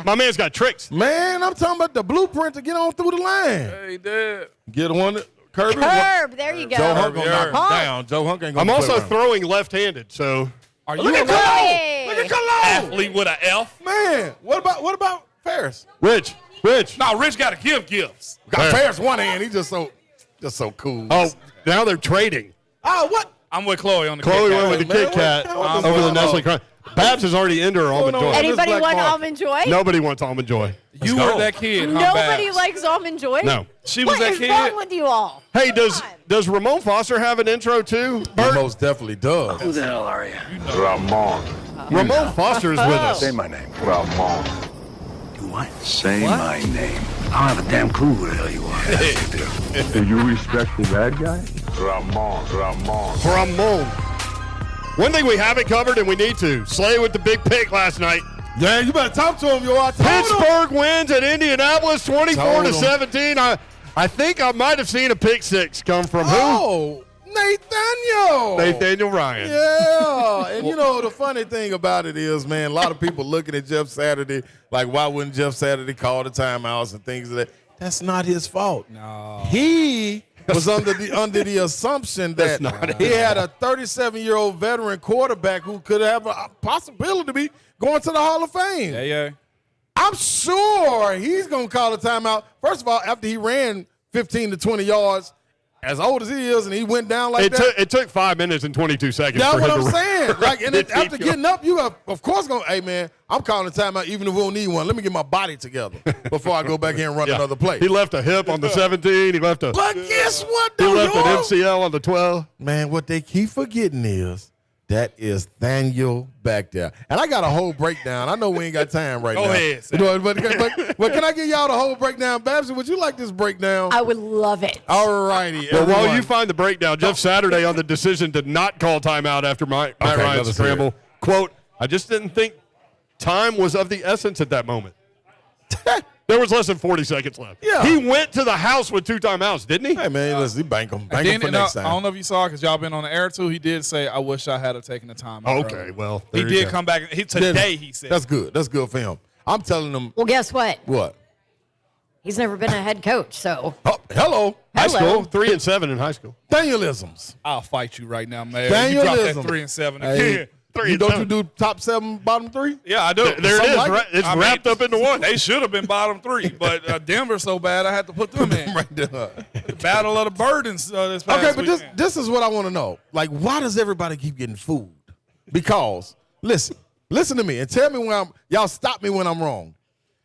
[SPEAKER 3] My man's got tricks.
[SPEAKER 4] Man, I'm talking about the blueprint to get on through the line.
[SPEAKER 10] Hey, Dad.
[SPEAKER 4] Get one. Kirby.
[SPEAKER 5] Curb, there you go.
[SPEAKER 4] Joe Hunk gonna knock him
[SPEAKER 5] Hunk.
[SPEAKER 4] down. Joe Hunk ain't gonna
[SPEAKER 3] I'm
[SPEAKER 4] play
[SPEAKER 3] also
[SPEAKER 4] around.
[SPEAKER 3] throwing left-handed, so
[SPEAKER 10] Are you
[SPEAKER 4] Look at Cologne.
[SPEAKER 5] Hey.
[SPEAKER 4] Look at Cologne.
[SPEAKER 10] athlete with an F?
[SPEAKER 4] Man, what about Ferris?
[SPEAKER 3] Rich.
[SPEAKER 10] No, Rich got to give gifts.
[SPEAKER 4] Got Ferris one hand. He's just so cool.
[SPEAKER 3] Oh, now they're trading.
[SPEAKER 4] Oh, what?
[SPEAKER 10] I'm with Chloe on the
[SPEAKER 3] Chloe
[SPEAKER 10] Kit Kat.
[SPEAKER 3] went with the
[SPEAKER 4] Man,
[SPEAKER 3] Kit Kat
[SPEAKER 4] what-
[SPEAKER 3] over the Nestle Crunch. Babs is already into her almond
[SPEAKER 4] on?
[SPEAKER 3] joy.
[SPEAKER 5] Anybody
[SPEAKER 4] Black
[SPEAKER 5] want
[SPEAKER 4] market.
[SPEAKER 5] almond joy?
[SPEAKER 3] Nobody wants almond joy.
[SPEAKER 10] You were that kid, huh,
[SPEAKER 5] Nobody
[SPEAKER 10] Babs?
[SPEAKER 5] likes almond joy?
[SPEAKER 3] No.
[SPEAKER 10] She was
[SPEAKER 5] What
[SPEAKER 10] that
[SPEAKER 5] is
[SPEAKER 10] kid.
[SPEAKER 5] wrong with you all?
[SPEAKER 3] Hey,
[SPEAKER 5] Come on.
[SPEAKER 3] does Ramon Foster have an intro too?
[SPEAKER 4] He most definitely does.
[SPEAKER 13] Who the hell are you?
[SPEAKER 14] Ramon.
[SPEAKER 3] Ramon Foster is with us.
[SPEAKER 14] Say my name. Ramon.
[SPEAKER 13] Do what?
[SPEAKER 14] Say my name.
[SPEAKER 13] I don't have a damn clue who the hell you are.
[SPEAKER 14] Yes, you do. Do you respect the bad guy? Ramon. Ramon.
[SPEAKER 3] Ramon. One thing we haven't covered, and we need to, Slay with the big pick last night.
[SPEAKER 4] Yeah, you better talk to him, yo. I told him.
[SPEAKER 3] Pittsburgh wins at Indianapolis,
[SPEAKER 4] Told
[SPEAKER 3] 24-17. I think I might have seen a pick six come from who?
[SPEAKER 4] Oh, Nathaniel.
[SPEAKER 3] Nathaniel Ryan.
[SPEAKER 4] Yeah, and you know the funny thing about it is, man, a lot of people looking at Jeff Saturday like, why wouldn't Jeff Saturday call the timeouts and things like that? That's not his fault.
[SPEAKER 10] No.
[SPEAKER 4] He was under the assumption that he had a 37-year-old veteran quarterback who could have a possibility to be going to the Hall of Fame.
[SPEAKER 10] Yeah.
[SPEAKER 4] I'm sure he's going to call a timeout. First of all, after he ran 15 to 20 yards, as old as he is, and he went down like that.
[SPEAKER 3] It took 5 minutes and 22 seconds.
[SPEAKER 4] That's
[SPEAKER 3] for
[SPEAKER 4] what
[SPEAKER 3] him
[SPEAKER 4] I'm
[SPEAKER 3] to
[SPEAKER 4] saying. Like, and
[SPEAKER 3] Keep
[SPEAKER 4] after
[SPEAKER 3] going.
[SPEAKER 4] getting up, you are, of course, going, hey, man, I'm calling a timeout even if we don't need one. Let me get my body together before I go back here and run another play.
[SPEAKER 3] He left a hip on the 17. He left a.
[SPEAKER 4] But guess what,
[SPEAKER 3] He
[SPEAKER 4] though,
[SPEAKER 3] left an
[SPEAKER 4] y'all?
[SPEAKER 3] MCL on the 12.
[SPEAKER 4] Man, what they keep forgetting is That is Daniel back there. And I got a whole breakdown. I know we ain't got time right now.
[SPEAKER 10] Go ahead.
[SPEAKER 4] But can I give y'all the whole breakdown? Babsy, would you like this breakdown?
[SPEAKER 5] I would love it.
[SPEAKER 4] All righty.
[SPEAKER 3] Well, while you find the breakdown, Jeff Saturday on the decision to not call timeout after Matt Ryan's scramble. Quote, I just didn't think time was of the essence at that moment. There was less than 40 seconds left.
[SPEAKER 4] Yeah.
[SPEAKER 3] He went to the house with 2 timeouts, didn't he?
[SPEAKER 4] Hey, man, let's bank him. Bank
[SPEAKER 10] Then,
[SPEAKER 4] him for next time.
[SPEAKER 10] I don't know if you saw because y'all been on the air too. He did say, "I wish I had taken the time."
[SPEAKER 3] Okay, well,
[SPEAKER 10] he
[SPEAKER 3] there you
[SPEAKER 10] did
[SPEAKER 3] go.
[SPEAKER 10] come back. Today he said,
[SPEAKER 4] That's good. That's good for him. I'm telling him.
[SPEAKER 5] Well, guess what?
[SPEAKER 4] What?
[SPEAKER 5] He's never been a head coach, so.
[SPEAKER 4] Oh, hello.
[SPEAKER 3] High school, 3 and 7 in high school.
[SPEAKER 4] Danielisms.
[SPEAKER 10] "I'll fight you right now, man." You dropped that 3 and 7 again.
[SPEAKER 4] Hey, don't you do top 7, bottom 3?
[SPEAKER 10] Yeah, I do.
[SPEAKER 3] There it is.
[SPEAKER 4] Like
[SPEAKER 3] It's wrapped up into one.
[SPEAKER 10] They should have been bottom 3, but Denver's so bad I had to put them in.
[SPEAKER 4] Right there.
[SPEAKER 10] The Battle of the Burdens this past
[SPEAKER 4] Okay, but
[SPEAKER 10] weekend.
[SPEAKER 4] this is what I want to know. Like, why does everybody keep getting food? Because, listen to me and tell me when y'all stop me when I'm wrong.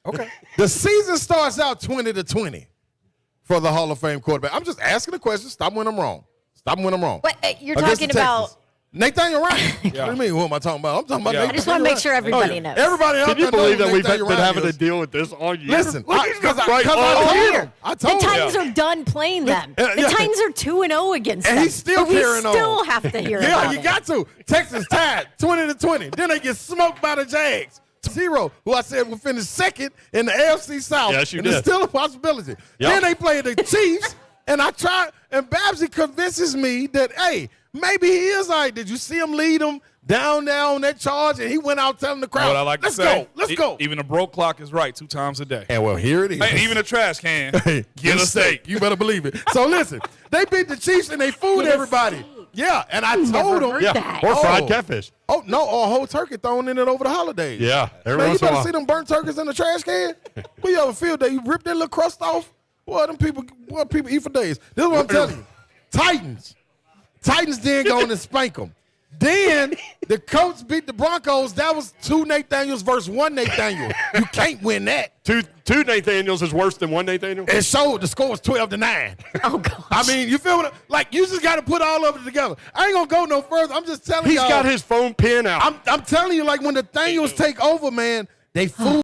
[SPEAKER 10] Okay.
[SPEAKER 4] The season starts out 20-20 for the Hall of Fame quarterback. I'm just asking the question. Stop when I'm wrong. Stop when I'm wrong.
[SPEAKER 5] What, you're
[SPEAKER 4] Against
[SPEAKER 5] talking
[SPEAKER 4] the
[SPEAKER 5] about.
[SPEAKER 4] Texans. Nathaniel Ryan. What do you mean? Who am I talking about? I'm talking about
[SPEAKER 10] Yeah.
[SPEAKER 5] I just want to make sure everybody knows.
[SPEAKER 4] Everybody else
[SPEAKER 3] Can you
[SPEAKER 4] knows
[SPEAKER 3] believe that
[SPEAKER 4] who
[SPEAKER 3] we've
[SPEAKER 4] Nathaniel
[SPEAKER 3] been
[SPEAKER 4] Ryan
[SPEAKER 3] having to
[SPEAKER 4] is.
[SPEAKER 3] deal with this all year?
[SPEAKER 4] Listen,
[SPEAKER 3] Look,
[SPEAKER 4] because
[SPEAKER 3] he's
[SPEAKER 4] I
[SPEAKER 3] right
[SPEAKER 4] told
[SPEAKER 3] all
[SPEAKER 4] him. I
[SPEAKER 5] The
[SPEAKER 4] told him.
[SPEAKER 5] Titans are done playing them.
[SPEAKER 4] Yeah,
[SPEAKER 5] The
[SPEAKER 4] yeah.
[SPEAKER 5] Titans are 2-0 against
[SPEAKER 4] And
[SPEAKER 5] them.
[SPEAKER 4] he's still
[SPEAKER 5] but we
[SPEAKER 4] carrying on.
[SPEAKER 5] still have to hear
[SPEAKER 4] Yeah,
[SPEAKER 5] about
[SPEAKER 4] you
[SPEAKER 5] it.
[SPEAKER 4] got to. Texas tied 20-20. Then they get smoked by the Jags. 0, who I said will finish second in the AFC South.
[SPEAKER 3] Yes, you
[SPEAKER 4] and
[SPEAKER 3] did.
[SPEAKER 4] it's still a possibility.
[SPEAKER 3] Yep.
[SPEAKER 4] Then they play the Chiefs, and Babsy convinces me that, hey, maybe he is all right. Did you see him lead them down there on that charge? And he went out telling the crowd,
[SPEAKER 10] What I like
[SPEAKER 4] let's
[SPEAKER 10] to say,
[SPEAKER 4] go, let's go.
[SPEAKER 10] Even a broke clock is right 2 times a day.
[SPEAKER 4] And well, here it is.
[SPEAKER 10] Hey, even a trash can, get a steak.
[SPEAKER 4] You better believe it. So listen, they beat the Chiefs and they fooled everybody. Yeah, and I told them.
[SPEAKER 5] heard that.
[SPEAKER 3] Or fried catfish.
[SPEAKER 4] Oh, no, or a whole turkey thrown in it over the holidays.
[SPEAKER 3] Yeah, every
[SPEAKER 4] Man, you
[SPEAKER 3] once in a
[SPEAKER 4] better
[SPEAKER 3] while.
[SPEAKER 4] see them burnt turkeys in the trash can. We have a field day. You rip that little crust off. Boy, people eat for days. This is what I'm telling you. Titans then go on and spank them. Then the Colts beat the Broncos. That was 2 Nathaniels versus 1 Nathaniel. You can't win that.
[SPEAKER 3] Two Nathaniels is worse than 1 Nathaniel?
[SPEAKER 4] It showed the score was 12-9.
[SPEAKER 5] Oh, God.
[SPEAKER 4] I mean, you feel what? Like, you just got to put all of it together. I ain't going to go no further. I'm just telling you.
[SPEAKER 3] He's got his phone pen out.
[SPEAKER 4] I'm telling you, like, when the Nathaniels take over, man, they fool.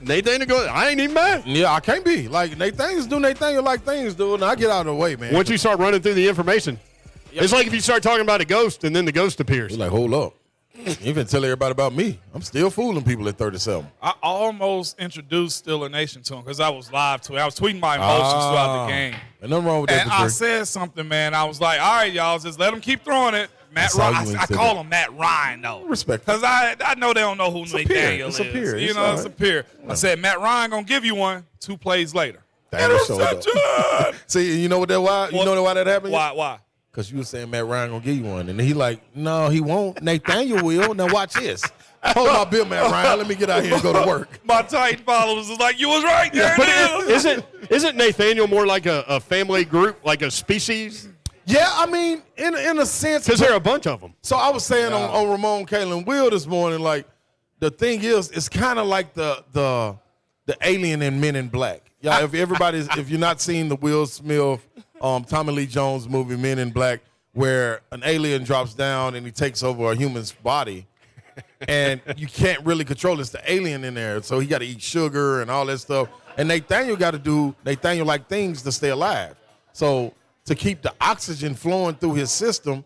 [SPEAKER 3] Nathaniel goes, I ain't even mad.
[SPEAKER 4] Yeah, I can't be. Like, Nathaniel's do Nathaniel like things do, and I get out of the way, man.
[SPEAKER 3] Once you start running through the information, it's like if you start talking about a ghost and then the ghost appears.
[SPEAKER 4] You're like, hold up. You even tell everybody about me. I'm still fooling people at 37.
[SPEAKER 10] I almost introduced Steeler Nation to him because I was live to it. I was tweeting my emotions throughout the game.
[SPEAKER 4] And nothing wrong with that.
[SPEAKER 10] And I said something, man. I was like, all right, y'all, just let him keep throwing it. Matt Ryan. I call him Matt Ryan, though.
[SPEAKER 4] Respect.
[SPEAKER 10] Because I know they don't know who Nathaniel is.
[SPEAKER 4] It's a peer.
[SPEAKER 10] You know, it's a peer. I said, Matt Ryan going to give you one 2 plays later.
[SPEAKER 4] See, you know what that why? You know why that happened?
[SPEAKER 10] Why?
[SPEAKER 4] Because you were saying Matt Ryan going to give you one. And he like, no, he won't. Nathaniel will. Now watch this. Hold my bill, Matt Ryan. Let me get out here and go to work.
[SPEAKER 10] My Titan followers is like, you was right. There it is.
[SPEAKER 3] Isn't Nathaniel more like a family group, like a species?
[SPEAKER 4] Yeah, I mean, in a sense.
[SPEAKER 3] Because there are a bunch of them.
[SPEAKER 4] So I was saying on Ramon, Kalen, Will this morning, like, the thing is, it's kind of like the alien in Men in Black. Yeah, if you're not seeing the Will Smith, Tommy Lee Jones movie Men in Black, where an alien drops down and he takes over a human's body, and you can't really control it. It's the alien in there, so he got to eat sugar and all that stuff. And Nathaniel got to do Nathaniel-like things to stay alive. So to keep the oxygen flowing through his system,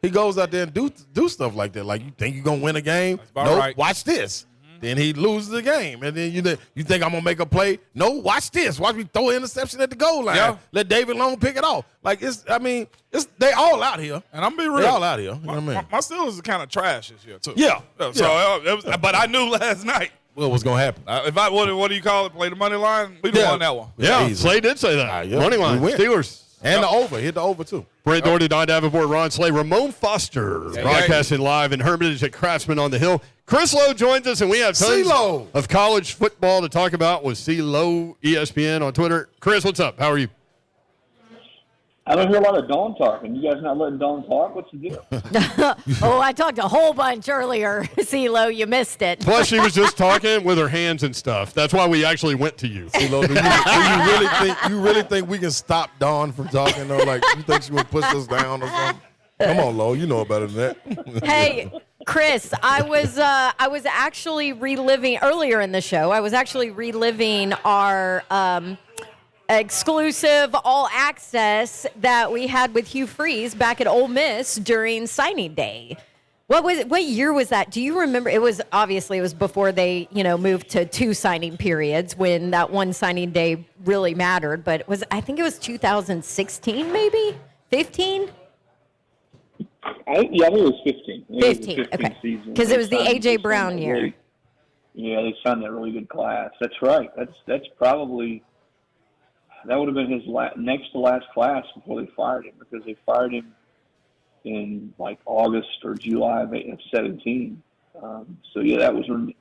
[SPEAKER 4] he goes out there and do stuff like that. Like, you think you're going to win a game? Nope, right. Watch this. Then he loses the game. And then you think I'm going to make a play? No, watch this. Watch me throw an interception at the goal line. Yeah. Let David Long pick it off. Like, they all out here.
[SPEAKER 10] And I'm being real.
[SPEAKER 4] They all out here. You know what I mean?
[SPEAKER 10] My Steelers are kind of trash this year, too.
[SPEAKER 4] Yeah.
[SPEAKER 10] But I knew last night.
[SPEAKER 4] What was going to happen?
[SPEAKER 10] What do you call it? Play the money line? We won that one.
[SPEAKER 3] Yeah, Slay did say that. Money line. Steelers.
[SPEAKER 4] And the over. Hit the over, too.
[SPEAKER 3] Brent Doherty, Don Davenport, Ron Slay, Ramon Foster, broadcasting live in Hermitage at Craftsman on the Hill. Chris Lowe joins us, and we have tons of college football to talk about with C-Lowe, ESPN on Twitter. Chris, what's up? How are you?
[SPEAKER 15] I don't hear a lot of Dawn talking. You guys not letting Dawn talk? What's the deal?
[SPEAKER 5] I talked a whole bunch earlier, CeeLo. You missed it.
[SPEAKER 3] Plus, she was just talking with her hands and stuff. That's why we actually went to you.
[SPEAKER 4] CeeLo, do you really think we can stop Dawn from talking? Or like, you think she would push us down or something? Come on, Lo. You know better than that.
[SPEAKER 5] Hey, Chris, I was actually reliving earlier in the show. I was actually reliving our exclusive all access that we had with Hugh Freeze back at Ole Miss during signing day. What year was that? Do you remember? It was before they, moved to 2 signing periods when that one signing day really mattered, but I think it was 2016 maybe? 15?
[SPEAKER 15] I think it was 15.
[SPEAKER 5] 15, okay. Because it was the A.J. Brown year.
[SPEAKER 15] Yeah, they signed that really good class. That's right. That's probably – that would have been his next to last class before they fired him, because they fired him in like August or July of 17. So yeah, that was when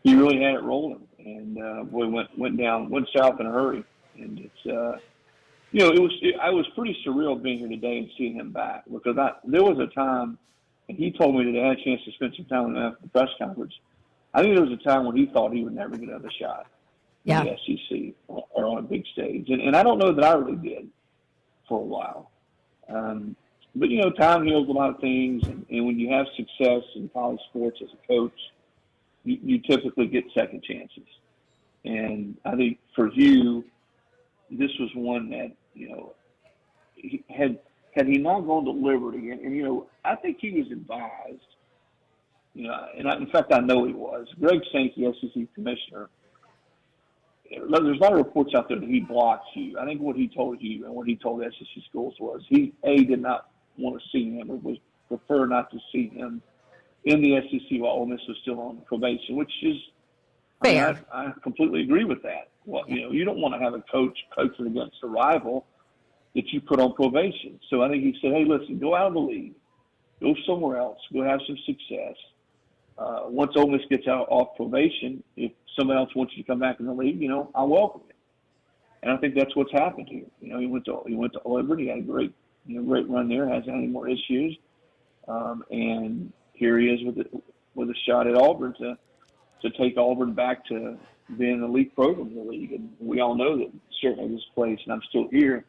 [SPEAKER 15] he really had it rolling, and went south in a hurry. And it's I was pretty surreal being here today and seeing him back, because there was a time, and he told me that I had a chance to spend some time with him after the press conference. I think there was a time when he thought he would never get another shot. In the SEC or on a big stage. And I don't know that I really did for a while. But, time heals a lot of things. And when you have success in college sports as a coach, you typically get second chances. And I think for Hugh, this was one that, had he not gone to Liberty, and, I think he was advised, in fact, I know he was. Greg Sankey, SEC commissioner, there's a lot of reports out there that he blocked Hugh. I think what he told Hugh and what he told SEC schools was he, did not want to see him, or would prefer not to see him in the SEC while Ole Miss was still on probation, which is fair. I completely agree with that. Well, you don't want to have a coach coaching against a rival that you put on probation. So I think he said, hey, listen, go out of the league, go somewhere else, go have some success. Once Ole Miss gets off probation, if somebody else wants you to come back in the league, I'll welcome you. And I think that's what's happened here. He went to Liberty, had a great run there, hasn't had any more issues, and here he is with a shot at Auburn to take Auburn back to being an elite program in the league. And we all know that certainly this place, and I'm still here,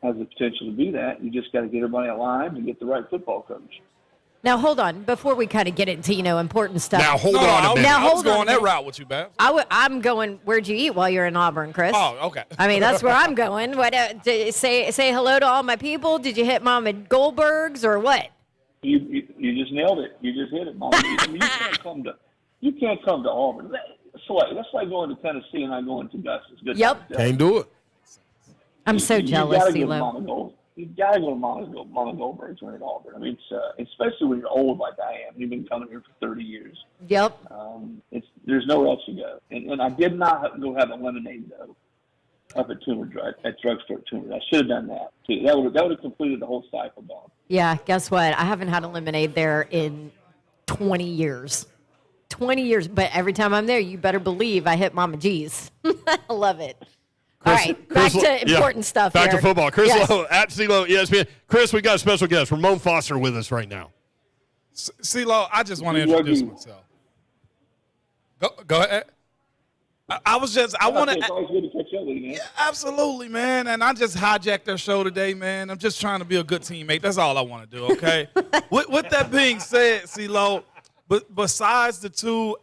[SPEAKER 15] has the potential to be that. You just got to get everybody aligned and get the right football coach.
[SPEAKER 5] Now, hold on. Before we kind of get into, important stuff.
[SPEAKER 3] Now, hold on a minute.
[SPEAKER 10] I was going that route with you, Babs.
[SPEAKER 5] I'm going, where'd you eat while you're in Auburn, Chris?
[SPEAKER 10] Oh, okay.
[SPEAKER 5] I mean, that's where I'm going. What? Say hello to all my people. Did you hit Mama Goldberg's or what?
[SPEAKER 15] You just nailed it. You just hit it, Mama. You can't come to Auburn. That's like going to Tennessee and not going to Gus's.
[SPEAKER 5] Yep.
[SPEAKER 4] Can't do it.
[SPEAKER 5] I'm so jealous, CeeLo.
[SPEAKER 15] You gotta go to Mama Goldberg's when at Auburn. I mean, it's especially when you're old like I am. You've been coming here for 30 years.
[SPEAKER 5] Yep.
[SPEAKER 15] There's nowhere else to go. And I did not go have a lemonade though up at Drugstore Tumor. I should have done that too. That would have completed the whole cycle, Bob.
[SPEAKER 5] Yeah. Guess what? I haven't had a lemonade there in 20 years. 20 years. But every time I'm there, you better believe I hit Mama G's. I love it. All right, back to important stuff
[SPEAKER 3] Back
[SPEAKER 5] here.
[SPEAKER 3] to football. Chris
[SPEAKER 5] Yes.
[SPEAKER 3] Lowe at CeeLo ESPN. Chris, we got a special guest, Ramon Foster, with us right now.
[SPEAKER 10] CeeLo, I just want to introduce myself. Go ahead. I want to.
[SPEAKER 15] It's always good to catch up with you, man.
[SPEAKER 10] Yeah, absolutely, man. And I just hijacked their show today, man. I'm just trying to be a good teammate. That's all I want to do, okay? with that being said, CeeLo, but besides the 2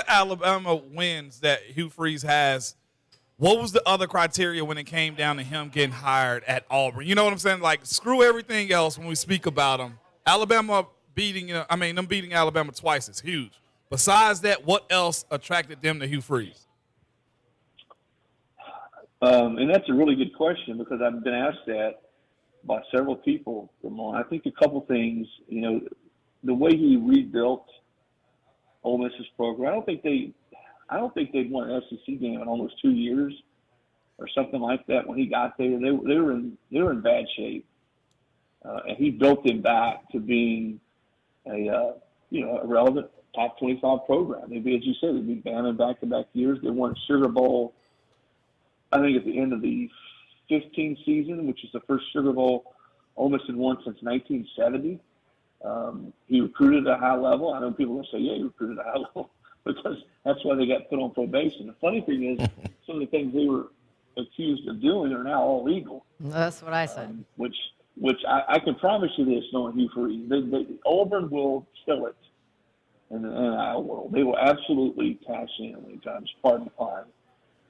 [SPEAKER 10] Alabama wins that Hugh Freeze has, what was the other criteria when it came down to him getting hired at Auburn? You know what I'm saying? Like, screw everything else when we speak about him. Them beating Alabama twice is huge. Besides that, what else attracted them to Hugh Freeze?
[SPEAKER 15] And that's a really good question because I've been asked that by several people, Ramon. I think a couple things, the way he rebuilt Ole Miss's program, I don't think they'd won an SEC game in almost 2 years or something like that. When he got there, they were in bad shape, and he built them back to being a relevant top 25 program. Maybe, as you said, they'd be Bama back-to-back years. They won Sugar Bowl, I think, at the end of the 15 season, which is the first Sugar Bowl Ole Miss had won since 1970. He recruited at a high level. I know people will say, yeah, he recruited at a high level. Because that's why they got put on probation. The funny thing is, some of the things they were accused of doing are now all legal.
[SPEAKER 5] That's what I said.
[SPEAKER 15] Which I can promise you this, knowing Hugh Freeze, Auburn will kill it in the NIL world. They will absolutely cash in when it comes, pardon the pun,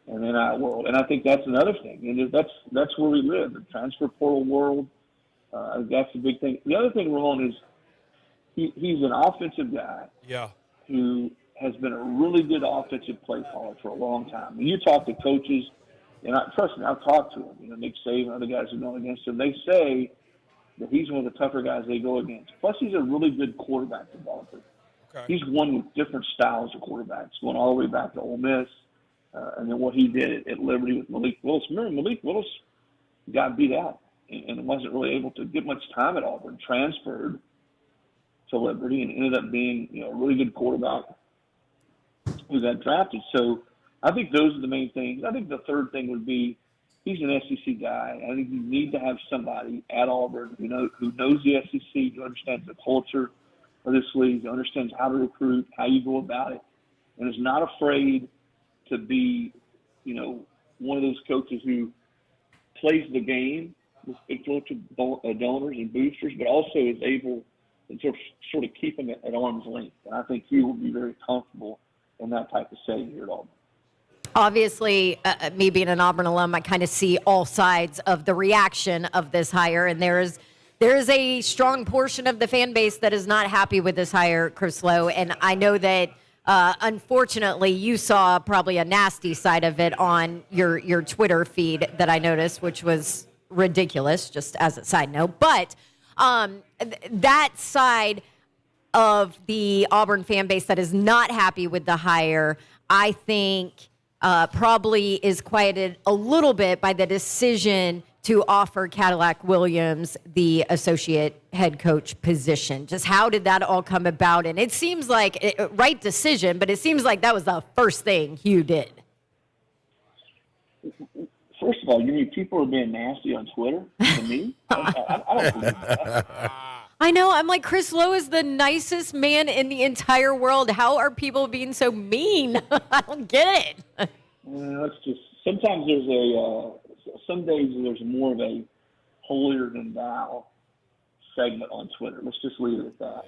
[SPEAKER 15] in the NIL world. And I think that's another thing. And that's where we live, the transfer portal world. That's the big thing. The other thing, Ramon, is he's an offensive guy.
[SPEAKER 10] Yeah.
[SPEAKER 15] Who has been a really good offensive play caller for a long time. When you talk to coaches, and trust me, I've talked to them, Nick Saban, other guys who've gone against him, they say that he's one of the tougher guys they go against. Plus, he's a really good quarterback developer. Okay. He's won with different styles of quarterbacks, going all the way back to Ole Miss, and then what he did at Liberty with Malik Willis. Remember, Malik Willis got beat out and wasn't really able to get much time at Auburn, transferred to Liberty, and ended up being a really good quarterback who got drafted. So I think those are the main things. I think the third thing would be he's an SEC guy. I think you need to have somebody at Auburn who knows the SEC, who understands the culture of this league, who understands how to recruit, how you go about it, and is not afraid to be, one of those coaches who plays the game with influential donors and boosters, but also is able to sort of keep him at arm's length. And I think he will be very comfortable in that type of setting here at Auburn.
[SPEAKER 5] Obviously, me being an Auburn alum, I kind of see all sides of the reaction of this hire, and there is a strong portion of the fan base that is not happy with this hire, Chris Lowe, and I know that unfortunately you saw probably a nasty side of it on your Twitter feed that I noticed, which was ridiculous, just as a side note. But that side of the Auburn fan base that is not happy with the hire, I think probably is quieted a little bit by the decision to offer Cadillac Williams the associate head coach position. Just how did that all come about? And it seems like right decision, but it seems like that was the first thing Hugh did.
[SPEAKER 15] First of all, you mean people are being nasty on Twitter to me? I don't believe that.
[SPEAKER 5] I know. I'm like, Chris Lowe is the nicest man in the entire world. How are people being so mean? I don't get it.
[SPEAKER 15] It's just sometimes some days there's more of a holier than thou segment on Twitter. Let's just leave it at that.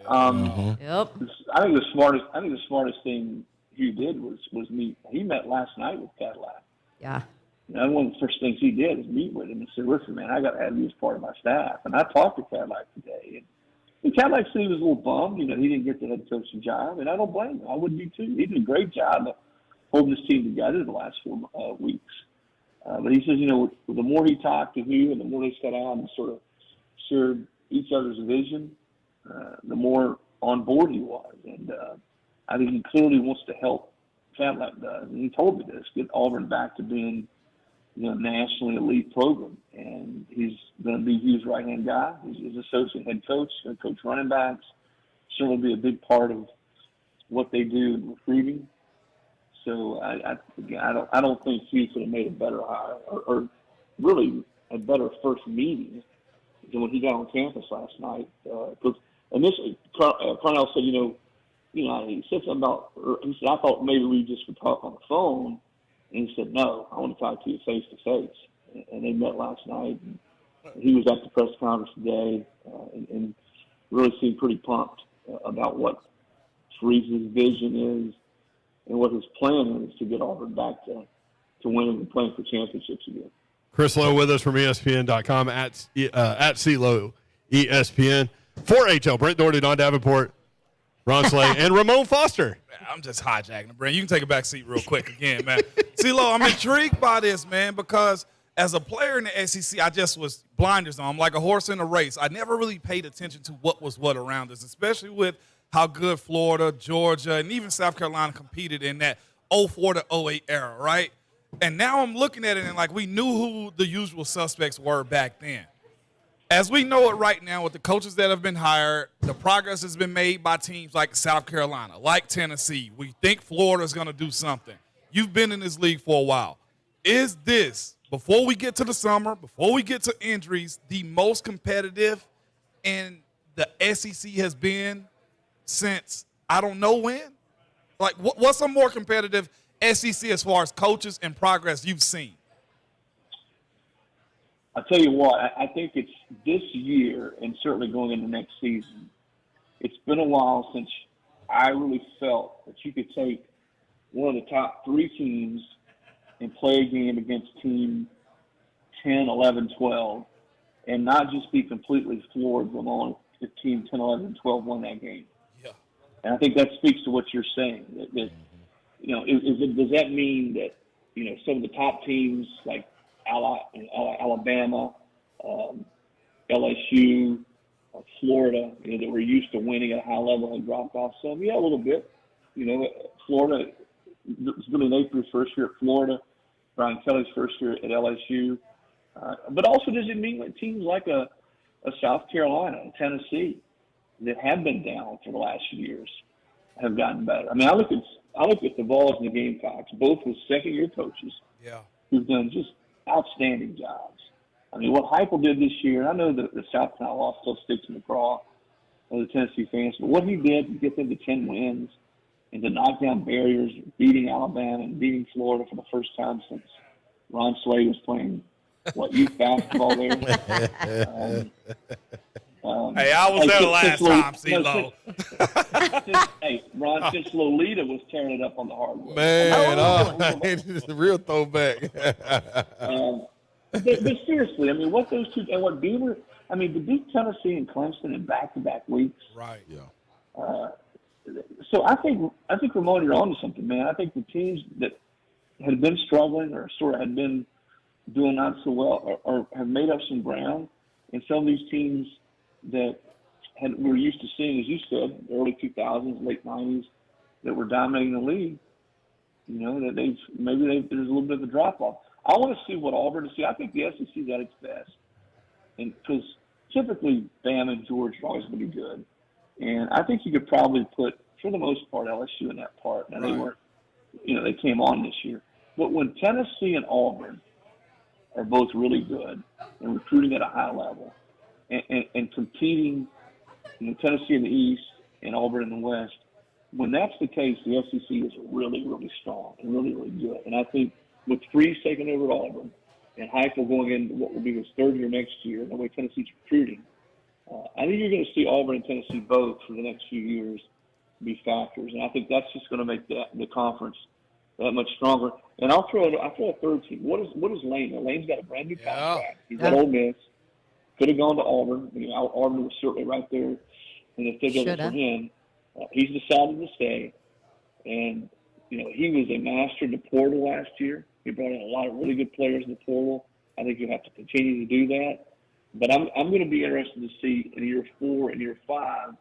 [SPEAKER 5] Yep.
[SPEAKER 15] I think the smartest thing Hugh did was meet. He met last night with Cadillac.
[SPEAKER 5] Yeah.
[SPEAKER 15] One of the first things he did is meet with him and say, "Listen, man, I got to have you as part of my staff." And I talked to Cadillac today, and Cadillac said he was a little bummed. He didn't get the head coaching job, and I don't blame him. I would be too. He did a great job of holding this team together the last 4 weeks. But he says, the more he talked to Hugh and the more they sat out and sort of shared each other's vision, the more on board he was. And I think he clearly wants to help Cadillac does. And he told me this, get Auburn back to being nationally elite program. And he's going to be Hugh's right-hand guy. He's his associate head coach, going to coach running backs, certainly be a big part of what they do in recruiting. So I don't think Hugh could have made a better hire or really a better first meeting than when he got on campus last night. Because initially, Carnell said, he said something about, he said, I thought maybe we just would talk on the phone. And he said, no, I want to talk to you face to face. And they met last night. And he was at the press conference today and really seemed pretty pumped about what Freeze's vision is and what his plan is to get Auburn back to winning and playing for championships again.
[SPEAKER 3] Chris Lowe with us from ESPN.com at CLow ESPN. For HL, Brent Doherty, Don Davenport, Ron Slay, and Ramon Foster.
[SPEAKER 10] I'm just hijacking, Brent. You can take a back seat real quick again, man. CeeLo, I'm intrigued by this, man, because as a player in the SEC, I just was blinders on. I'm like a horse in a race. I never really paid attention to what was what around us, especially with how good Florida, Georgia, and even South Carolina competed in that 04 to 08 era, right? And now I'm looking at it and like we knew who the usual suspects were back then. As we know it right now with the coaches that have been hired, the progress has been made by teams like South Carolina, like Tennessee. We think Florida's going to do something. You've been in this league for a while. Is this, before we get to the summer, before we get to injuries, the most competitive in the SEC has been since I don't know when? Like, what's a more competitive SEC as far as coaches and progress you've seen?
[SPEAKER 15] I'll tell you what, I think it's this year and certainly going into next season, it's been a while since I really felt that you could take one of the top 3 teams and play a game against team 10, 11, 12, and not just be completely floored when only if team 10, 11, 12 won that game. And I think that speaks to what you're saying. That does that mean that some of the top teams like Alabama, LSU, Florida, that were used to winning at a high level have dropped off some? Yeah, a little bit. Florida, it's Billy Napier's first year at Florida, Brian Kelly's first year at LSU. But also, does it mean that teams like a South Carolina and Tennessee that have been down for the last few years have gotten better? I mean, I look at the Vols and the Gamecocks, both with second-year coaches who've done just outstanding jobs. I mean, what Heupel did this year, I know that the South Carolina loss still sticks in the craw of the Tennessee fans, but what he did to get them to 10 wins and to knock down barriers, beating Alabama and beating Florida for the first time since Ron Slay was playing, youth basketball there.
[SPEAKER 10] Hey, I was there last time, CeeLo.
[SPEAKER 15] Ron, since Lolita was tearing it up on the hardwood.
[SPEAKER 4] Man, it's the real throwback.
[SPEAKER 15] But seriously, I mean, what those two and what Beaver, I mean, to beat Tennessee and Clemson in back-to-back weeks.
[SPEAKER 10] Right.
[SPEAKER 4] Yeah.
[SPEAKER 15] So I think Ramon, you're onto something, man. I think the teams that had been struggling or sort of had been doing not so well or have made up some ground, and some of these teams that we're used to seeing, as you said, early 2000s, late 90s, that were dominating the league, that there's a little bit of a drop-off. I want to see what Auburn to see. I think the SEC is at its best, and because typically Bama and Georgia are always going to be good, and I think you could probably put, for the most part, LSU in that part. Now they weren't, they came on this year, but when Tennessee and Auburn are both really good and recruiting at a high level, and competing, Tennessee in the East and Auburn in the West, when that's the case, the SEC is really, really strong and really, really good. And I think with Freeze taking over at Auburn and Heupel going into what will be his 3rd year next year, and the way Tennessee's recruiting, I think you're going to see Auburn and Tennessee both for the next few years be factors, and I think that's just going to make the conference that much stronger. And I'll throw a third team. What is Lane? Lane's got a brand new contract. He's at Ole Miss. Could have gone to Auburn. Auburn was certainly right there, and if they go for him, he's decided to stay. And he was a master in the portal last year. He brought in a lot of really good players in the portal. I think you'll have to continue to do that. But I'm going to be interested to see in year 4 and year 5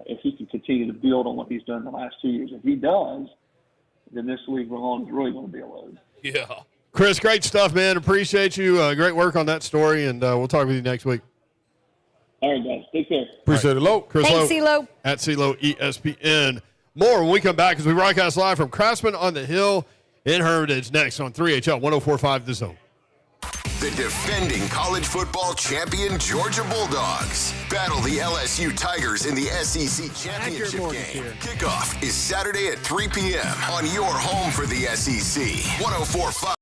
[SPEAKER 15] if he can continue to build on what he's done in the last 2 years. If he does, then this league we're on is really going to be a load.
[SPEAKER 3] Yeah. Chris, great stuff, man. Appreciate you. Great work on that story, and we'll talk with you next week.
[SPEAKER 15] All right, guys. Take care.
[SPEAKER 4] Appreciate it, Lo.
[SPEAKER 3] Chris
[SPEAKER 5] Thanks,
[SPEAKER 3] Lowe.
[SPEAKER 5] CeeLo.
[SPEAKER 3] At CeeLo ESPN. More when we come back as we broadcast live from Craftsman on the Hill in Hermitage next on 3HL 104.5 The Zone.
[SPEAKER 1] The defending college football champion Georgia Bulldogs battle the LSU Tigers in the SEC Championship game. Kickoff is Saturday at 3 p.m. on your home for the SEC. 104.5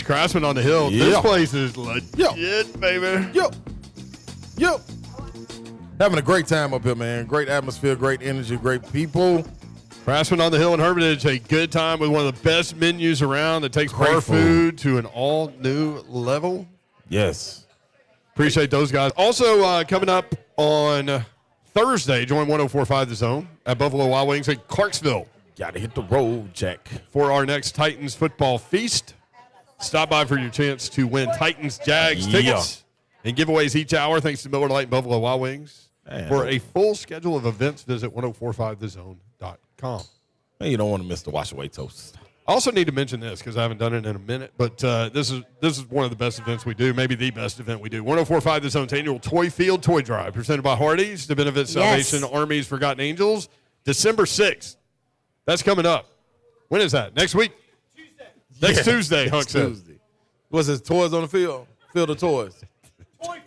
[SPEAKER 3] Craftsman on the Hill.
[SPEAKER 4] Yeah.
[SPEAKER 3] This place is legit, baby.
[SPEAKER 4] Yo. Having a great time up here, man. Great atmosphere, great energy, great people.
[SPEAKER 3] Craftsman on the Hill in Hermitage, a good time with one of the best menus around that takes bar food to an all-new level.
[SPEAKER 4] Yes.
[SPEAKER 3] Appreciate those guys. Also, coming up on Thursday, join 104.5 The Zone at Buffalo Wild Wings in Clarksville.
[SPEAKER 4] Got to hit the road, Jack.
[SPEAKER 3] For our next Titans football feast. Stop by for your chance to win Titans-Jags tickets and giveaways each hour thanks to Miller Lite and Buffalo Wild Wings. Man. For a full schedule of events, visit 1045thezone.com.
[SPEAKER 4] Man, you don't want to miss the wash away toast.
[SPEAKER 3] I also need to mention this because I haven't done it in a minute, but this is one of the best events we do, maybe the best event we do. 1045 The Zone's annual Toy Field Toy Drive, presented by Hardee's to benefit Salvation Army's Forgotten Angels, December 6th. That's coming up. When is that? Next week? Next Tuesday, Huck said.
[SPEAKER 4] Tuesday. What's this, toys on the field? Field of toys.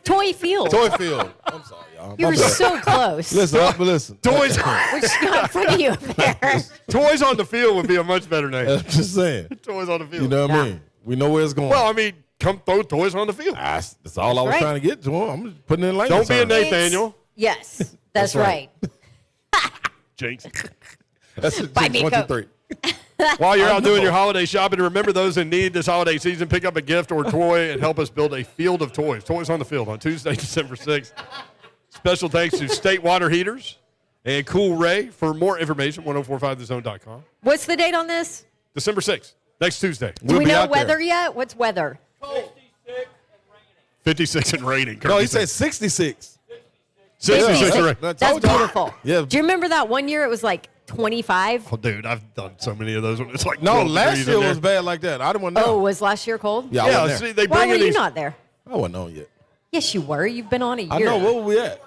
[SPEAKER 5] Toy Field.
[SPEAKER 4] Toy field. I'm sorry, y'all.
[SPEAKER 5] You were so close.
[SPEAKER 4] Listen.
[SPEAKER 3] Toys.
[SPEAKER 5] Which got in front of you up there.
[SPEAKER 3] Toys on the Field would be a much better name.
[SPEAKER 4] I'm just saying.
[SPEAKER 3] Toys on the Field.
[SPEAKER 4] You know what I mean? We know where it's going.
[SPEAKER 3] Well, I mean, come throw toys on the field.
[SPEAKER 4] That's all I was trying to get to him. I'm just putting in layman
[SPEAKER 3] Don't be a
[SPEAKER 4] terms.
[SPEAKER 3] Nathaniel.
[SPEAKER 5] Yes, that's right.
[SPEAKER 3] Jinx.
[SPEAKER 4] That's
[SPEAKER 5] Bye,
[SPEAKER 4] Jinx. 1, 2, 3.
[SPEAKER 3] While you're out doing your holiday shopping, remember those in need this holiday season. Pick up a gift or toy and help us build a field of toys. Toys on the Field on Tuesday, December 6th. Special thanks to State Water Heaters and Cool Ray. For more information, 1045thezone.com.
[SPEAKER 5] What's the date on this?
[SPEAKER 3] December 6th, next Tuesday.
[SPEAKER 5] Do we know weather yet? What's weather?
[SPEAKER 3] 56 and raining.
[SPEAKER 4] No, he said 66.
[SPEAKER 3] 66 and raining.
[SPEAKER 5] That's beautiful.
[SPEAKER 4] Yeah.
[SPEAKER 5] Do you remember that one year it was like 25?
[SPEAKER 3] Oh, dude, I've done so many of those when it's like
[SPEAKER 4] No,
[SPEAKER 3] 12
[SPEAKER 4] last
[SPEAKER 3] degrees
[SPEAKER 4] year
[SPEAKER 3] in there.
[SPEAKER 4] was bad like that. I didn't want to know.
[SPEAKER 5] Oh, was last year cold?
[SPEAKER 4] Yeah, I wasn't there.
[SPEAKER 3] See, they
[SPEAKER 5] Why
[SPEAKER 3] bring
[SPEAKER 5] were
[SPEAKER 3] in
[SPEAKER 5] you
[SPEAKER 3] these.
[SPEAKER 5] not there?
[SPEAKER 4] I wasn't on yet.
[SPEAKER 5] Yes, you were. You've been on a year.
[SPEAKER 4] I know. Where were we at?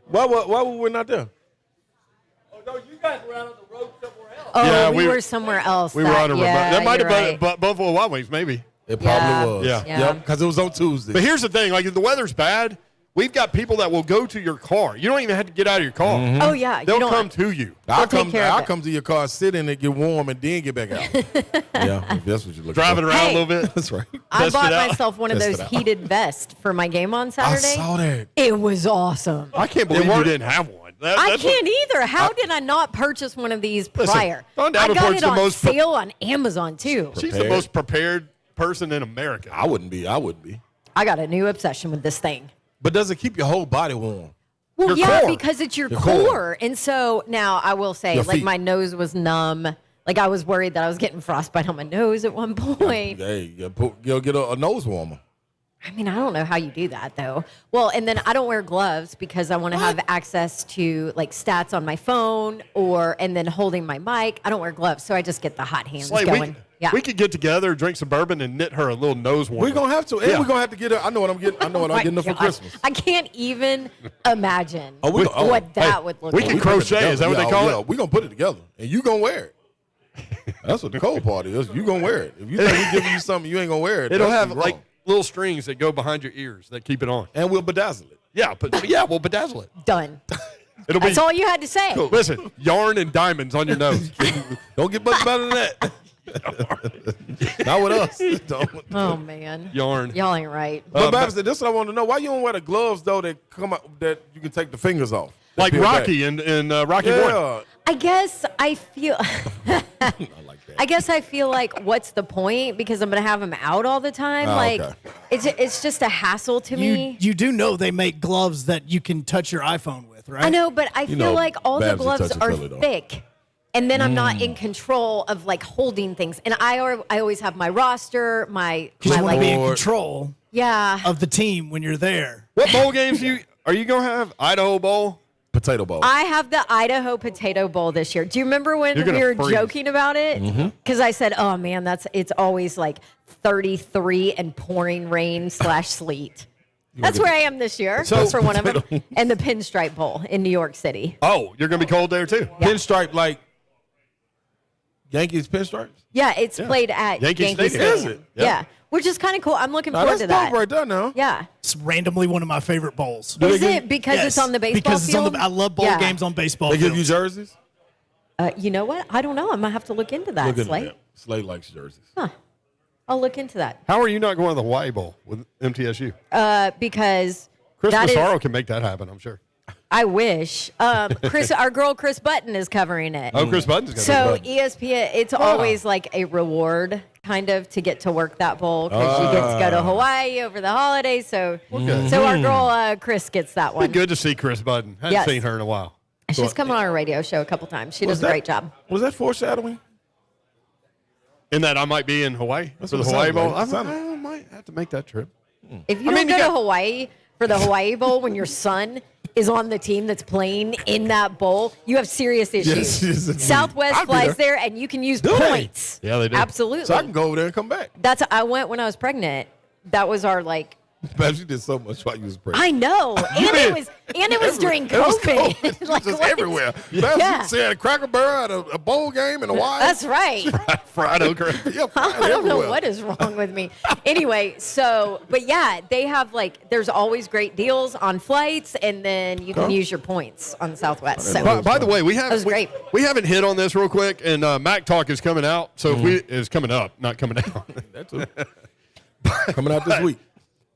[SPEAKER 4] Why were we not there?
[SPEAKER 5] Oh,
[SPEAKER 3] Yeah,
[SPEAKER 5] we
[SPEAKER 3] we-
[SPEAKER 5] were somewhere else.
[SPEAKER 3] We were on a remote. That might have
[SPEAKER 5] been.
[SPEAKER 3] been Buffalo Wild Wings, maybe.
[SPEAKER 4] It
[SPEAKER 5] Yeah.
[SPEAKER 4] probably was.
[SPEAKER 3] Yeah.
[SPEAKER 5] Yeah.
[SPEAKER 4] Because it was on Tuesday.
[SPEAKER 3] But here's the thing: like if the weather's bad, we've got people that will go to your car. You don't even have to get out of your car.
[SPEAKER 5] Oh, yeah.
[SPEAKER 3] They'll
[SPEAKER 5] you don't,
[SPEAKER 3] come to you.
[SPEAKER 4] I'll
[SPEAKER 5] take care of
[SPEAKER 4] I'll
[SPEAKER 5] it.
[SPEAKER 4] come to your car, sit in it, get warm, and then get back out. Yeah, if that's what you're looking
[SPEAKER 3] Driving
[SPEAKER 4] for.
[SPEAKER 3] around
[SPEAKER 5] Hey.
[SPEAKER 3] a little bit.
[SPEAKER 4] That's right.
[SPEAKER 5] I
[SPEAKER 3] Test
[SPEAKER 5] bought
[SPEAKER 3] it out.
[SPEAKER 5] myself one of
[SPEAKER 4] Test
[SPEAKER 5] those
[SPEAKER 4] it out.
[SPEAKER 5] heated vests for my game on
[SPEAKER 4] I
[SPEAKER 5] Saturday.
[SPEAKER 4] saw that.
[SPEAKER 5] It was awesome.
[SPEAKER 3] I can't believe you didn't have one.
[SPEAKER 5] I
[SPEAKER 3] That's
[SPEAKER 5] can't either. How did I not purchase one of these
[SPEAKER 3] Listen,
[SPEAKER 5] prior?
[SPEAKER 3] Dawn
[SPEAKER 5] I got
[SPEAKER 3] Davenport's
[SPEAKER 5] it
[SPEAKER 3] the
[SPEAKER 5] on
[SPEAKER 3] most
[SPEAKER 5] sale on Amazon, too.
[SPEAKER 3] She's the
[SPEAKER 4] Prepared.
[SPEAKER 3] most prepared person in America.
[SPEAKER 4] I wouldn't be.
[SPEAKER 5] I got a new obsession with this thing.
[SPEAKER 4] But does it keep your whole body warm?
[SPEAKER 5] Well,
[SPEAKER 3] Your
[SPEAKER 5] yeah,
[SPEAKER 3] core.
[SPEAKER 5] because it's your
[SPEAKER 4] Your
[SPEAKER 5] core.
[SPEAKER 4] core.
[SPEAKER 5] And so now I will say,
[SPEAKER 4] Your
[SPEAKER 5] like,
[SPEAKER 4] feet.
[SPEAKER 5] my nose was numb. Like, I was worried that I was getting frostbite on my nose at one point.
[SPEAKER 4] Hey, you'll get a nose warmer.
[SPEAKER 5] I mean, I don't know how you do that, though. Well, and then I don't wear gloves because I want to have access to, like, stats on my phone and then holding my mic. I don't wear gloves, so I just get the hot hands
[SPEAKER 3] Slade,
[SPEAKER 5] going.
[SPEAKER 3] we could get together, drink some bourbon, and knit her a little nose warmer.
[SPEAKER 4] We're gonna have to, and
[SPEAKER 3] Yeah.
[SPEAKER 4] we're gonna have to get her. I know what I'm getting. I know what I'm
[SPEAKER 5] My
[SPEAKER 4] getting her for
[SPEAKER 5] gosh.
[SPEAKER 4] Christmas.
[SPEAKER 5] I can't even imagine
[SPEAKER 4] We-
[SPEAKER 5] what that
[SPEAKER 3] hey,
[SPEAKER 5] would look
[SPEAKER 3] we
[SPEAKER 5] like.
[SPEAKER 3] can crochet. Is that what they call it?
[SPEAKER 4] We're gonna put it together, and you gonna wear it. That's what the cold part is. You gonna wear it. If you think we're giving you something, you ain't gonna wear it.
[SPEAKER 3] It'll
[SPEAKER 4] that's
[SPEAKER 3] have
[SPEAKER 4] wrong.
[SPEAKER 3] like little strings that go behind your ears that keep it on.
[SPEAKER 4] and we'll bedazzle it.
[SPEAKER 3] Yeah, we'll bedazzle it.
[SPEAKER 5] Done.
[SPEAKER 3] It'll be
[SPEAKER 5] That's all you had to say.
[SPEAKER 3] Listen, yarn and diamonds on your nose.
[SPEAKER 4] Don't get much better than that. Not with us. Don't.
[SPEAKER 5] Oh, man.
[SPEAKER 3] Yarn.
[SPEAKER 5] Y'all ain't right.
[SPEAKER 4] But Babs, this is what I want to know. Why you don't wear the gloves though that come out that you can take the fingers off?
[SPEAKER 3] Like
[SPEAKER 4] Peel back.
[SPEAKER 3] Rocky in Rocky
[SPEAKER 4] Yeah.
[SPEAKER 3] 1.
[SPEAKER 5] I guess I feel. I guess I feel like, what's the point? Because I'm gonna have them out all the time.
[SPEAKER 4] Oh,
[SPEAKER 5] like,
[SPEAKER 4] okay.
[SPEAKER 5] it's just a hassle to me.
[SPEAKER 7] You do know they make gloves that you can touch your iPhone with, right?
[SPEAKER 5] I know, but I
[SPEAKER 4] You
[SPEAKER 5] feel
[SPEAKER 4] know,
[SPEAKER 5] like all the
[SPEAKER 4] Babs will
[SPEAKER 5] gloves
[SPEAKER 4] touch
[SPEAKER 5] are
[SPEAKER 4] acrylic, though.
[SPEAKER 5] thick, and then I'm not in control of like holding things. And I always have my roster, my
[SPEAKER 7] You want to
[SPEAKER 5] like
[SPEAKER 7] be in
[SPEAKER 4] Lord.
[SPEAKER 7] control
[SPEAKER 5] yeah.
[SPEAKER 7] of the team when you're there.
[SPEAKER 3] What bowl games are you going to have? Idaho Bowl?
[SPEAKER 4] Potato bowl.
[SPEAKER 5] I have the Idaho Potato Bowl this year. Do you remember when
[SPEAKER 3] You're
[SPEAKER 5] we
[SPEAKER 3] gonna
[SPEAKER 5] were
[SPEAKER 3] freeze.
[SPEAKER 5] joking about it? Because I said, "Oh man, it's always like 33 and pouring rain / sleet." That's where I am this year for one of them, and the Pinstripe Bowl in New York City.
[SPEAKER 3] Oh, you're going to be cold there too?
[SPEAKER 4] Pinstripe like Yankees pinstripes.
[SPEAKER 5] Yeah, it's played at
[SPEAKER 3] Yankee
[SPEAKER 5] Yankee
[SPEAKER 3] Stadium.
[SPEAKER 5] Stadium.
[SPEAKER 4] Is it?
[SPEAKER 5] Yeah, which is kind of cool. I'm looking
[SPEAKER 4] Now,
[SPEAKER 5] forward
[SPEAKER 4] that's
[SPEAKER 5] to that.
[SPEAKER 4] dope right there now.
[SPEAKER 5] Yeah,
[SPEAKER 7] It's randomly one of my favorite bowls.
[SPEAKER 5] is it because
[SPEAKER 7] Yes,
[SPEAKER 5] it's on the baseball
[SPEAKER 7] because
[SPEAKER 5] field?
[SPEAKER 7] it's on the. I love bowl
[SPEAKER 5] Yeah.
[SPEAKER 7] games on baseball.
[SPEAKER 4] They give you
[SPEAKER 7] fields.
[SPEAKER 5] You know what? I don't know. I'm gonna have to look into that.
[SPEAKER 4] Look at
[SPEAKER 5] Slade.
[SPEAKER 4] that. Slade likes jerseys.
[SPEAKER 5] Huh. I'll look into that.
[SPEAKER 3] How are you not going to the Hawaii Bowl with MTSU?
[SPEAKER 5] Because
[SPEAKER 3] Chris Massaro can make that happen, I'm sure.
[SPEAKER 5] I wish. Our girl Chris Button is covering it.
[SPEAKER 3] Oh, Chris Button's covering it.
[SPEAKER 5] So ESPN, it's always like a reward kind of to get to work that bowl because you get to go to Hawaii over the holidays. So our girl Chris gets that one.
[SPEAKER 3] Good to see Chris Button. Haven't seen her in a while.
[SPEAKER 5] She's come on our radio show a couple times. She does a great job.
[SPEAKER 4] Was that foreshadowing?
[SPEAKER 3] In that I might be in Hawaii for the Hawaii Bowl? I might have to make that trip.
[SPEAKER 5] If you don't go to Hawaii for the Hawaii Bowl when your son is on the team that's playing in that bowl, you have serious issues.
[SPEAKER 4] Yes,
[SPEAKER 5] Southwest flies there, and you can use points.
[SPEAKER 3] Yeah, they do.
[SPEAKER 5] Absolutely.
[SPEAKER 4] So I can go over there and come back.
[SPEAKER 5] I went when I was pregnant. That was our
[SPEAKER 4] But you did so much while you was pregnant.
[SPEAKER 5] I know, and it was during COVID.
[SPEAKER 4] It was just everywhere. Yeah. She had a Cracker Barrel at a bowl game in Hawaii.
[SPEAKER 5] That's right.
[SPEAKER 3] Fried okra.
[SPEAKER 4] Yeah,
[SPEAKER 5] I don't know what is wrong with me. Anyway, but yeah, they have there's always great deals on flights, and then you can use your points on Southwest. So
[SPEAKER 3] By the way, we
[SPEAKER 5] great.
[SPEAKER 3] We haven't hit on this real quick, and Mac Talk is coming out. So is coming up, not coming out.
[SPEAKER 4] That's coming out this week.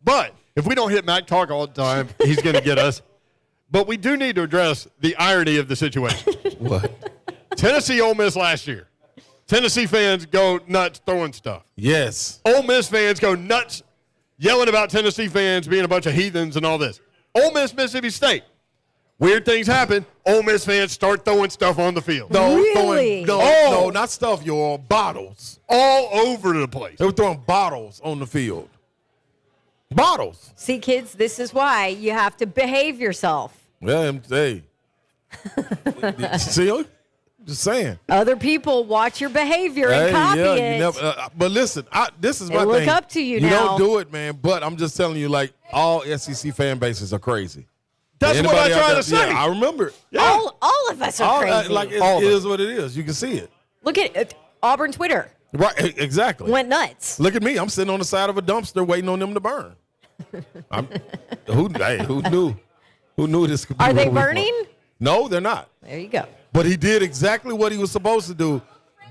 [SPEAKER 3] But if we don't hit Mac Talk all the time, he's going to get us. But we do need to address the irony of the situation.
[SPEAKER 4] What?
[SPEAKER 3] Tennessee Ole Miss last year. Tennessee fans go nuts throwing stuff.
[SPEAKER 4] Yes.
[SPEAKER 3] Ole Miss fans go nuts yelling about Tennessee fans being a bunch of heathens and all this. Ole Miss, Mississippi State. Weird things happen. Ole Miss fans start throwing stuff on the field.
[SPEAKER 4] No,
[SPEAKER 5] Really?
[SPEAKER 4] no, not stuff, y'all. Bottles.
[SPEAKER 3] All over the place.
[SPEAKER 4] They were throwing bottles on the field. Bottles.
[SPEAKER 5] See, kids, this is why you have to behave yourself.
[SPEAKER 4] Yeah, hey. See, just saying.
[SPEAKER 5] Other people watch your behavior and copy it.
[SPEAKER 4] But listen, this is my
[SPEAKER 5] They
[SPEAKER 4] thing.
[SPEAKER 5] look up to you now.
[SPEAKER 4] You don't do it, man. But I'm just telling you, all SEC fan bases are crazy.
[SPEAKER 3] That's what I try to say.
[SPEAKER 4] Yeah, I remember it.
[SPEAKER 3] Yeah.
[SPEAKER 5] All of us are crazy.
[SPEAKER 4] It is what it is. You can see it.
[SPEAKER 5] Look at Auburn Twitter.
[SPEAKER 4] Right, exactly.
[SPEAKER 5] Went nuts.
[SPEAKER 4] Look at me. I'm sitting on the side of a dumpster waiting on them to burn. Who knew? Who knew this could be?
[SPEAKER 5] Are they burning?
[SPEAKER 4] No, they're not.
[SPEAKER 5] There you go.
[SPEAKER 4] But he did exactly what he was supposed to do.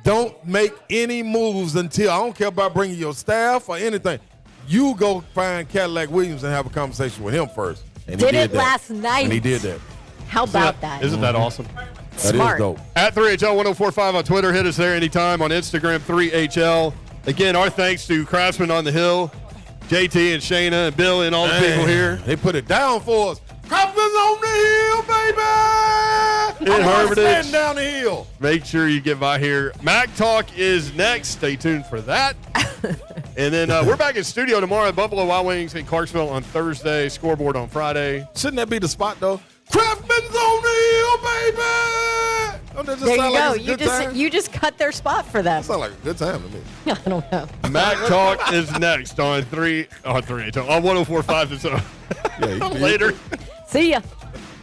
[SPEAKER 4] Don't make any moves until, I don't care about bringing your staff or anything. You go find Cadillac Williams and have a conversation with him first. And
[SPEAKER 5] did it last night.
[SPEAKER 4] And he did that.
[SPEAKER 5] How about that?
[SPEAKER 3] Isn't that awesome?
[SPEAKER 4] That
[SPEAKER 5] Smart.
[SPEAKER 4] is dope.
[SPEAKER 3] At 3HL1045 on Twitter. Hit us there anytime. On Instagram, 3HL. Again, our thanks to Craftsman on the Hill, JT and Shayna and Bill and all the people here.
[SPEAKER 4] They put it down for us. Craftsman's on the hill, baby.
[SPEAKER 3] In Hermitage.
[SPEAKER 4] Stand down the hill.
[SPEAKER 3] Make sure you get by here. Mac Talk is next. Stay tuned for that. And then we're back in studio tomorrow at Buffalo Wild Wings in Clarksville on Thursday. Scoreboard on Friday.
[SPEAKER 4] Shouldn't that be the spot, though? Craftsman's on the hill, baby. Don't that just
[SPEAKER 5] There
[SPEAKER 4] sound
[SPEAKER 5] you
[SPEAKER 4] like
[SPEAKER 5] go.
[SPEAKER 4] it's a good time?
[SPEAKER 5] You just cut their spot for them.
[SPEAKER 4] That sounds like a good time to me.
[SPEAKER 5] I don't know.
[SPEAKER 3] Mac Talk is next on 3HL on 104.5. So
[SPEAKER 4] Yeah,
[SPEAKER 3] later.
[SPEAKER 5] See ya.